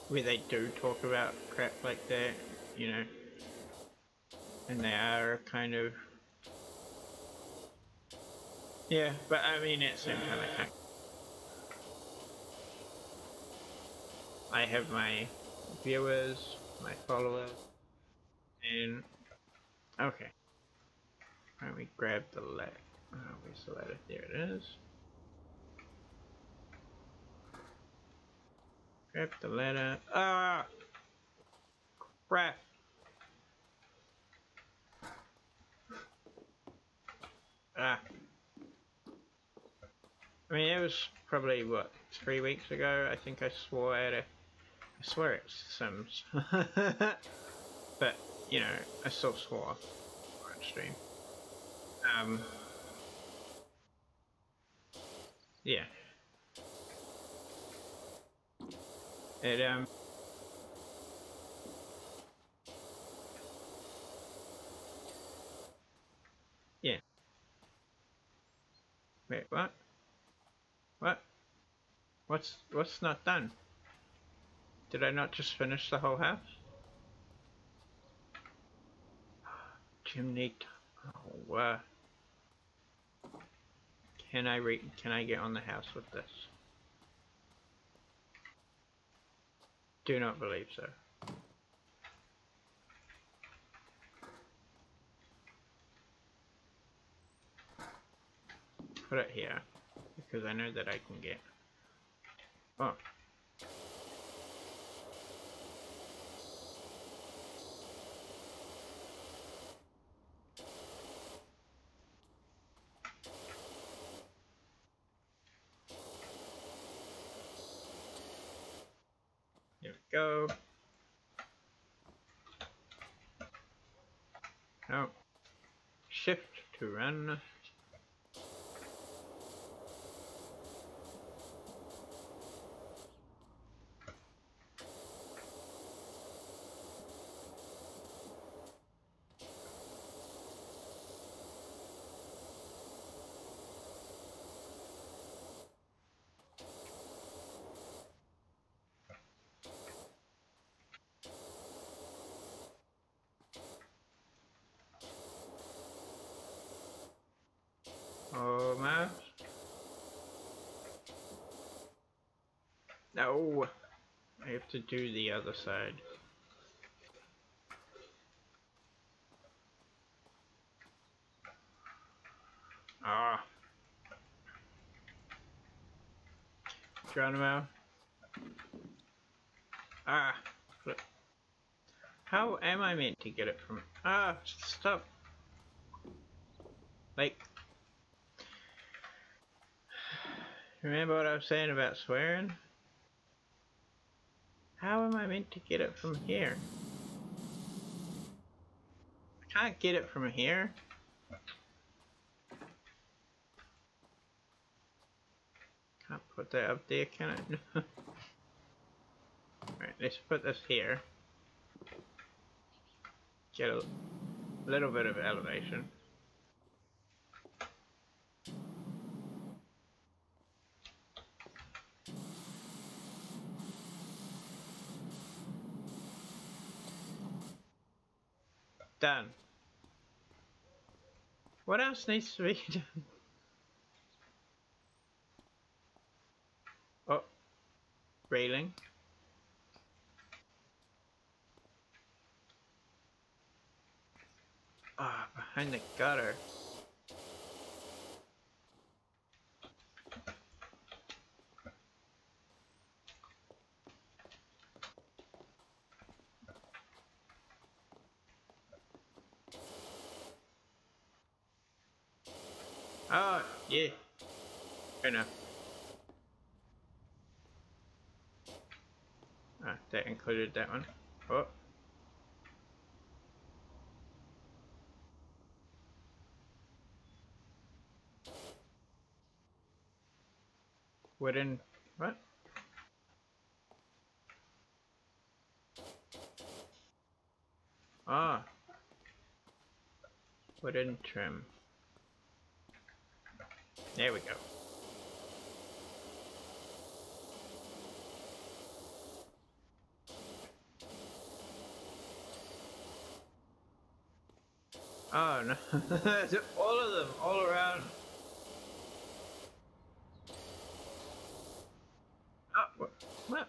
where they do talk about crap like that, and they are kind of, yeah, but I mean, at the same time, I have my viewers, my followers, and okay, let me grab the letter. Oh, where's the letter? There it is. Grab the letter. Ah, crap. Ah. I mean, it was probably, what, 3 weeks ago? I think I swore I swear at Sims. But, I still swore on stream. Yeah. It, yeah. Wait, what? What? What's not done? Did I not just finish the whole house? Chimney. Oh, can I get on the house with this? Do not believe so. Put it here, because I know that I can get. Oh. There we go. Oh. Shift to run. Oh, I have to do the other side. Ah. Geronimo. Ah. Flip. How am I meant to get it from... Ah, stop. Like... Remember what I was saying about swearing? How am I meant to get it from here? I can't get it from here. Can't put that up there, can I? Alright, let's put this here. Get a little bit of elevation. Done. What else needs to be done? Oh, railing. Ah, behind the gutter. Oh, yeah. Fair enough. Ah, that included that one. Oh. Wooden... What? Ah. Wooden trim. There we go. Oh no. All of them, all around. Oh, what?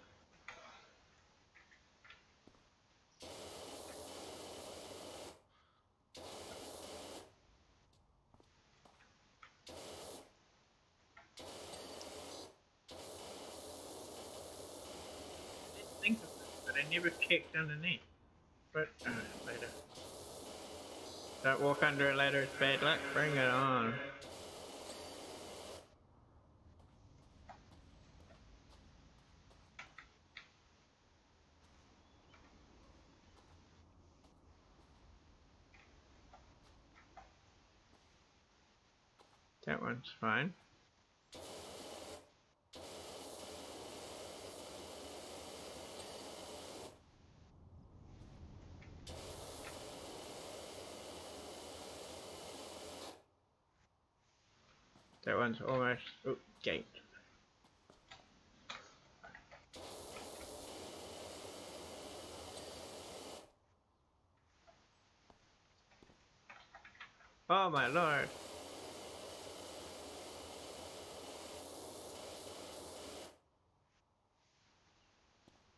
I didn't think of this, but I never checked underneath. But, later. Don't walk under a ladder, it's bad luck. Bring it on. That one's fine. That one's almost... Oh, gate. Oh my lord.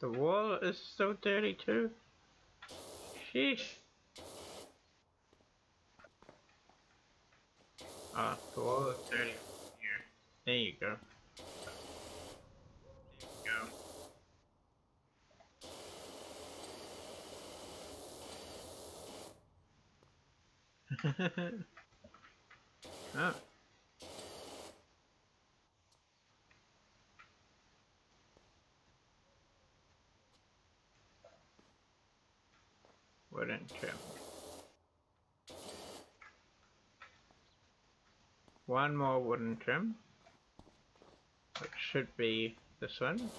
The wall is so dirty too. Sheesh. Ah, the wall is dirty. Here. There you go. There you go. Oh. Wooden trim. One more wooden trim. Which should be this one.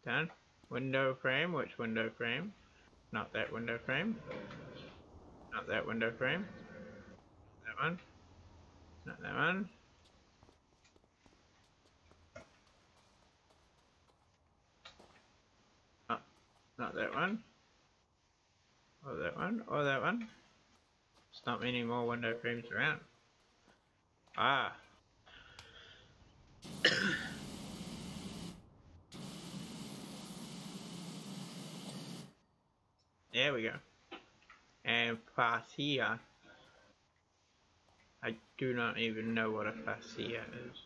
Done. Window frame. Which window frame? Not that window frame. Not that window frame. That one. Not that one. Oh, not that one. Or that one. Or that one. There's not many more window frames around. Ah. There we go. And fascia. I do not even know what a fascia is.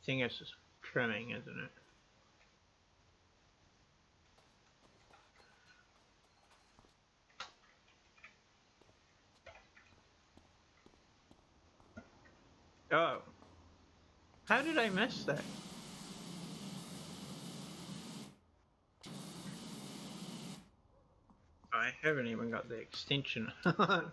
I think it's just trimming, isn't it? Oh. How did I miss that? I haven't even got the extension on.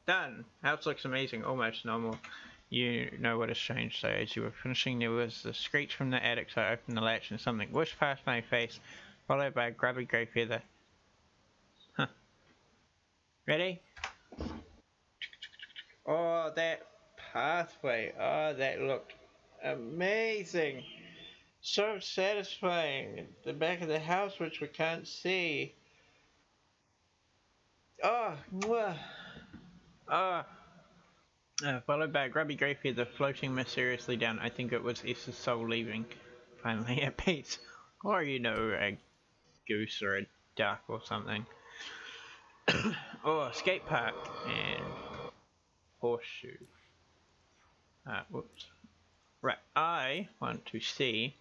Done! House looks amazing, almost normal. You know what has changed, so as you were finishing there was the screech from the attic, so I opened the latch and something whooshed past my face, followed by a grubby grey feather. Huh. Ready? Oh, that pathway. Oh, that looked amazing. So satisfying. The back of the house, which we can't see. Oh, mwah. Oh. Followed by a grubby grey feather floating mysteriously down. I think it was S's soul leaving, finally at peace. Or, you know, a goose or a duck or something. Oh, skate park and horseshoe. Whoops. Right, I want to see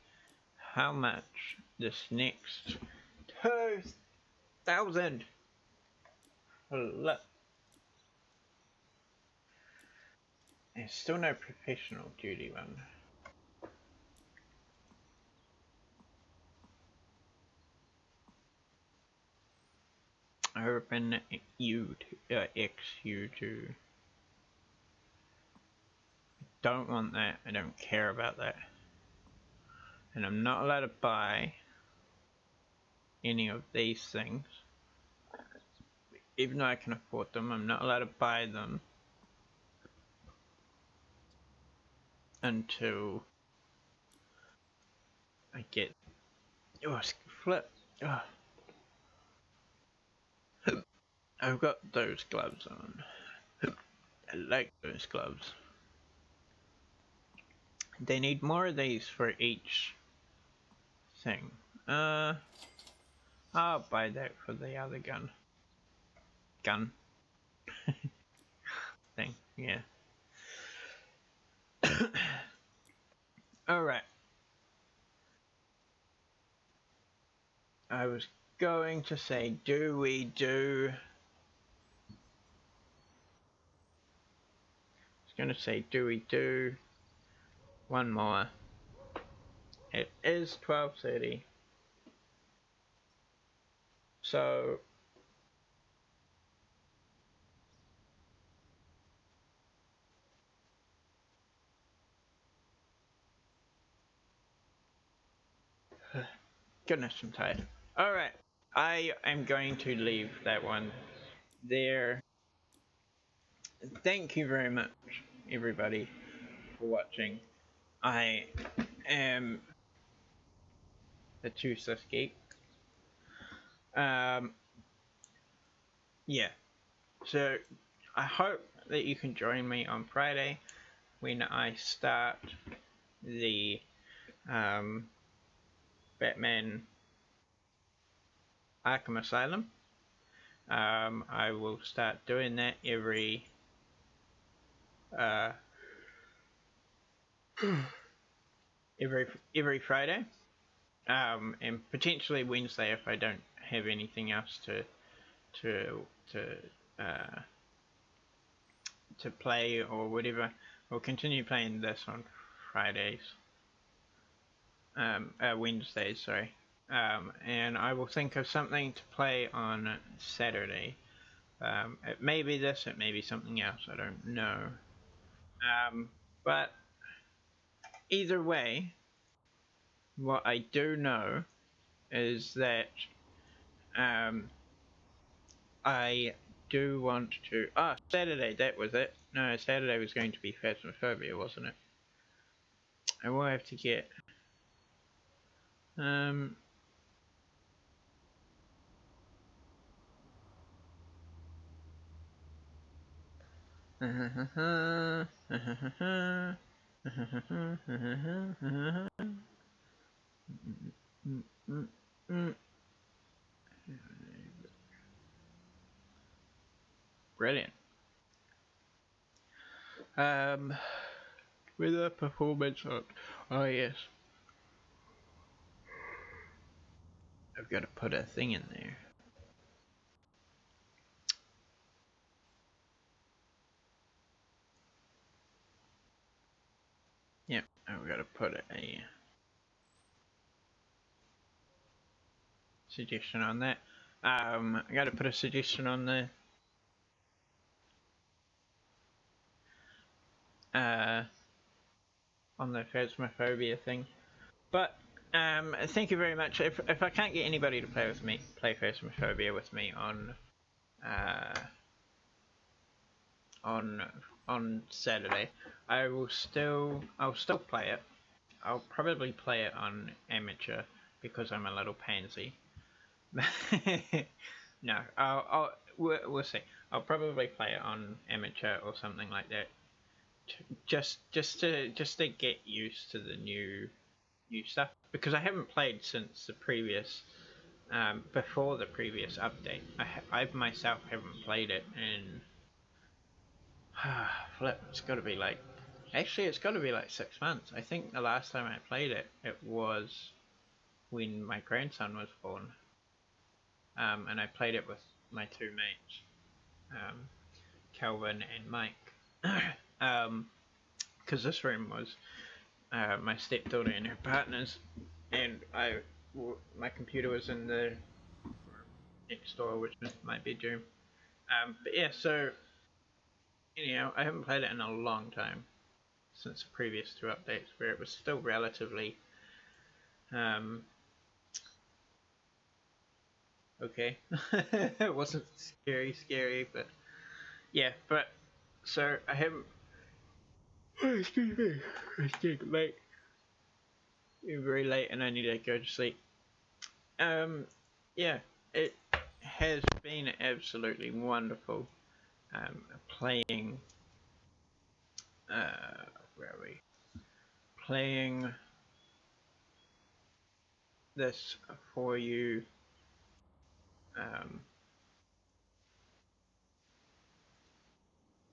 how much this next 2,000. Look. There's still no professional duty one. Urban X U2. Don't want that. I don't care about that. And I'm not allowed to buy any of these things. Even though I can afford them, I'm not allowed to buy them until I get... Oh, flip. Oh. I've got those gloves on. I like those gloves. They need more of these for each thing. I'll buy that for the other gun. Thing, yeah. Alright. I was going to say, do we do... one more. It is 12:30. So... Goodness, I'm tired. Alright, I am going to leave that one there. Thank you very much, everybody, for watching. I am the Two Sis Geek. Yeah, so I hope that you can join me on Friday when I start the Batman Arkham Asylum. I will start doing that every Friday, and potentially Wednesday if I don't have anything else to play or whatever. We'll continue playing this on Fridays, Wednesdays, sorry. And I will think of something to play on Saturday. It may be this, it may be something else, I don't know. But either way, what I do know is that I do want to... Saturday, that was it. No, Saturday was going to be Phasmophobia, wasn't it? I will have to get... Brilliant. With a performance on. Oh yes. I've got to put a thing in there. Yep, I've got to put a suggestion on that. I got to put a suggestion on the phasmophobia thing. But thank you very much. If I can't get anybody to play phasmophobia with me on Saturday, I'll still play it. I'll probably play it on amateur because I'm a little pansy. No, we'll see. I'll probably play it on amateur or something like that. Just to get used to the new stuff, because I haven't played since the previous before the previous update. I myself haven't played it in flip. It's got to be like 6 months. I think the last time I played it, it was when my grandson was born, and I played it with my two mates, Calvin and Mike, because this room was my stepdaughter and her partner's, and my computer was in the next door, which is my bedroom. But yeah, so anyhow, I haven't played it in a long time, since the previous two updates, where it was still relatively okay. It wasn't scary, but yeah. But so I haven't. Oh, excuse me, it's getting late. It's very late, and I need to go to sleep. Yeah, it has been absolutely wonderful playing. Where are we? Playing this for you.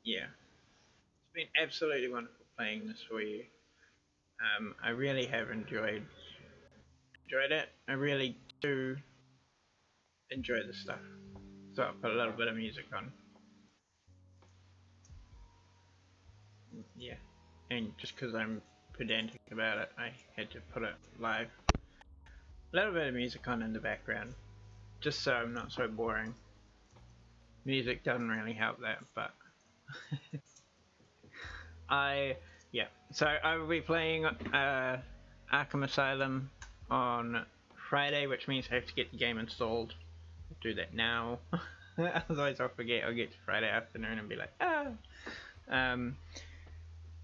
Yeah, it's been absolutely wonderful playing this for you. I really have enjoyed it. I really do enjoy the stuff. So I'll put a little bit of music on. Yeah, and just because I'm pedantic about it, I had to put it live. A little bit of music on in the background, just so I'm not so boring. Music doesn't really help that, but so I will be playing Arkham Asylum on Friday, which means I have to get the game installed. I'll do that now. Otherwise I'll forget. I'll get to Friday afternoon and be like,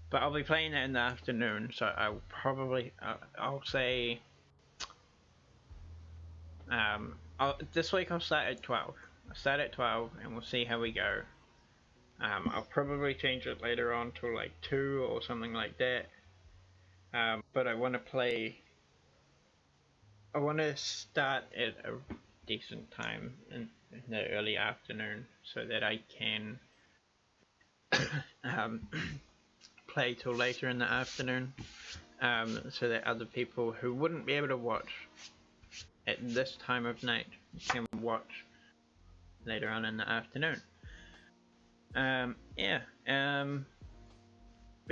but I'll be playing it in the afternoon, so I'll probably I'll say this week I'll start at 12. I'll start at 12 and we'll see how we go. I'll probably change it later on to like 2 or something like that. But I want to start at a decent time in the early afternoon so that I can play till later in the afternoon, so that other people who wouldn't be able to watch at this time of night can watch later on in the afternoon. But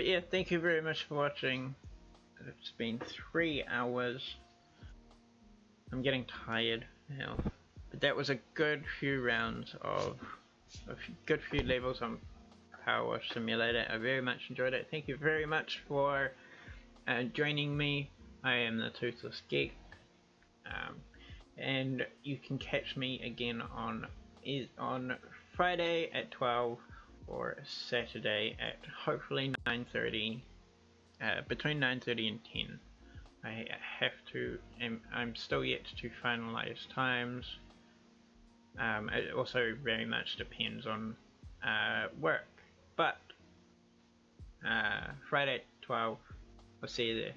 yeah, thank you very much for watching. It's been 3 hours. I'm getting tired now, but that was a good few rounds of good few levels on PowerWash Simulator. I very much enjoyed it. Thank you very much for joining me. I am the Toothless Geek, and you can catch me again on Friday at 12 or Saturday at hopefully 9:30, between 9:30 and 10. I have to, I'm still yet to finalize times. It also very much depends on work, but Friday at 12. I'll see you there.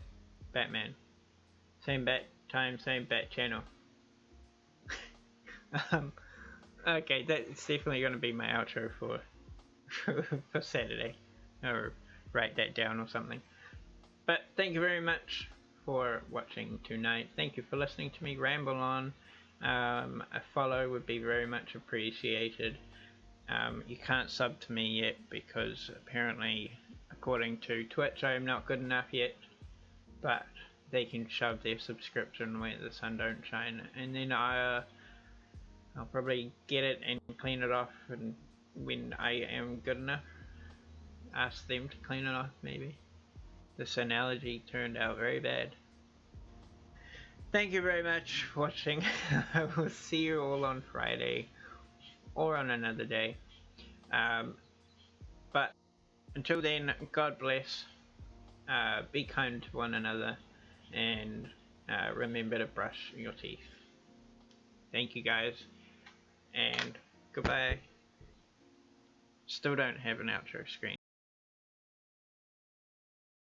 Batman. Same bat time, same bat channel. Okay, that's definitely going to be my outro for for Saturday. Or write that down or something. But thank you very much for watching tonight. Thank you for listening to me ramble on. A follow would be very much appreciated. You can't sub to me yet because apparently, according to Twitch, I am not good enough yet. But they can shove their subscription where the sun don't shine, and then I'll probably get it and clean it off, and when I am good enough, ask them to clean it off. Maybe this analogy turned out very bad. Thank you very much for watching. I will see you all on Friday or on another day. But until then, God bless. Be kind to one another, and remember to brush your teeth. Thank you guys, and goodbye. Still don't have an outro screen.